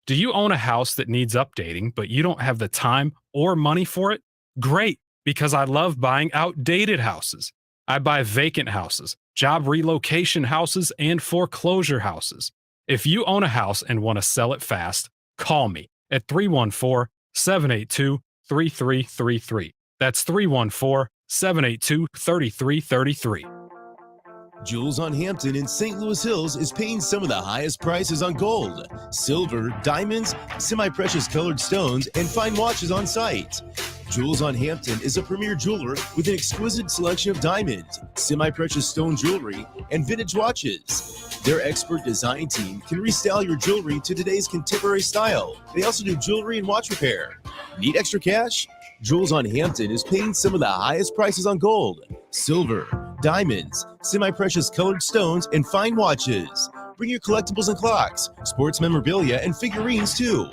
Do you own a house that needs updating, but you don't have the time or money for it? Great, because I love buying outdated houses. I buy vacant houses, job relocation houses, and foreclosure houses. If you own a house and want to sell it fast, call me at 314-782-3333. That's 314-782-3333. Jules on Hampton in St. Louis Hills is paying some of the highest prices on gold, silver, diamonds, semi-precious colored stones, and fine watches on site. Jules on Hampton is a premier jeweler with an exquisite selection of diamonds, semi-precious stone jewelry, and vintage watches. Their expert design team can restyle your jewelry to today's contemporary style. They also do jewelry and watch repair. Need extra cash? Jules on Hampton is paying some of the highest prices on gold, silver, diamonds, semi-precious colored stones, and fine watches. Bring your collectibles and clocks, sports memorabilia, and figurines too.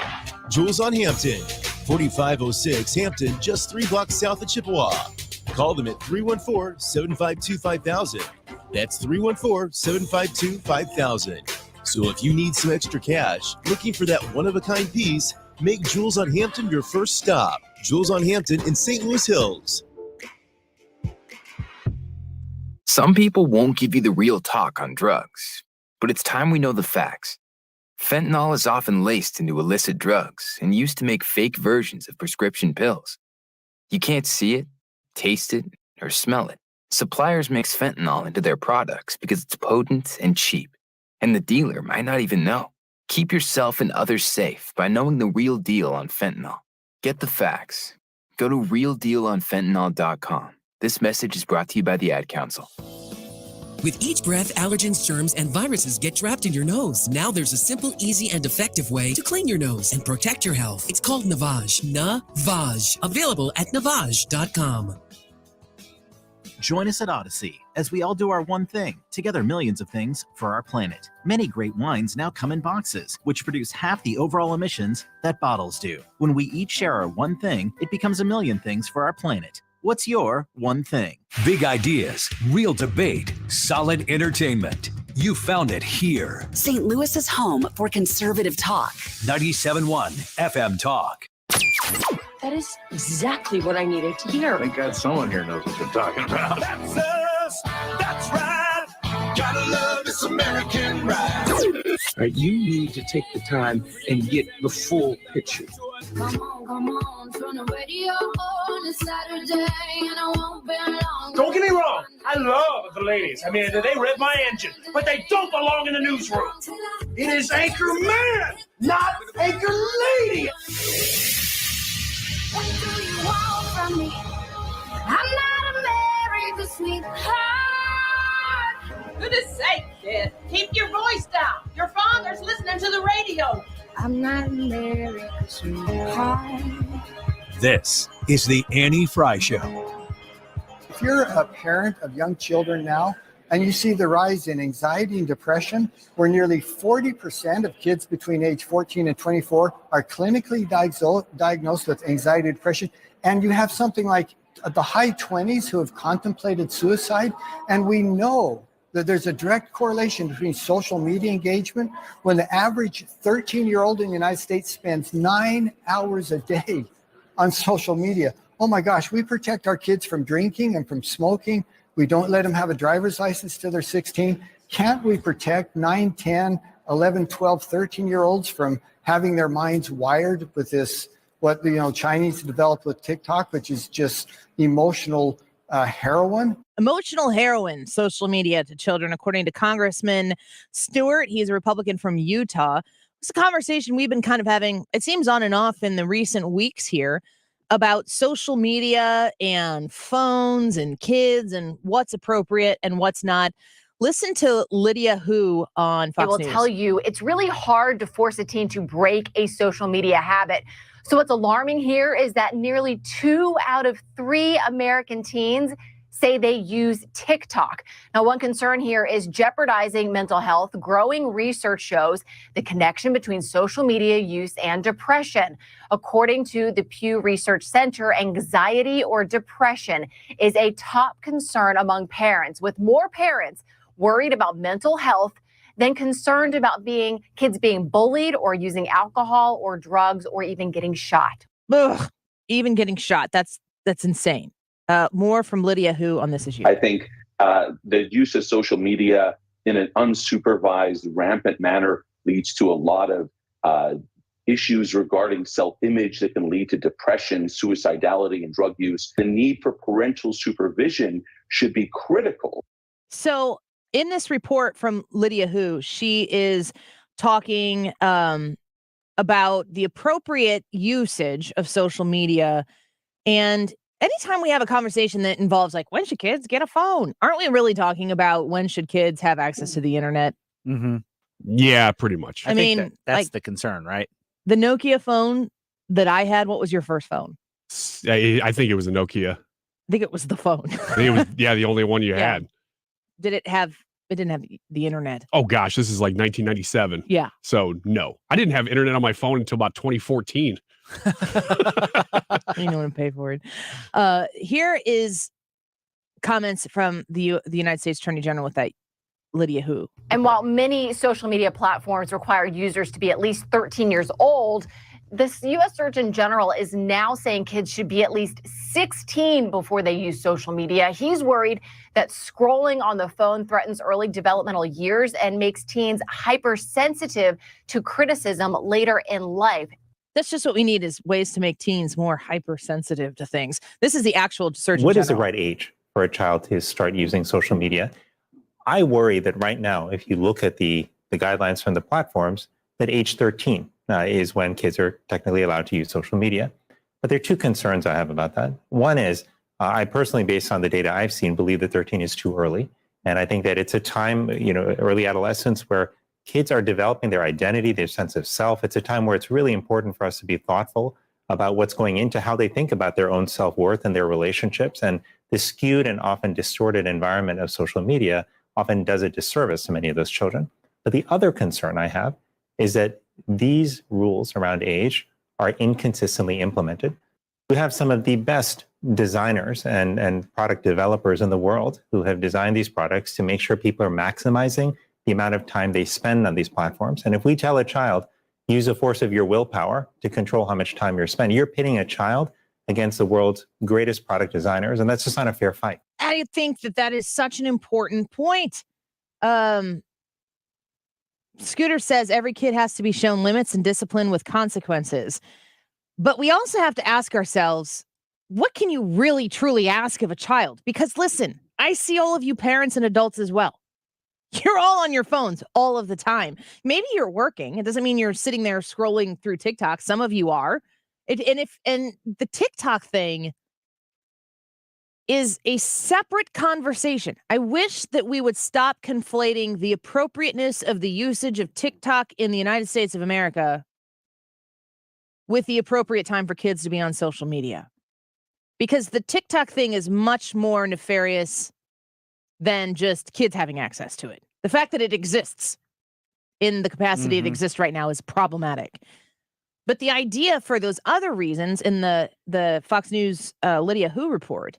Jules on Hampton, 4506 Hampton, just 3 blocks south of Chippewa. Call them at 314-752-5000. That's 314-752-5000. So if you need some extra cash, looking for that one-of-a-kind piece, make Jules on Hampton your first stop. Jules on Hampton in St. Louis Hills. Some people won't give you the real talk on drugs, but it's time we know the facts. Fentanyl is often laced into illicit drugs and used to make fake versions of prescription pills. You can't see it, taste it, or smell it. Suppliers mix fentanyl into their products because it's potent and cheap, and the dealer might not even know. Keep yourself and others safe by knowing the real deal on fentanyl. Get the facts. Go to realdealonfentanyl.com. This message is brought to you by the Ad Council. With each breath, allergens, germs, and viruses get trapped in your nose. Now there's a simple, easy, and effective way to clean your nose and protect your health. It's called Navage. Navage. Available at Navage.com. Join us at Odyssey as we all do our one thing, together millions of things for our planet. Many great wines now come in boxes, which produce half the overall emissions that bottles do. When we each share our one thing, it becomes a million things for our planet. What's your one thing? Big ideas, real debate, solid entertainment. You found it here. St. Louis's home for conservative talk. 97.1 FM Talk. That is exactly what I needed to hear. Thank God someone here knows what they're talking about. That's us. That's right. Gotta love this American ride. All right, you need to take the time and get the full picture. Come on, turn the radio on. It's Saturday and I won't be long. Don't get me wrong, I love the ladies. I mean, they rev my engine, but they don't belong in the newsroom. It is Anchor Man, not Anchor Lady. What do you want from me? I'm not America's sweetheart. Goodness sake, kid. Keep your voice down. Your father's listening to the radio. I'm not America's sweetheart. This is the Annie Frey Show. If you're a parent of young children now, and you see the rise in anxiety and depression, where nearly 40% of kids between age 14 and 24 are clinically diagnosed with anxiety and depression, and you have something like the high 20s who have contemplated suicide, and we know that there's a direct correlation between social media engagement. When the average 13-year-old in the United States spends 9 hours a day on social media, oh my gosh, we protect our kids from drinking and from smoking. We don't let them have a driver's license till they're 16. Can't we protect 9, 10, 11, 12, 13-year-olds from having their minds wired with this, what Chinese developed with TikTok, which is just emotional heroin? Emotional heroin, social media to children, according to Congressman Stewart. He's a Republican from Utah. It's a conversation we've been kind of having, it seems on and off in the recent weeks here, about social media and phones and kids and what's appropriate and what's not. Listen to Lydia Hu on Fox News. It will tell you it's really hard to force a teen to break a social media habit. So what's alarming here is that nearly 2 out of 3 American teens say they use TikTok. Now, one concern here is jeopardizing mental health. Growing research shows the connection between social media use and depression. According to the Pew Research Center, anxiety or depression is a top concern among parents, with more parents worried about mental health than concerned about kids being bullied or using alcohol or drugs or even getting shot. Ugh, even getting shot. That's insane. More from Lydia Hu on this issue. I think the use of social media in an unsupervised, rampant manner leads to a lot of issues regarding self-image that can lead to depression, suicidality, and drug use. The need for parental supervision should be critical. So in this report from Lydia Hu, she is talking about the appropriate usage of social media. And anytime we have a conversation that involves like, when should kids get a phone? Aren't we really talking about when should kids have access to the internet? Mm-hmm. Yeah, pretty much. I mean, that's like, the concern, right? The Nokia phone that I had, what was your first phone? I think it was a Nokia. I think it was the phone. I think it was, the only one you had. It didn't have the internet. Oh gosh, this is like 1997. Yeah. So no, I didn't have internet on my phone until about 2014. You know what to pay for it. Here is comments from the United States Attorney General with that Lydia Hu. And while many social media platforms require users to be at least 13 years old, the U.S. Surgeon General is now saying kids should be at least 16 before they use social media. He's worried that scrolling on the phone threatens early developmental years and makes teens hypersensitive to criticism later in life. That's just what we need, is ways to make teens more hypersensitive to things. This is the actual Surgeon General. What is the right age for a child to start using social media? I worry that right now, if you look at the guidelines from the platforms, that age 13 is when kids are technically allowed to use social media. But there are two concerns I have about that. One is, I personally, based on the data I've seen, believe that 13 is too early. And I think that it's a time, early adolescence, where kids are developing their identity, their sense of self. It's a time where it's really important for us to be thoughtful about what's going into how they think about their own self-worth and their relationships. And the skewed and often distorted environment of social media often does a disservice to many of those children. But the other concern I have is that these rules around age are inconsistently implemented. We have some of the best designers and product developers in the world who have designed these products to make sure people are maximizing the amount of time they spend on these platforms. And if we tell a child, use the force of your willpower to control how much time you're spending, you're pitting a child against the world's greatest product designers, and that's just not a fair fight. I think that is such an important point. Scooter says every kid has to be shown limits and discipline with consequences. But we also have to ask ourselves, what can you really, truly ask of a child? Because listen, I see all of you parents and adults as well. You're all on your phones all of the time. Maybe you're working. It doesn't mean you're sitting there scrolling through TikTok. Some of you are. And the TikTok thing is a separate conversation. I wish that we would stop conflating the appropriateness of the usage of TikTok in the United States of America with the appropriate time for kids to be on social media. Because the TikTok thing is much more nefarious than just kids having access to it. The fact that it exists in the capacity it exists right now is problematic. But the idea for those other reasons in the Fox News Lydia Hu report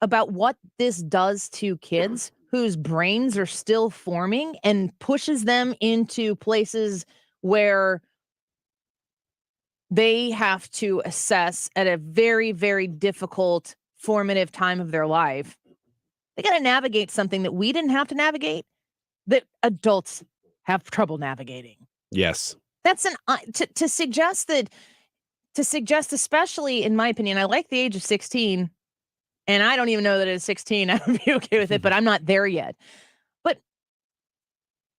about what this does to kids whose brains are still forming and pushes them into places where they have to assess at a very, very difficult formative time of their life. They got to navigate something that we didn't have to navigate, that adults have trouble navigating. Yes. That's to suggest, especially in my opinion, I like the age of 16, and I don't even know that at 16 I would be okay with it, but I'm not there yet. But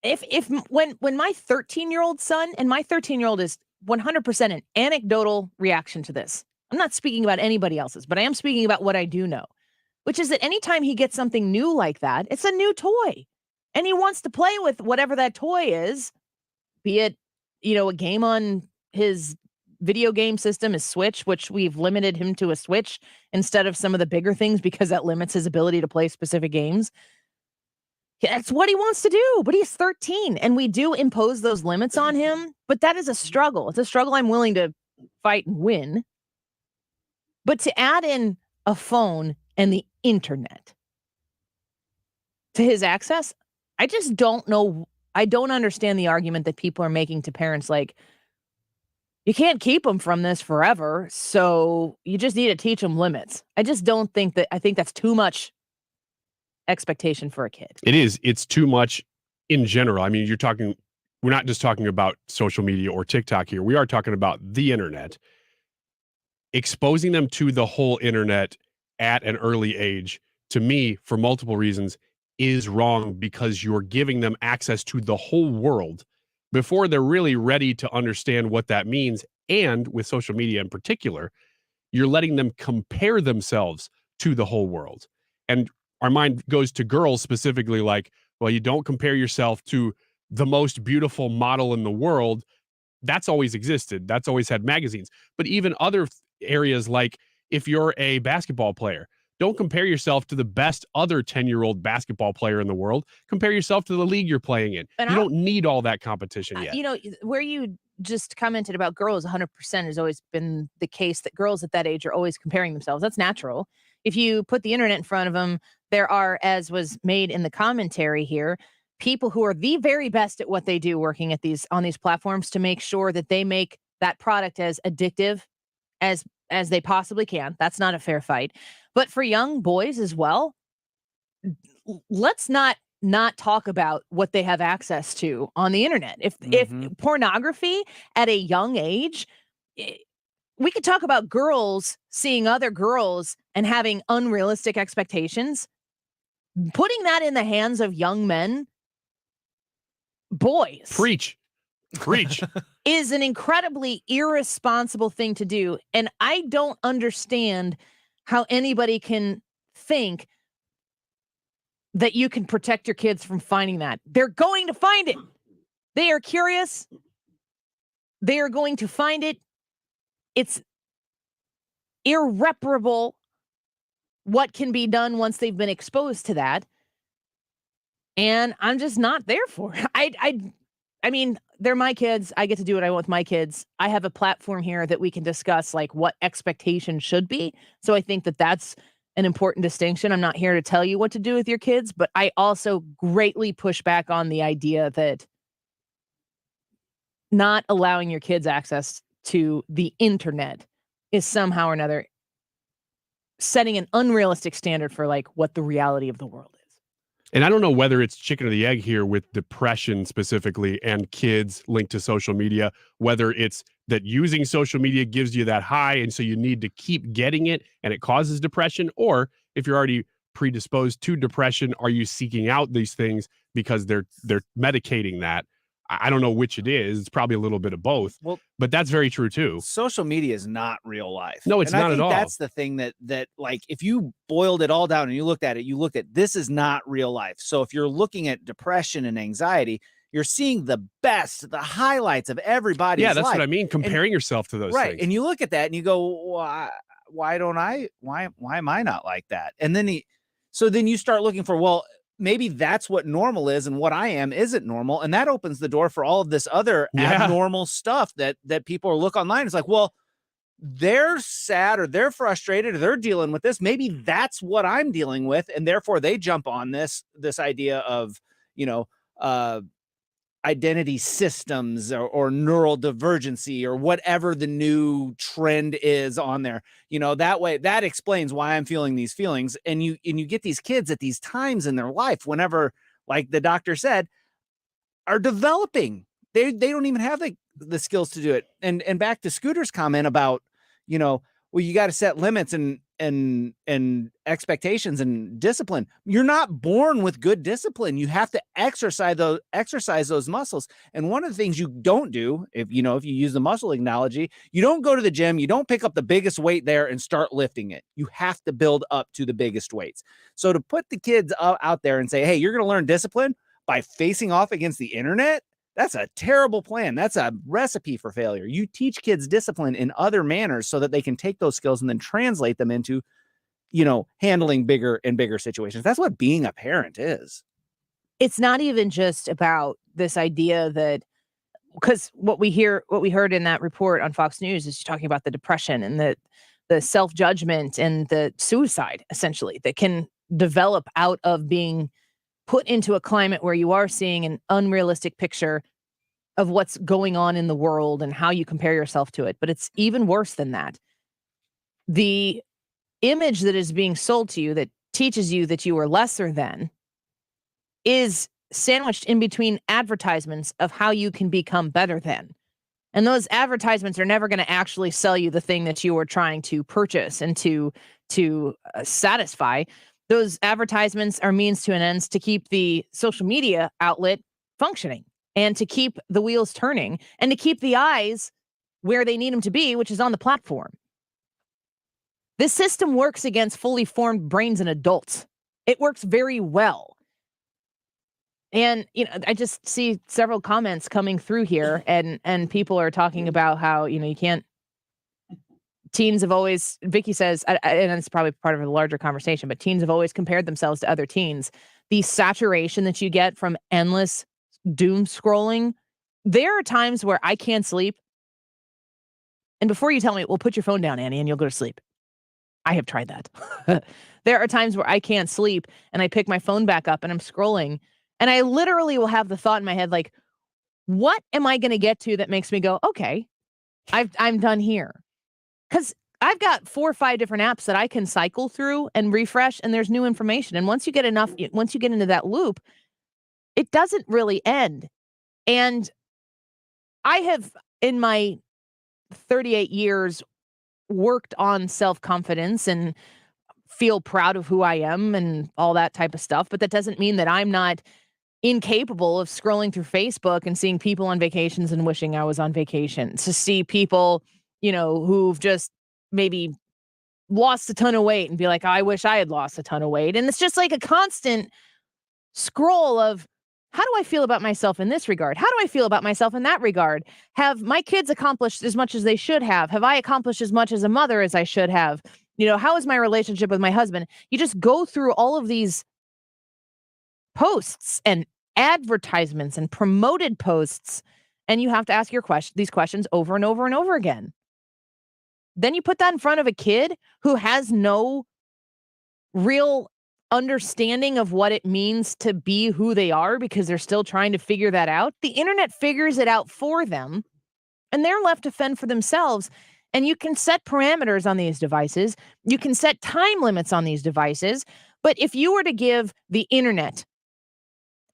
when my 13-year-old son, and my 13-year-old is 100% an anecdotal reaction to this. I'm not speaking about anybody else's, but I am speaking about what I do know, which is that anytime he gets something new like that, it's a new toy, and he wants to play with whatever that toy is, be it, a game on his video game system is Switch, which we've limited him to a Switch instead of some of the bigger things because that limits his ability to play specific games. That's what he wants to do, but he's 13 and we do impose those limits on him, but that is a struggle. It's a struggle I'm willing to fight and win. But to add in a phone and the internet to his access, I just don't know. I don't understand the argument that people are making to parents like, you can't keep them from this forever, so you just need to teach them limits. I just don't think that. I think that's too much expectation for a kid. It is. It's too much in general. I mean, we're not just talking about social media or TikTok here. We are talking about the internet. Exposing them to the whole internet at an early age, to me, for multiple reasons, is wrong because you're giving them access to the whole world before they're really ready to understand what that means. And with social media in particular, you're letting them compare themselves to the whole world. And our mind goes to girls specifically like, well, you don't compare yourself to the most beautiful model in the world. That's always existed. That's always had magazines. But even other areas, like if you're a basketball player, don't compare yourself to the best other 10-year-old basketball player in the world. Compare yourself to the league you're playing in. And you don't need all that competition yet. You know, where you just commented about girls, 100% has always been the case that girls at that age are always comparing themselves. That's natural. If you put the internet in front of them, there are, as was made in the commentary here, people who are the very best at what they do working at on these platforms to make sure that they make that product as addictive as they possibly can. That's not a fair fight. But for young boys as well, let's not talk about what they have access to on the internet. If pornography at a young age, we could talk about girls seeing other girls and having unrealistic expectations. Putting that in the hands of young men, boys. Preach. Is an incredibly irresponsible thing to do. And I don't understand how anybody can think that you can protect your kids from finding that. They're going to find it. They are curious. They are going to find it. It's irreparable what can be done once they've been exposed to that. And I'm just not there for it. I mean, they're my kids. I get to do what I want with my kids. I have a platform here that we can discuss like what expectations should be. So I think that that's an important distinction. I'm not here to tell you what to do with your kids, but I also greatly push back on the idea that not allowing your kids access to the internet is somehow or another setting an unrealistic standard for like what the reality of the world is. And I don't know whether it's chicken or the egg here with depression specifically and kids linked to social media, whether it's that using social media gives you that high and so you need to keep getting it and it causes depression, or if you're already predisposed to depression, are you seeking out these things because they're medicating that? I don't know which it is. It's probably a little bit of both. Well, but that's very true too. Social media is not real life. No, it's not at all. That's the thing that like if you boiled it all down and you looked at this is not real life. So if you're looking at depression and anxiety, you're seeing the best, the highlights of everybody's life. Yeah, that's what I mean. Comparing yourself to those things. And you look at that and you go, why am I not like that? And then then you start looking for, well, maybe that's what normal is and what I am isn't normal. And that opens the door for all of this other abnormal stuff that people look online. It's like, well, they're sad or they're frustrated or they're dealing with this. Maybe that's what I'm dealing with. And therefore they jump on this idea of, identity systems or neural divergency or whatever the new trend is on there. That way that explains why I'm feeling these feelings. And you get these kids at these times in their life, whenever, like the doctor said, are developing. They don't even have the skills to do it. And back to Scooter's comment about, well, you got to set limits and expectations and discipline. You're not born with good discipline. You have to exercise those muscles. And one of the things you don't do, if you use the muscle analogy, you don't go to the gym, you don't pick up the biggest weight there and start lifting it. You have to build up to the biggest weights. So to put the kids out there and say, hey, you're going to learn discipline by facing off against the internet, That's a terrible plan. That's a recipe for failure. You teach kids discipline in other manners so that they can take those skills and then translate them into, handling bigger and bigger situations. That's what being a parent is. It's not even just about this idea that, because what we heard in that report on Fox News is talking about the depression and the self-judgment and the suicide, essentially, that can develop out of being put into a climate where you are seeing an unrealistic picture of what's going on in the world and how you compare yourself to it. But it's even worse than that. The image that is being sold to you that teaches you that you are lesser than is sandwiched in between advertisements of how you can become better than. And those advertisements are never going to actually sell you the thing that you are trying to purchase and to satisfy. Those advertisements are means to an end to keep the social media outlet functioning and to keep the wheels turning and to keep the eyes where they need them to be, which is on the platform. This system works against fully formed brains in adults. It works very well. And, I just see several comments coming through here and people are talking about how, you can't, teens have always, Vicky says, and it's probably part of a larger conversation, but teens have always compared themselves to other teens. The saturation that you get from endless doom scrolling. There are times where I can't sleep. And before you tell me, well, put your phone down, Annie, and you'll go to sleep. I have tried that. There are times where I can't sleep and I pick my phone back up and I'm scrolling. And I literally will have the thought in my head, like, what am I going to get to that makes me go, okay, I'm done here? Because I've got 4 or 5 different apps that I can cycle through and refresh, and there's new information. And once you get into that loop, it doesn't really end. And I have, in my 38 years, worked on self-confidence and feel proud of who I am and all that type of stuff. But that doesn't mean that I'm not incapable of scrolling through Facebook and seeing people on vacations and wishing I was on vacation, to see people, who've just maybe lost a ton of weight and be like, I wish I had lost a ton of weight. And it's just like a constant scroll of, how do I feel about myself in this regard? How do I feel about myself in that regard? Have my kids accomplished as much as they should have? Have I accomplished as much as a mother as I should have? How is my relationship with my husband? You just go through all of these posts and advertisements and promoted posts, and you have to ask these questions over and over and over again. Then you put that in front of a kid who has no real understanding of what it means to be who they are because they're still trying to figure that out. The internet figures it out for them, and they're left to fend for themselves. And you can set parameters on these devices. You can set time limits on these devices. But if you were to give the internet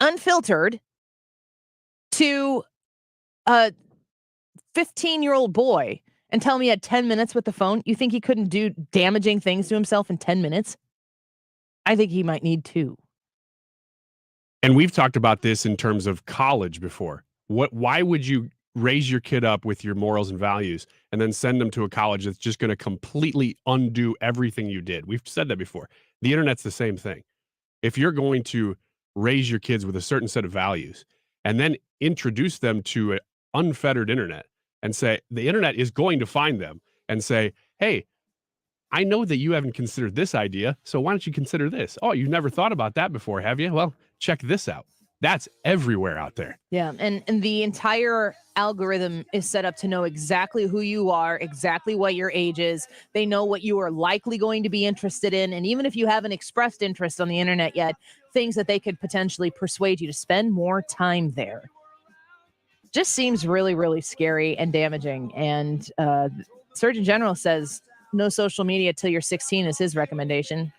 unfiltered to a 15-year-old boy and tell me he had 10 minutes with the phone, you think he couldn't do damaging things to himself in 10 minutes? I think he might need 2. And we've talked about this in terms of college before. Why would you raise your kid up with your morals and values and then send them to a college that's just going to completely undo everything you did? We've said that before. The internet's the same thing. If you're going to raise your kids with a certain set of values and then introduce them to an unfettered internet and say, the internet is going to find them and say, hey, I know that you haven't considered this idea, so why don't you consider this? Oh, you've never thought about that before, have you? Well, check this out. That's everywhere out there. Yeah, and the entire algorithm is set up to know exactly who you are, exactly what your age is. They know what you are likely going to be interested in, and even if you haven't expressed interest on the internet yet, things that they could potentially persuade you to spend more time there. Just seems really, really scary and damaging. And Surgeon General says no social media till you're 16 is his recommendation.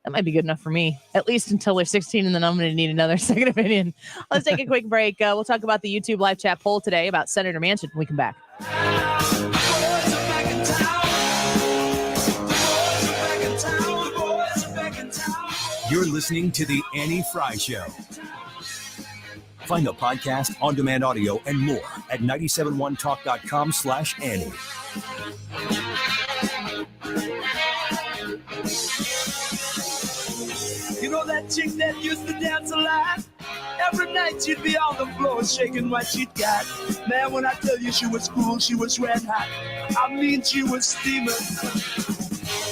That might be good enough for me, at least until they're 16, and then I'm going to need another second opinion. Let's take a quick break. We'll talk about the YouTube live chat poll today about Senator Manchin when we come back. You're listening to The Annie Frey Show. Find the podcast, on-demand audio, and more at 971talk.com/Annie. You know that chick that used to dance a lot? Every night she'd be on the floor shaking what she'd got. Man, when I tell you she was cool, she was red hot. I mean, she was steaming.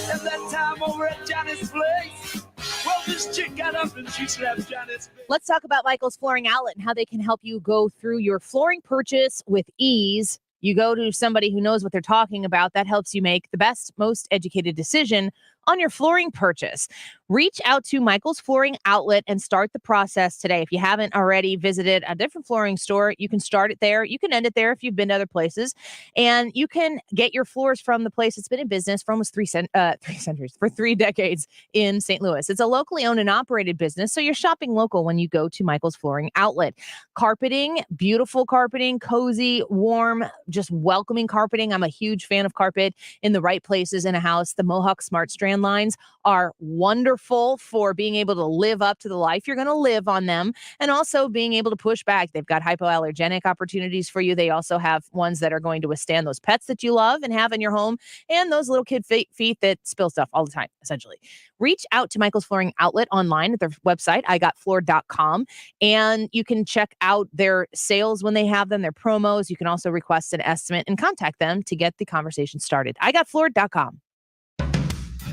And that time over at Johnny's place, well, this chick got up and she slapped Johnny's face. Let's talk about Michael's Flooring Outlet and how they can help you go through your flooring purchase with ease. You go to somebody who knows what they're talking about. That helps you make the best, most educated decision on your flooring purchase. Reach out to Michael's Flooring Outlet and start the process today. If you haven't already visited a different flooring store, you can start it there. You can end it there if you've been to other places. And you can get your floors from the place that's been in business for almost 3 centuries, for 3 decades in St. Louis. It's a locally owned and operated business, so you're shopping local when you go to Michael's Flooring Outlet. Carpeting, beautiful carpeting, cozy, warm, just welcoming carpeting. I'm a huge fan of carpet in the right places in a house. The Mohawk Smart Strand lines are wonderful for being able to live up to the life you're going to live on them, and also being able to push back. They've got hypoallergenic opportunities for you. They also have ones that are going to withstand those pets that you love and have in your home, and those little kid feet that spill stuff all the time, essentially. Reach out to Michael's Flooring Outlet online at their website, igotfloored.com, and you can check out their sales when they have them, their promos. You can also request an estimate and contact them to get the conversation started. igotfloored.com.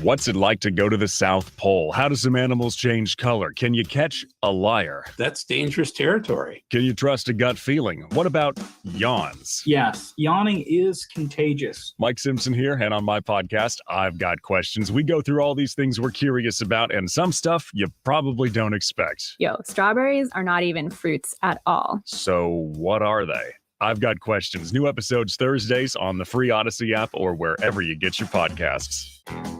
What's it like to go to the South Pole? How do some animals change color? Can you catch a liar? That's dangerous territory. Can you trust a gut feeling? What about yawns? Yes, yawning is contagious. Mike Simpson here, and on my podcast, I've Got Questions. We go through all these things we're curious about and some stuff you probably don't expect. Yo, strawberries are not even fruits at all. So what are they? I've Got Questions. New episodes Thursdays on the free Odyssey app or wherever you get your podcasts.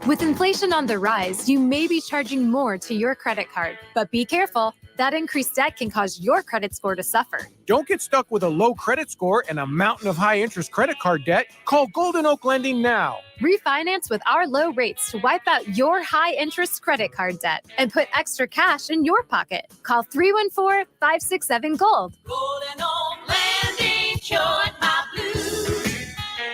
With inflation on the rise, you may be charging more to your credit card. But be careful. That increased debt can cause your credit score to suffer. Don't get stuck with a low credit score and a mountain of high-interest credit card debt. Call Golden Oak Lending now. Refinance with our low rates to wipe out your high-interest credit card debt and put extra cash in your pocket. Call 314-567-GOLD. Golden Oak Landing, showing my blue.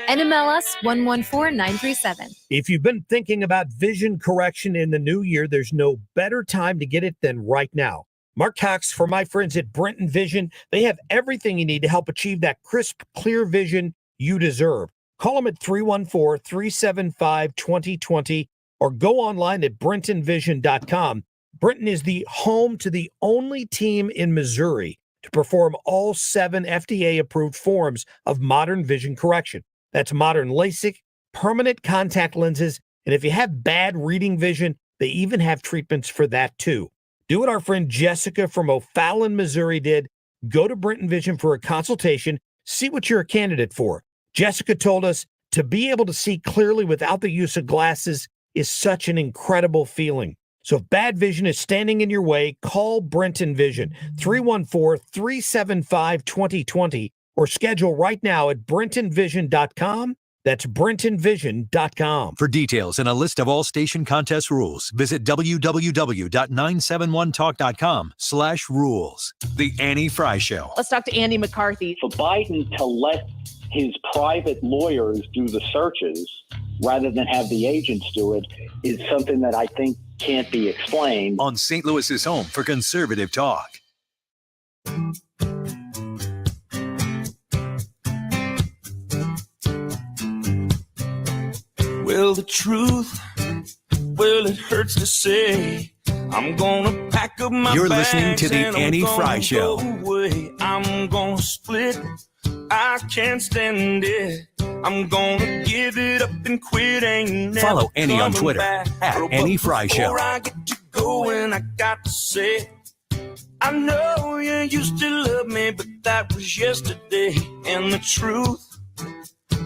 NMLS 114937. If you've been thinking about vision correction in the new year, there's no better time to get it than right now. Mark Cox for my friends at Brenton Vision. They have everything you need to help achieve that crisp, clear vision you deserve. Call them at 314-375-2020 or go online at brentonvision.com. Brenton is the home to the only team in Missouri to perform all 7 FDA-approved forms of modern vision correction. That's modern LASIK, permanent contact lenses, and if you have bad reading vision, they even have treatments for that too. Do what our friend Jessica from O'Fallon, Missouri did. Go to Brenton Vision for a consultation. See what you're a candidate for. Jessica told us to be able to see clearly without the use of glasses is such an incredible feeling. So if bad vision is standing in your way, call Brenton Vision, 314-375-2020, or schedule right now at brentonvision.com. That's brentonvision.com. For details and a list of all station contest rules, visit www.971talk.com/rules. The Annie Frey Show. Let's talk to Andy McCarthy. For Biden to let his private lawyers do the searches rather than have the agents do it is something that I think can't be explained. On St. Louis's home for conservative talk. Well, the truth, well, it hurts to say. I'm gonna pack up my You're bags listening to the and I'm Annie gonna Frey Show. go away. I'm gonna split. I can't stand it. I'm gonna give it up and quit. Ain't never Follow Annie on coming Twitter back. at But Annie Frey Show. Before I get to going, I got to say, I know you used to love me, but that was yesterday. And the truth,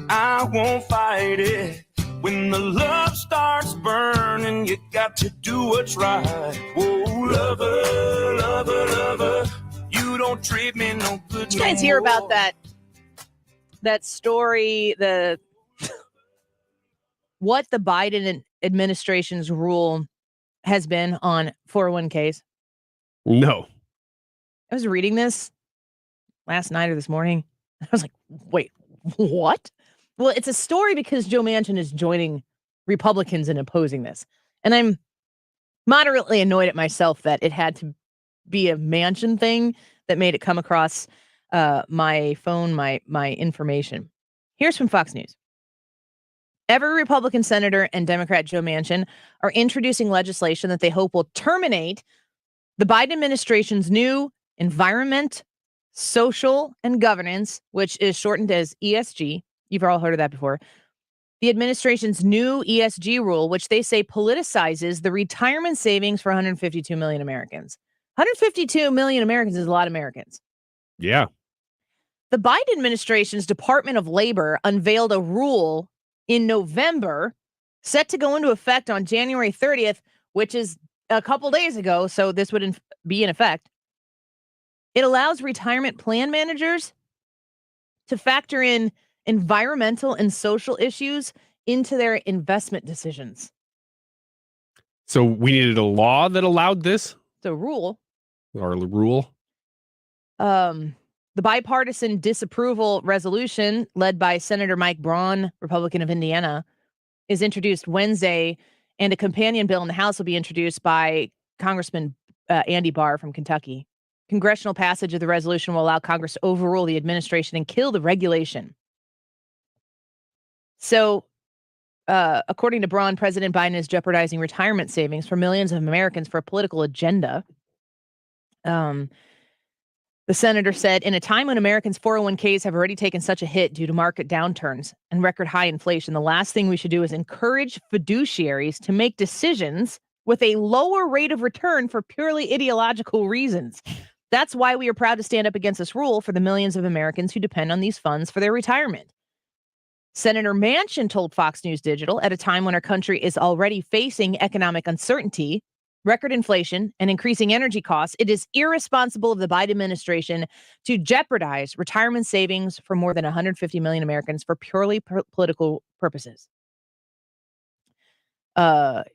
I won't fight it. When the love starts burning, you got to do what's right. Whoa, lover, lover, lover, you don't treat me no good. Did you guys hear about that story, what the Biden administration's rule has been on 401ks? No. I was reading this last night or this morning. I was like, wait, what? Well, it's a story because Joe Manchin is joining Republicans in opposing this. And I'm moderately annoyed at myself that it had to be a Manchin thing that made it come across my phone, my information. Here's from Fox News. Every Republican senator and Democrat Joe Manchin are introducing legislation that they hope will terminate the Biden administration's new Environment, Social, and Governance, which is shortened as ESG. You've all heard of that before. The administration's new ESG rule, which they say politicizes the retirement savings for 152 million Americans. 152 million Americans is a lot of Americans. Yeah. The Biden administration's Department of Labor unveiled a rule in November set to go into effect on January 30th, which is a couple days ago, so this would be in effect. It allows retirement plan managers to factor in environmental and social issues into their investment decisions. So we needed a law that allowed this? It's a rule. Or a rule? The bipartisan disapproval resolution led by Senator Mike Braun, Republican of Indiana, is introduced Wednesday, and a companion bill in the House will be introduced by Congressman Andy Barr from Kentucky. Congressional passage of the resolution will allow Congress to overrule the administration and kill the regulation. So, according to Braun, President Biden is jeopardizing retirement savings for millions of Americans for a political agenda. The senator said, in a time when Americans' 401ks have already taken such a hit due to market downturns and record high inflation, the last thing we should do is encourage fiduciaries to make decisions with a lower rate of return for purely ideological reasons. That's why we are proud to stand up against this rule for the millions of Americans who depend on these funds for their retirement. Senator Manchin told Fox News Digital, at a time when our country is already facing economic uncertainty, record inflation, and increasing energy costs, it is irresponsible of the Biden administration to jeopardize retirement savings for more than 150 million Americans for purely political purposes.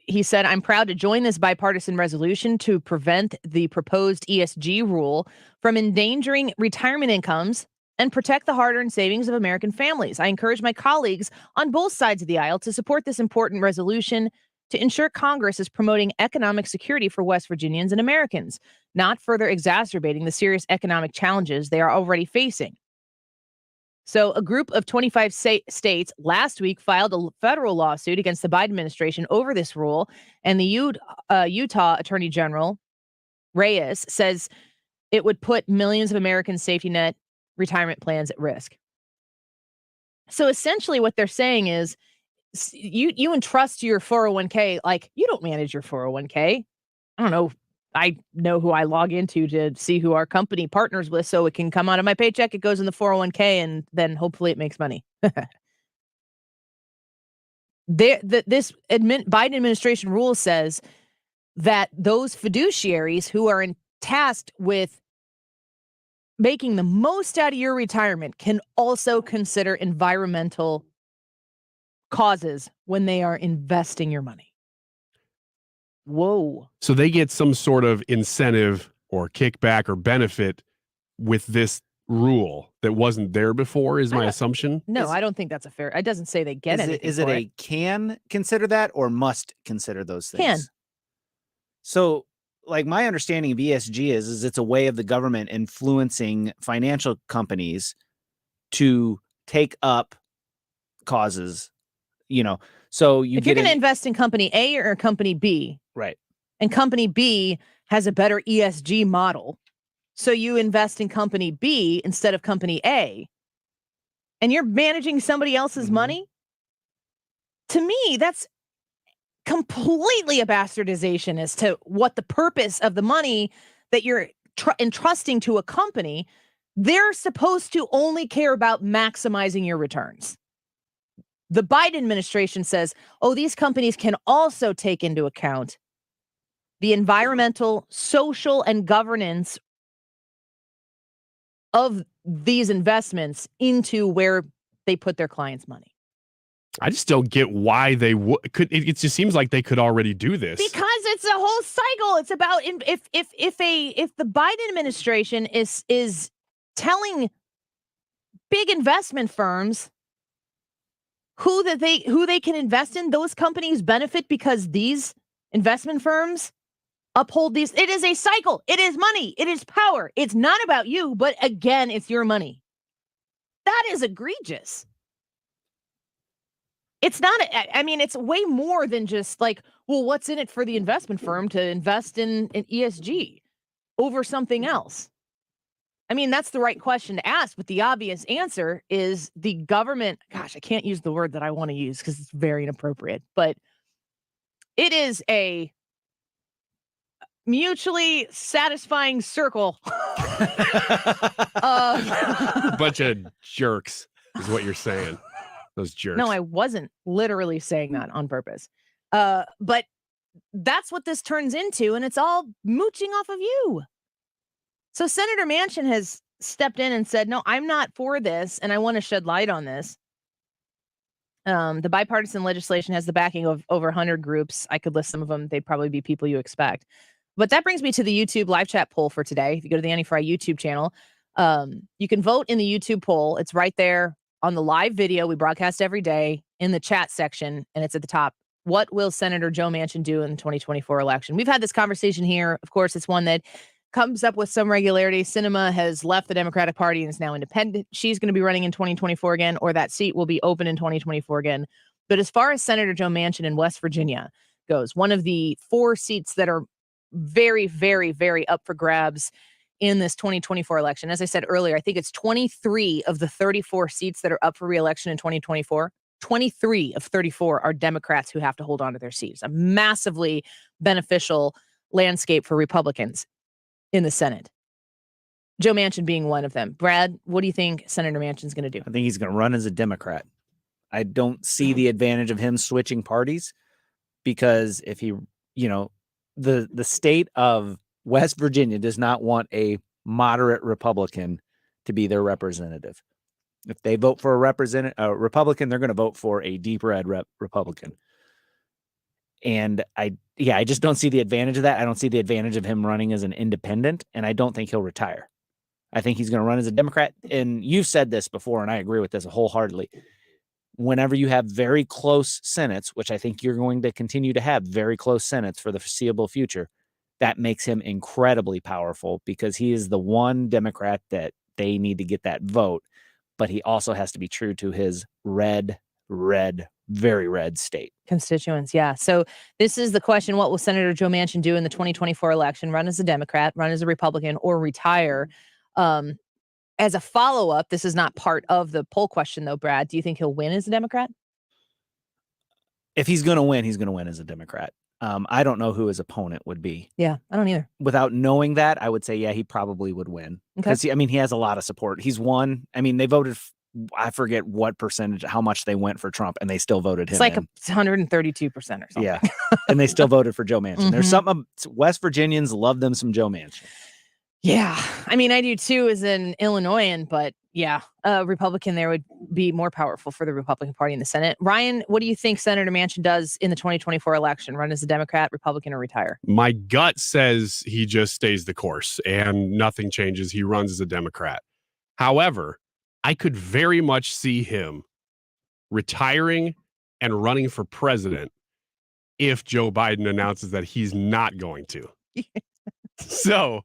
He said, I'm proud to join this bipartisan resolution to prevent the proposed ESG rule from endangering retirement incomes and protect the hard-earned savings of American families. I encourage my colleagues on both sides of the aisle to support this important resolution to ensure Congress is promoting economic security for West Virginians and Americans, not further exacerbating the serious economic challenges they are already facing. So a group of 25 states last week filed a federal lawsuit against the Biden administration over this rule, and the Utah Attorney General, Reyes, says it would put millions of Americans' safety net retirement plans at risk. So essentially what they're saying is, you entrust your 401k, like you don't manage your 401k. I don't know. I know who I log into to see who our company partners with, so it can come out of my paycheck. It goes in the 401k, and then hopefully it makes money. This Biden administration rule says that those fiduciaries who are tasked with making the most out of your retirement can also consider environmental causes when they are investing your money. Whoa. So they get some sort of incentive or kickback or benefit with this rule that wasn't there before, is my assumption. No, I don't think that's a fair. It doesn't say they get anything. Is it a can consider that or must consider those things? Can. So, like, my understanding of ESG is it's a way of the government influencing financial companies to take up causes, you know. So if you're going to invest in company A or company B, right, and company B has a better ESG model, so you invest in company B instead of company A, and you're managing somebody else's money, to me, that's completely a bastardization as to what the purpose of the money that you're entrusting to a company. They're supposed to only care about maximizing your returns. The Biden administration says, oh, these companies can also take into account the environmental, social, and governance of these investments into where they put their clients' money. I just don't get why they could. It just seems like they could already do this. Because it's a whole cycle. It's about if the Biden administration is telling big investment firms who they can invest in, those companies benefit because these investment firms uphold these. It is a cycle. It is money. It is power. It's not about you, but again, it's your money. That is egregious. It's not, I mean, it's way more than just like, well, what's in it for the investment firm to invest in ESG over something else? I mean, that's the right question to ask, but the obvious answer is the government. Gosh, I can't use the word that I want to use because it's very inappropriate, but it is a mutually satisfying circle. A bunch of jerks is what you're saying. Those jerks. No, I wasn't literally saying that on purpose. But that's what this turns into, and it's all mooching off of you. So Senator Manchin has stepped in and said, no, I'm not for this, and I want to shed light on this. The bipartisan legislation has the backing of over 100 groups. I could list some of them. They'd probably be people you expect. But that brings me to the YouTube live chat poll for today. If you go to the Anti-Fry YouTube channel, you can vote in the YouTube poll. It's right there on the live video we broadcast every day in the chat section, and it's at the top. What will Senator Joe Manchin do in the 2024 election? We've had this conversation here. Of course, it's one that comes up with some regularity. Sinema has left the Democratic Party and is now independent. She's going to be running in 2024 again, or that seat will be open in 2024 again. But as far as Senator Joe Manchin in West Virginia goes, one of the 4 seats that are very, very, very up for grabs in this 2024 election. As I said earlier, I think it's 23 of the 34 seats that are up for re-election in 2024. 23 of 34 are Democrats who have to hold on to their seats. A massively beneficial landscape for Republicans in the Senate. Joe Manchin being one of them. Brad, what do you think Senator Manchin's going to do? I think he's going to run as a Democrat. I don't see the advantage of him switching parties because if he, the state of West Virginia does not want a moderate Republican to be their representative. If they vote for a Republican, they're going to vote for a deep red Republican. And I just don't see the advantage of that. I don't see the advantage of him running as an independent, and I don't think he'll retire. I think he's going to run as a Democrat. And you've said this before, and I agree with this wholeheartedly. Whenever you have very close senates, which I think you're going to continue to have very close senates for the foreseeable future, that makes him incredibly powerful because he is the one Democrat that they need to get that vote. But he also has to be true to his red, very red state constituents. Yeah. So this is the question. What will Senator Joe Manchin do in the 2024 election? Run as a Democrat, run as a Republican, or retire? As a follow-up, this is not part of the poll question, though, Brad. Do you think he'll win as a Democrat? If he's going to win, he's going to win as a Democrat. I don't know who his opponent would be. Yeah, I don't either. Without knowing that, I would say, yeah, he probably would win. Because, he has a lot of support. He's won. I mean, they voted, I forget what percentage, how much they went for Trump, and they still voted him. It's like 132% or something. Yeah, and they still voted for Joe Manchin. There's something, West Virginians love them some Joe Manchin. Yeah, I mean, I do too as an Illinoisan, but yeah, a Republican there would be more powerful for the Republican Party in the Senate. Ryan, what do you think Senator Manchin does in the 2024 election? Run as a Democrat, Republican, or retire? My gut says he just stays the course and nothing changes. He runs as a Democrat. However, I could very much see him retiring and running for president if Joe Biden announces that he's not going to. So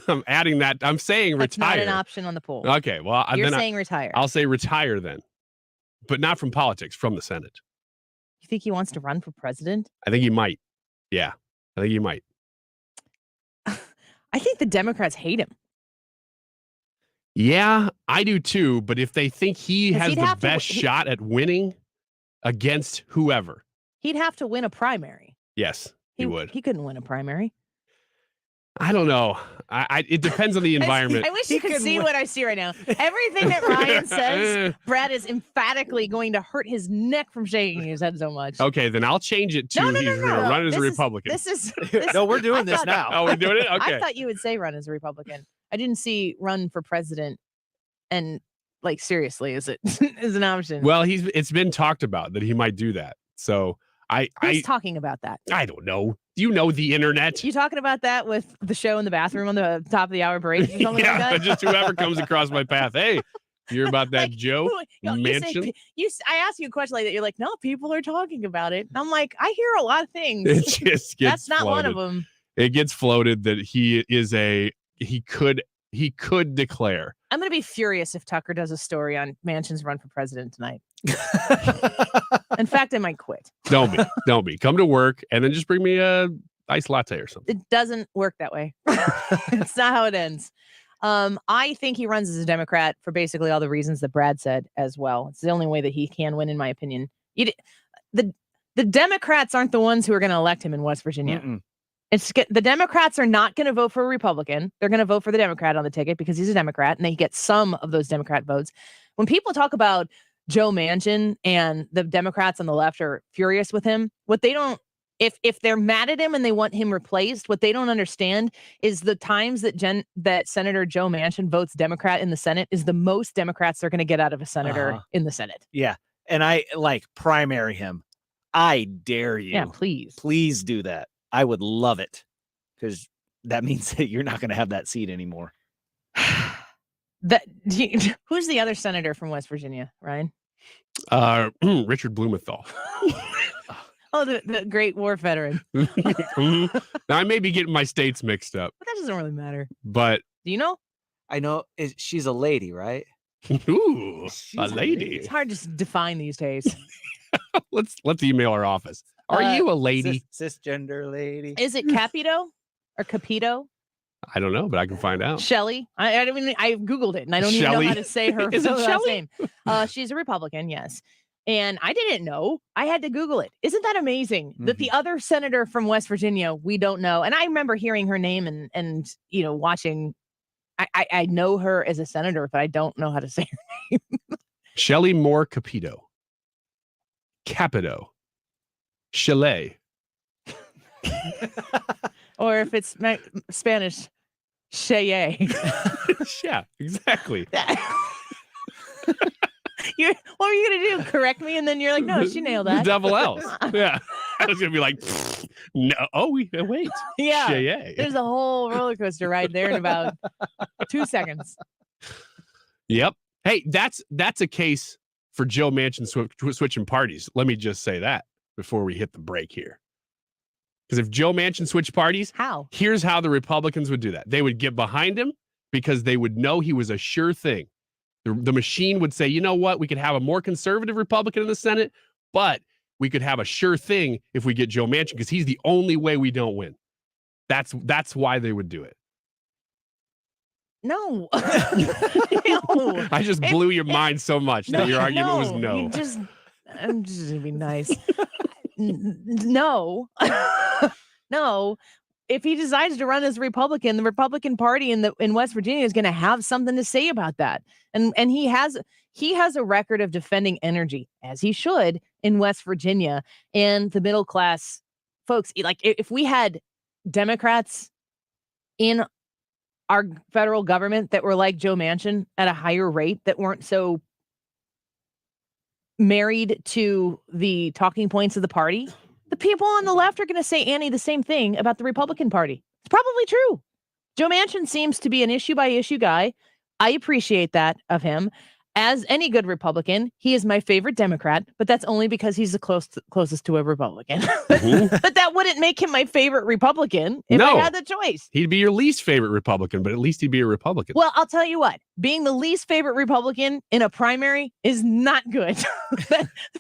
I'm adding that. I'm saying That's retire. not an option on the poll. Okay. Well, You're saying retire. I'll say retire then, but not from politics, from the Senate. You think he wants to run for president? I think he might. Yeah, I think he might. I think the Democrats hate him. Yeah, I do too. But if they think he has the best shot at winning against whoever, he'd have to win a primary. Yes, he would. He couldn't win a primary. I don't know. It depends on the environment. I wish you could see what I see right now. Everything that Ryan says, Brad is emphatically going to hurt his neck from shaking his head so much. Okay, then I'll change it to he's going to run as a Republican. No, we're doing this now. Oh, we're doing it? Okay. I thought you would say run as a Republican. I didn't see run for president and seriously, is it is an option? Well, it's been talked about that he might do that. So Who's talking about that? I don't know. You know the internet. You talking about that with the show in the bathroom on the top of the hour break? Or something like that? Just whoever comes across my path. Hey, you hear about that Joe Manchin? I asked you a question like that. You're like, no, people are talking about it. And I'm like, I hear a lot of things. It just gets That's not one of floated. them. it gets floated that he could declare. I'm going to be furious if Tucker does a story on Manchin's run for president tonight. In fact, I might quit. Don't be. Come to work and then just bring me a iced latte or something. It doesn't work that way. It's not how it ends. I think he runs as a Democrat for basically all the reasons that Brad said as well. It's the only way that he can win, in my opinion. The Democrats aren't the ones who are going to elect him in West Virginia. The Democrats are not going to vote for a Republican. They're going to vote for the Democrat on the ticket because he's a Democrat and they get some of those Democrat votes. When people talk about Joe Manchin and the Democrats on the left are furious with him, what they don't, if they're mad at him and they want him replaced, what they don't understand is the times that Senator Joe Manchin votes Democrat in the Senate is the most Democrats they're going to get out of a senator in the Senate. Yeah. And I primary him. I dare you. Yeah, please. Please do that. I would love it because that means that you're not going to have that seat anymore. Who's the other senator from West Virginia, Ryan? Richard Blumenthal. Oh, the great war veteran. Now, I may be getting my states mixed up. But that doesn't really matter. But do you know? I know she's a lady, right? Ooh, a lady. It's hard to define these days. Let's email our office. Are you a lady? Cisgender lady. Is it Capito or Capito? I don't know, but I can find out. Shelley. I mean, I Googled it and I don't even know how to say her last name. She's a Republican, yes. And I didn't know. I had to Google it. Isn't that amazing that the other senator from West Virginia, we don't know? And I remember hearing her name and watching. I know her as a senator, but I don't know how to say her name. Shelley Moore Capito. Capito. Chalet. Or if it's Spanish, Cheye. Yeah, exactly. What were you going to do? Correct me? And then you're like, no, she nailed that. Double L's. Yeah. I was going to be like, no. Oh, wait. Yeah. Cheye. There's a whole roller coaster ride there in about 2 seconds. Yep. Hey, that's a case for Joe Manchin switching parties. Let me just say that before we hit the break here. Because if Joe Manchin switched parties, here's how the Republicans would do that. They would get behind him because they would know he was a sure thing. The machine would say, you know what? We could have a more conservative Republican in the Senate, but we could have a sure thing if we get Joe Manchin because he's the only way we don't win. That's why they would do it. No. No. I just blew your mind so much that your argument was no. I'm just going to be nice. No. No. If he decides to run as a Republican, the Republican Party in West Virginia is going to have something to say about that. And he has a record of defending energy, as he should, in West Virginia. And the middle class folks, like if we had Democrats in our federal government that were like Joe Manchin at a higher rate, that weren't so married to the talking points of the party, the people on the left are going to say, Annie, the same thing about the Republican Party. It's probably true. Joe Manchin seems to be an issue by issue guy. I appreciate that of him. As any good Republican, he is my favorite Democrat, but that's only because he's the closest to a Republican. But that wouldn't make him my favorite Republican if I had the choice. He'd be your least favorite Republican, but at least he'd be a Republican. Well, I'll tell you what, being the least favorite Republican in a primary is not good.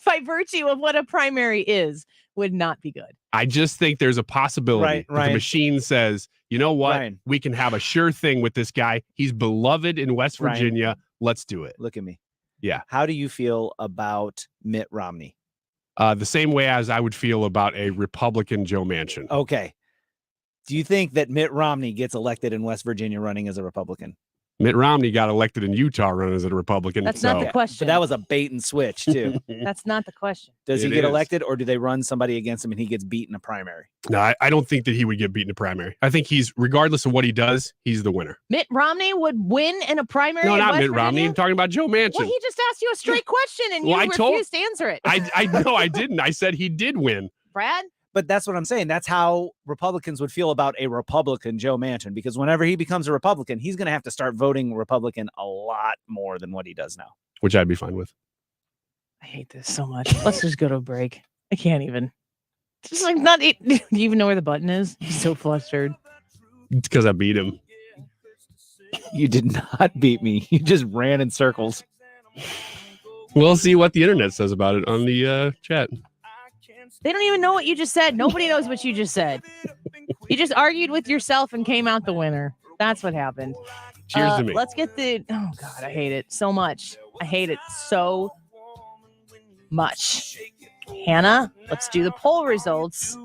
By virtue of what a primary is, would not be good. I just think there's a possibility that the machine says, you know what? We can have a sure thing with this guy. He's beloved in West Virginia. Let's do it. Look at me. Yeah. How do you feel about Mitt Romney? The same way as I would feel about a Republican Joe Manchin. Okay. Do you think that Mitt Romney gets elected in West Virginia running as a Republican? Mitt Romney got elected in Utah running as a Republican. That's not the question. But that was a bait and switch, too. That's not the question. Does he get elected, or do they run somebody against him and he gets beat in a primary? No, I don't think that he would get beat in a primary. I think regardless of what he does, he's the winner. Mitt Romney would win in a primary? No, not West Mitt Romney. Virginia? I'm talking about Joe Manchin. Well, he just asked you a straight question and you refused to answer it. I no, I didn't. I said he did win. Brad? But that's what I'm saying. That's how Republicans would feel about a Republican Joe Manchin, because whenever he becomes a Republican, he's going to have to start voting Republican a lot more than what he does now. Which I'd be fine with. I hate this so much. Let's just go to a break. I can't even. Just like not. Do you even know where the button is? He's so flustered. It's because I beat him. You did not beat me. You just ran in circles. We'll see what the internet says about it on the chat. They don't even know what you just said. Nobody knows what you just said. You just argued with yourself and came out the winner. That's what happened. Cheers to me. Let's get the. Oh God, I hate it so much. I hate it so much. Hannah, let's do the poll results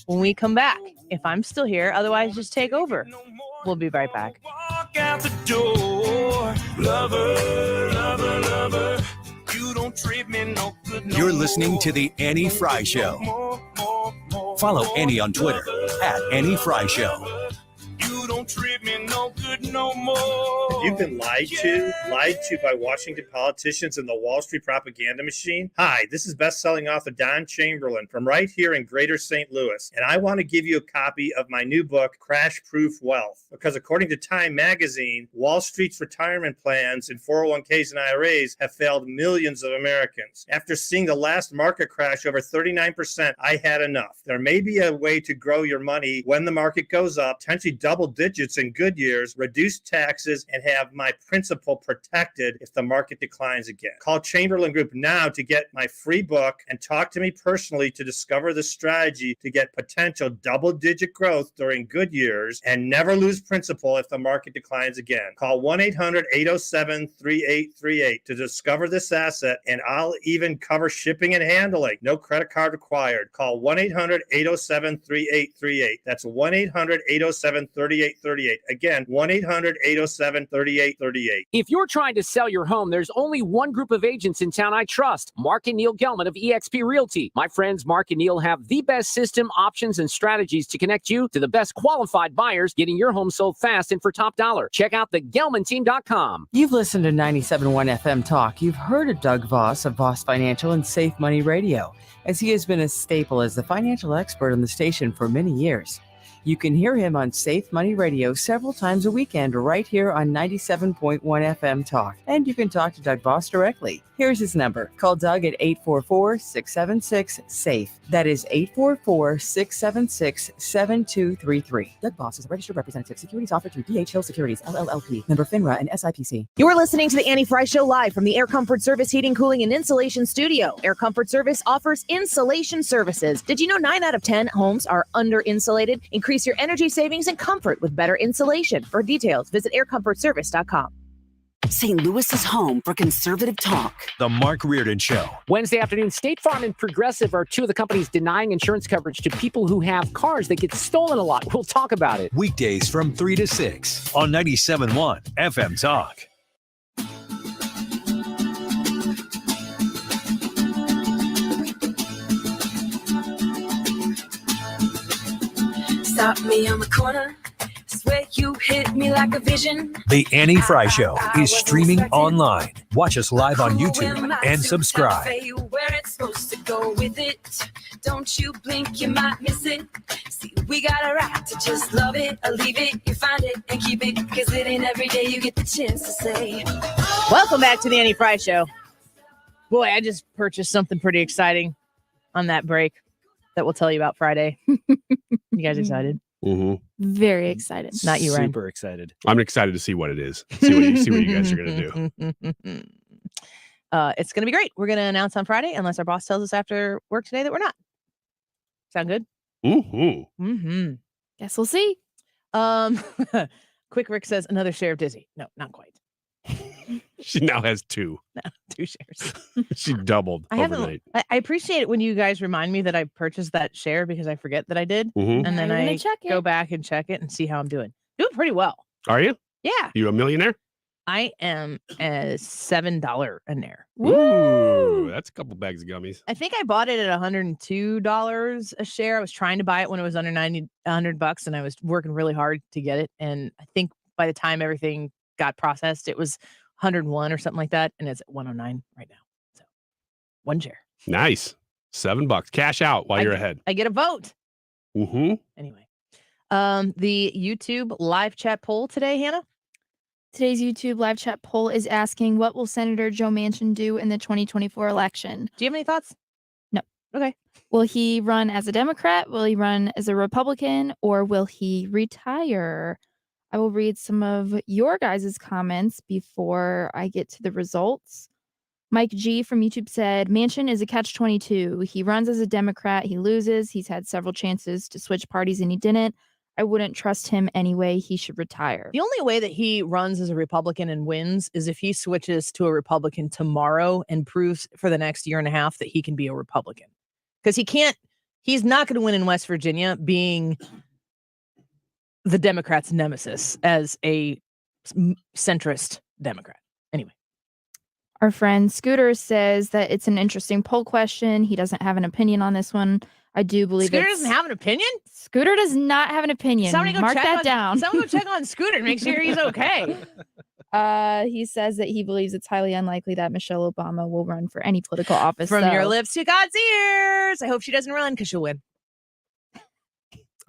when we come back. If I'm still here, otherwise just take over. We'll be right back. Walk out the door, lover, lover, lover. You don't treat me no good. You're listening to The Annie Frey Show. Follow Annie on Twitter @AnnieFreyShow. You don't treat me no good no more. If you've been lied to by Washington politicians and the Wall Street propaganda machine. Hi, this is best-selling author Don Chamberlain from right here in Greater St. Louis, and I want to give you a copy of my new book, Crash Proof Wealth, because according to Time magazine, Wall Street's retirement plans and 401ks and IRAs have failed millions of Americans. After seeing the last market crash over 39%, I had enough. There may be a way to grow your money when the market goes up, potentially double digits in good years, reduce taxes, and have my principal protected if the market declines again. Call Chamberlain Group now to get my free book and talk to me personally to discover the strategy to get potential double-digit growth during good years and never lose principal if the market declines again. Call 1-800-807-3838 to discover this asset, and I'll even cover shipping and handling. No credit card required. Call 1-800-807-3838. That's 1-800-807-3838. Again, 1-800-807-3838. If you're trying to sell your home, there's only one group of agents in town I trust, Mark and Neil Gelman of eXp Realty. My friends Mark and Neil have the best system, options, and strategies to connect you to the best qualified buyers, getting your home sold fast and for top dollar. Check out thegelmanteam.com. You've listened to 97.1 FM Talk. You've heard of Doug Voss of Voss Financial and Safe Money Radio, as he has been a staple as the financial expert on the station for many years. You can hear him on Safe Money Radio several times a weekend right here on 97.1 FM Talk. And you can talk to Doug Voss directly. Here's his number. Call Doug at 844-676-SAFE. That is 844-676-7233. Doug Voss is a registered representative. Securities offered through D.H. Hill Securities, LLLP. Member FINRA and SIPC. You're listening to the Annie Frey Show live from the Air Comfort Service Heating, Cooling, and Insulation Studio. Air Comfort Service offers insulation services. Did you know 9 out of 10 homes are under-insulated? Increase your energy savings and comfort with better insulation. For details, visit aircomfortservice.com. St. Louis's home for conservative talk. The Mark Reardon Show. Wednesday afternoon, State Farm and Progressive are two of the companies denying insurance coverage to people who have cars that get stolen a lot. We'll talk about it. Weekdays from 3 to 6 on 97.1 FM Talk. Stop me on the corner. Swear you hit me like a vision. The Annie Frey Show is streaming online. Watch us live on YouTube and subscribe. Where it's supposed to go with it. Don't you blink, you might miss it. See, we got a right to just love it or leave it. You find it and keep it, because it ain't every day you get the chance to say. Welcome back to the Annie Frey Show. Boy, I just purchased something pretty exciting on that break that we'll tell you about Friday. You guys excited? Mm-hmm. Very excited. Not you, Ryan. Super excited. I'm excited to see what it is. See what you guys are going to do. It's going to be great. We're going to announce on Friday, unless our boss tells us after work today that we're not. Sound good? Mm-hmm. Mm-hmm. Guess we'll see. Quick Rick says another share of Dizzy. No, not quite. She now has 2. No, 2 shares. She doubled overnight. I appreciate it when you guys remind me that I purchased that share, because I forget that I did. Mhm. And then Now you're I gonna check go it. back and check it and see how I'm doing. Doing pretty well. Are you? Yeah. You a millionaire? I am a $7 a nair. Ooh, that's a couple bags of gummies. I think I bought it at $102 a share. I was trying to buy it when it was under $100, and I was working really hard to get it. And I think by the time everything got processed, it was 101 or something like that, and it's at 109 right now. So 1 share. Nice. $7. Cash out while you're ahead. I get a vote. Mm-hmm. Anyway, the YouTube live chat poll today, Hannah. Today's YouTube live chat poll is asking, what will Senator Joe Manchin do in the 2024 election? Do you have any thoughts? No. Okay. Will he run as a Democrat? Will he run as a Republican? Or will he retire? I will read some of your guys' comments before I get to the results. Mike G from YouTube said, Manchin is a catch-22. He runs as a Democrat. He loses. He's had several chances to switch parties and he didn't. I wouldn't trust him anyway. He should retire. The only way that he runs as a Republican and wins is if he switches to a Republican tomorrow and proves for the next year and a half that he can be a Republican. Because he's not going to win in West Virginia being the Democrats' nemesis as a centrist Democrat. Anyway. Our friend Scooter says that it's an interesting poll question. He doesn't have an opinion on this one. I do believe Scooter doesn't have an opinion? Scooter does not have an opinion. Mark that down. Someone go check on Scooter and make sure he's okay. He says that he believes it's highly unlikely that Michelle Obama will run for any political office. From your lips to God's ears. I hope she doesn't run because she'll win.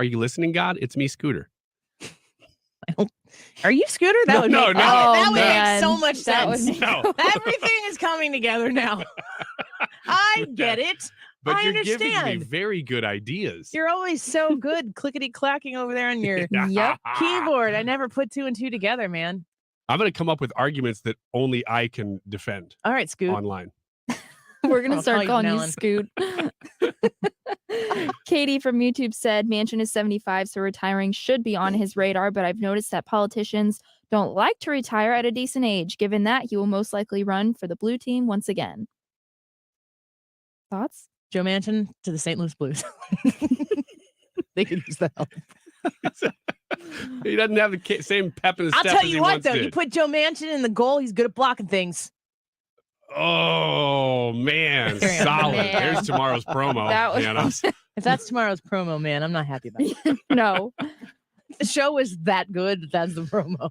Are you listening, God? It's me, Scooter. Are you Scooter? That would No, make, no. that would man. make so much That would sense. No. Everything is coming together now. I get it. But I you're giving me understand. very good ideas. You're always so good clickety-clacking over there on your keyboard. I never put two and two together, man. I'm going to come up with arguments that only I can defend All right, Scoot. online. We're going to I'll start call you calling from you now Scoot. Katie from YouTube said Manchin is 75, so retiring should be on his radar, but I've noticed that politicians don't like to retire at a decent age. Given that, he will most likely run for the blue team once again. Thoughts? Joe Manchin to the St. Louis Blues. They could use that help. He doesn't have the same pep in his I'll step tell as you he what, once though. did. You put Joe Manchin in the goal, he's good at blocking things. Oh, man. Carry on. Solid. Man. There's tomorrow's promo. That was- Hannah. If that's tomorrow's promo, man, I'm not happy about it. No. The show is that good. That's the promo.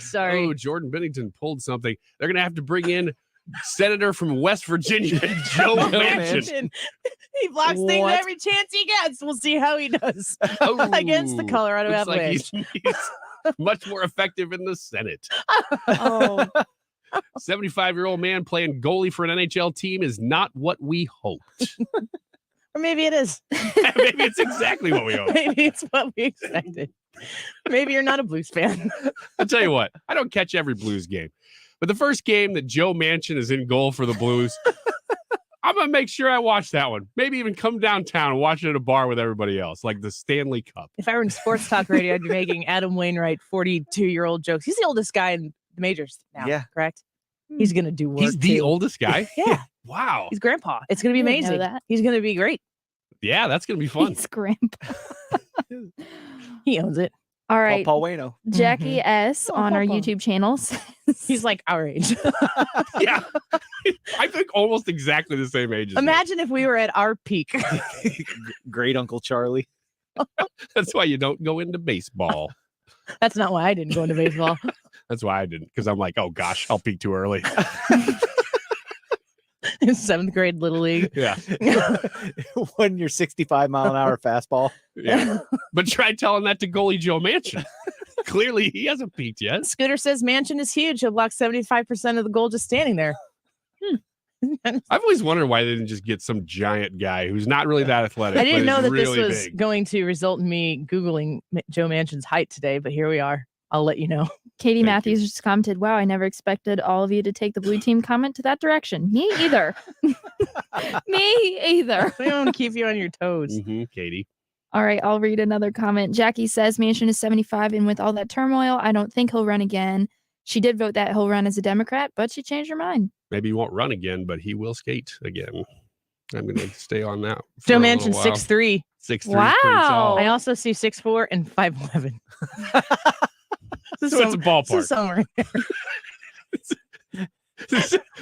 Sorry. Oh, Jordan Bennington pulled something. They're going to have to bring in Senator from West Virginia, Joe Manchin. He blocks things What? every chance he gets. We'll see how he does Oh, against the Colorado looks like Avalanche. he's much more effective in the Senate. Oh. 75-year-old man playing goalie for an NHL team is not what we hoped. Or maybe it is. Maybe it's exactly what we hoped. Maybe it's what we expected. Maybe you're not a Blues fan. I'll tell you what, I don't catch every Blues game. But the first game that Joe Manchin is in goal for the Blues, I'm going to make sure I watch that one. Maybe even come downtown and watch it at a bar with everybody else, like the Stanley Cup. If I were in sports talk radio, I'd be making Adam Wainwright 42-year-old jokes. He's the oldest guy in the majors now, Yeah. correct? He's going to do work. He's the too. oldest guy? Yeah. Wow. He's grandpa. It's going to be I didn't know amazing. that. He's going to be great. Yeah, that's going to be fun. He's grandpa. He owns it. All right. Paul Waino. Jackie S. on our Papa. YouTube channels. He's like our age. Yeah. I think almost exactly the same age as me. Imagine if we were at our peak. Great Uncle Charlie. That's why you don't go into baseball. That's not why I didn't go into baseball. That's why I didn't, because I'm like, oh gosh, I'll peak too early. 7th grade Little League. Yeah. When your 65-mile-an-hour fastball. Yeah. But try telling that to goalie Joe Manchin. Clearly, he hasn't peaked yet. Scooter says Manchin is huge. He'll block 75% of the goal just standing there. I've always wondered why they didn't just get some giant guy who's not really that athletic. I didn't but know is that really this was big. going to result in me Googling Joe Manchin's height today, but here we are. I'll let you know. Katie Thank Matthews just commented, wow, I never expected all of you to take the blue team comment to that direction. Me either. Me either. We don't keep you on your toes. Katie. All right, I'll read another comment. Jackie says Manchin is 75, and with all that turmoil, I don't think he'll run again. She did vote that he'll run as a Democrat, but she changed her mind. Maybe he won't run again, but he will skate again. I'm going to stay on that. for Joe a little Manchin, while. 6'3". 6'3", Wow. pretty tall. I also see 6'4" and 5'11". So it's a ballpark. Somewhere.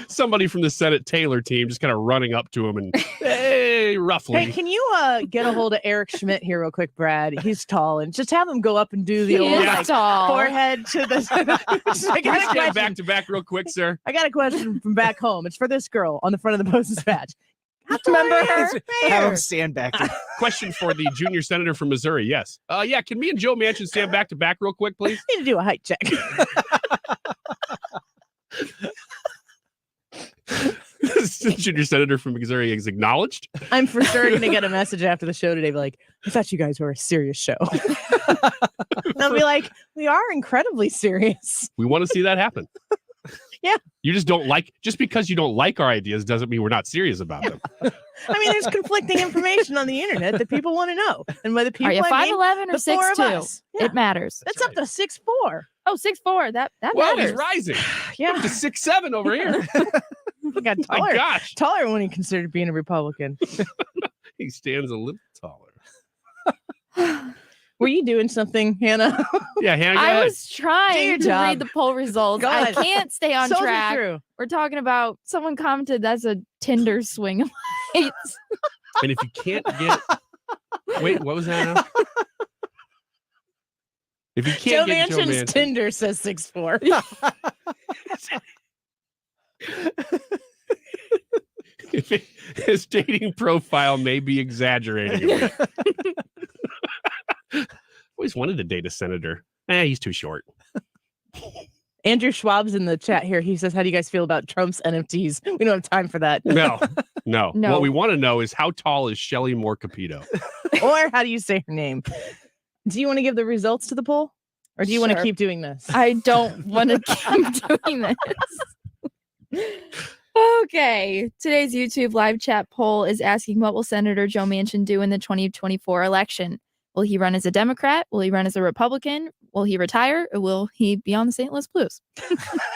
Somebody from the Senate Taylor team just kind of running up to him and, hey, roughly. Hey, can you get a hold of Eric Schmidt here real quick, Brad? He's tall, and just have him go up and do the He old is like, tall. forehead to the. I Can you got a stand question. back to back real quick, sir? I got a question from back home. It's for this girl on the front of the Post-Dispatch. Remember her? Have him stand back. Question for the junior senator from Missouri. Yes. Yeah. Can me and Joe Manchin stand back to back real quick, please? Need to do a height check. Junior Senator from Missouri is acknowledged. I'm for sure going to get a message after the show today, be like, I thought you guys were a serious show. And I'll be like, we are incredibly serious. We want to see that happen. Yeah. You just don't like, just because you don't like our ideas doesn't mean we're not serious about them. I mean, there's conflicting information on the internet that people want to know. And whether people Are you I named, 5'11" or the four of 6'2"? us. Yeah. It matters. That's up to 6'4". Oh, 6'4". That Well, matters. he's rising. Yeah. Up to 6'7" over here. He got My taller. gosh. Taller when he considered being a Republican. He stands a little taller. Were you doing something, Hannah? Yeah, Hannah, go I ahead. was trying your to job. read the poll results. Go I ahead. can't stay on Soldier track. through. We're talking about someone commented that's a Tinder swing of lights. And if you can't get, wait, what was that now? If you Joe can't get Joe Manchin's Manchin, Tinder says 6'4". his dating profile may be exaggerating. a bit. Always wanted to date a senator. He's too short. Andrew Schwab's in the chat here. He says, how do you guys feel about Trump's NFTs? We don't have time for that. No. No. What we want to know is how tall is Shelley Moore Capito? Or how do you say her name? Do you want to give the results to the poll? Or do you want to Sure. keep doing this? I don't want to keep doing this. Okay. Today's YouTube live chat poll is asking, what will Senator Joe Manchin do in the 2024 election? Will he run as a Democrat? Will he run as a Republican? Will he retire? Or will he be on the St. Louis Blues?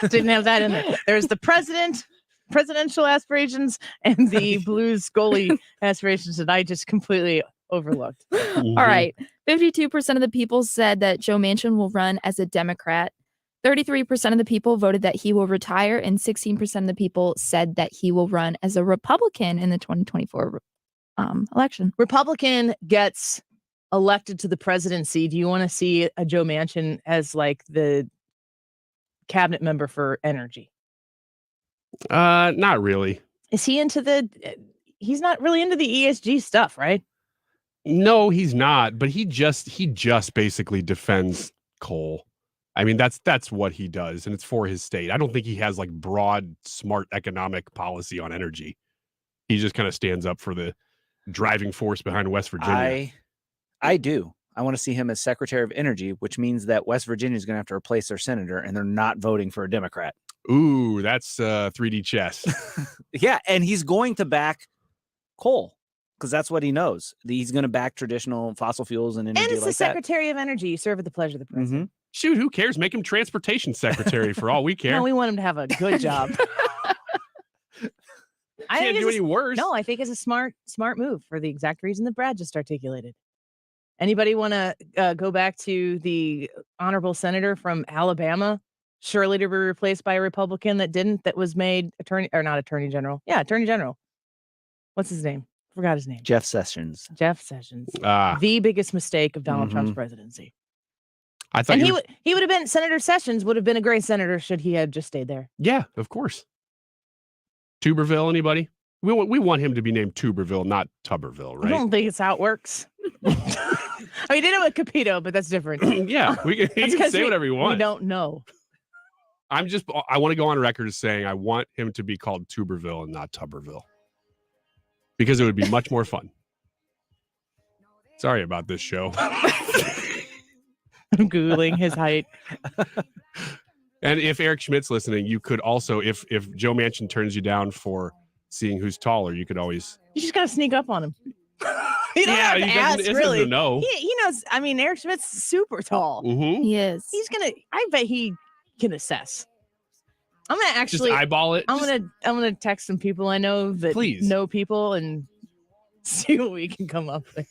Didn't have that in there. There's the presidential aspirations, and the Blues goalie aspirations that I just completely overlooked. All right. 52% of the people said that Joe Manchin will run as a Democrat. 33% of the people voted that he will retire, and 16% of the people said that he will run as a Republican in the 2024 election. Republican gets elected to the presidency. Do you want to see a Joe Manchin as like the cabinet member for energy? Not really. Is he into he's not really into the ESG stuff, right? No, he's not. But he just basically defends coal. I mean, that's what he does, and it's for his state. I don't think he has like broad, smart economic policy on energy. He just kind of stands up for the driving force behind West Virginia. I do. I want to see him as Secretary of Energy, which means that West Virginia is going to have to replace their senator, and they're not voting for a Democrat. Ooh, that's 3D chess. Yeah, and he's going to back coal because that's what he knows. He's going to back traditional fossil fuels and energy And it's like the Secretary of Energy. You serve at the pleasure of the president. Shoot, who cares? Make him transportation secretary for all we care. No, we want him to have a good job. I Can't think do it's any worse. No, I think it's a smart move for the exact reason that Brad just articulated. Anybody want to go back to the honorable senator from Alabama, surely to be replaced by a Republican that was made attorney general? Yeah, attorney general. What's his name? Forgot his name. Jeff Sessions. Jeff Sessions. Ah. The biggest mistake of Donald Trump's presidency. I thought And you were- he would have been Senator Sessions would have been a great senator should he have just stayed there. Yeah, of course. Tuberville, anybody? We want him to be named Tuberville, not Tuberville, I right? don't think it's how it works. I mean, did it with Capito, but that's different. Yeah, you That's can 'cause say whatever you want. We don't know. I want to go on record as saying I want him to be called Tuberville and not Tuberville. Because it would be much more fun. Sorry about this show. I'm Googling his height. And if Eric Schmidt's listening, you could also, if Joe Manchin turns you down for seeing who's taller, you could always. You just got to sneak up on him. You don't Yeah, have to he ask, doesn't really. know. He knows. I mean, Eric Schmidt's super tall. Mm-hmm. He is. I bet he can assess. I'm gonna actually just eyeball it. I'm gonna text some people I know that Please. know people and see what we can come up with.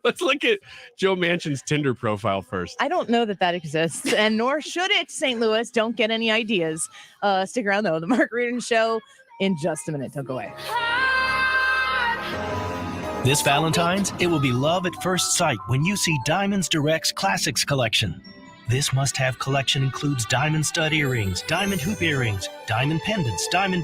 Let's look at Joe Manchin's Tinder profile first. I don't know that exists, and nor should it. St. Louis, don't get any ideas. Stick around though. The Mark Reardon Show in just a minute. Don't go away. This Valentine's, it will be love at first sight when you see Diamonds Direct's Classics Collection. This must-have collection includes diamond stud earrings, diamond hoop earrings, diamond pendants, diamond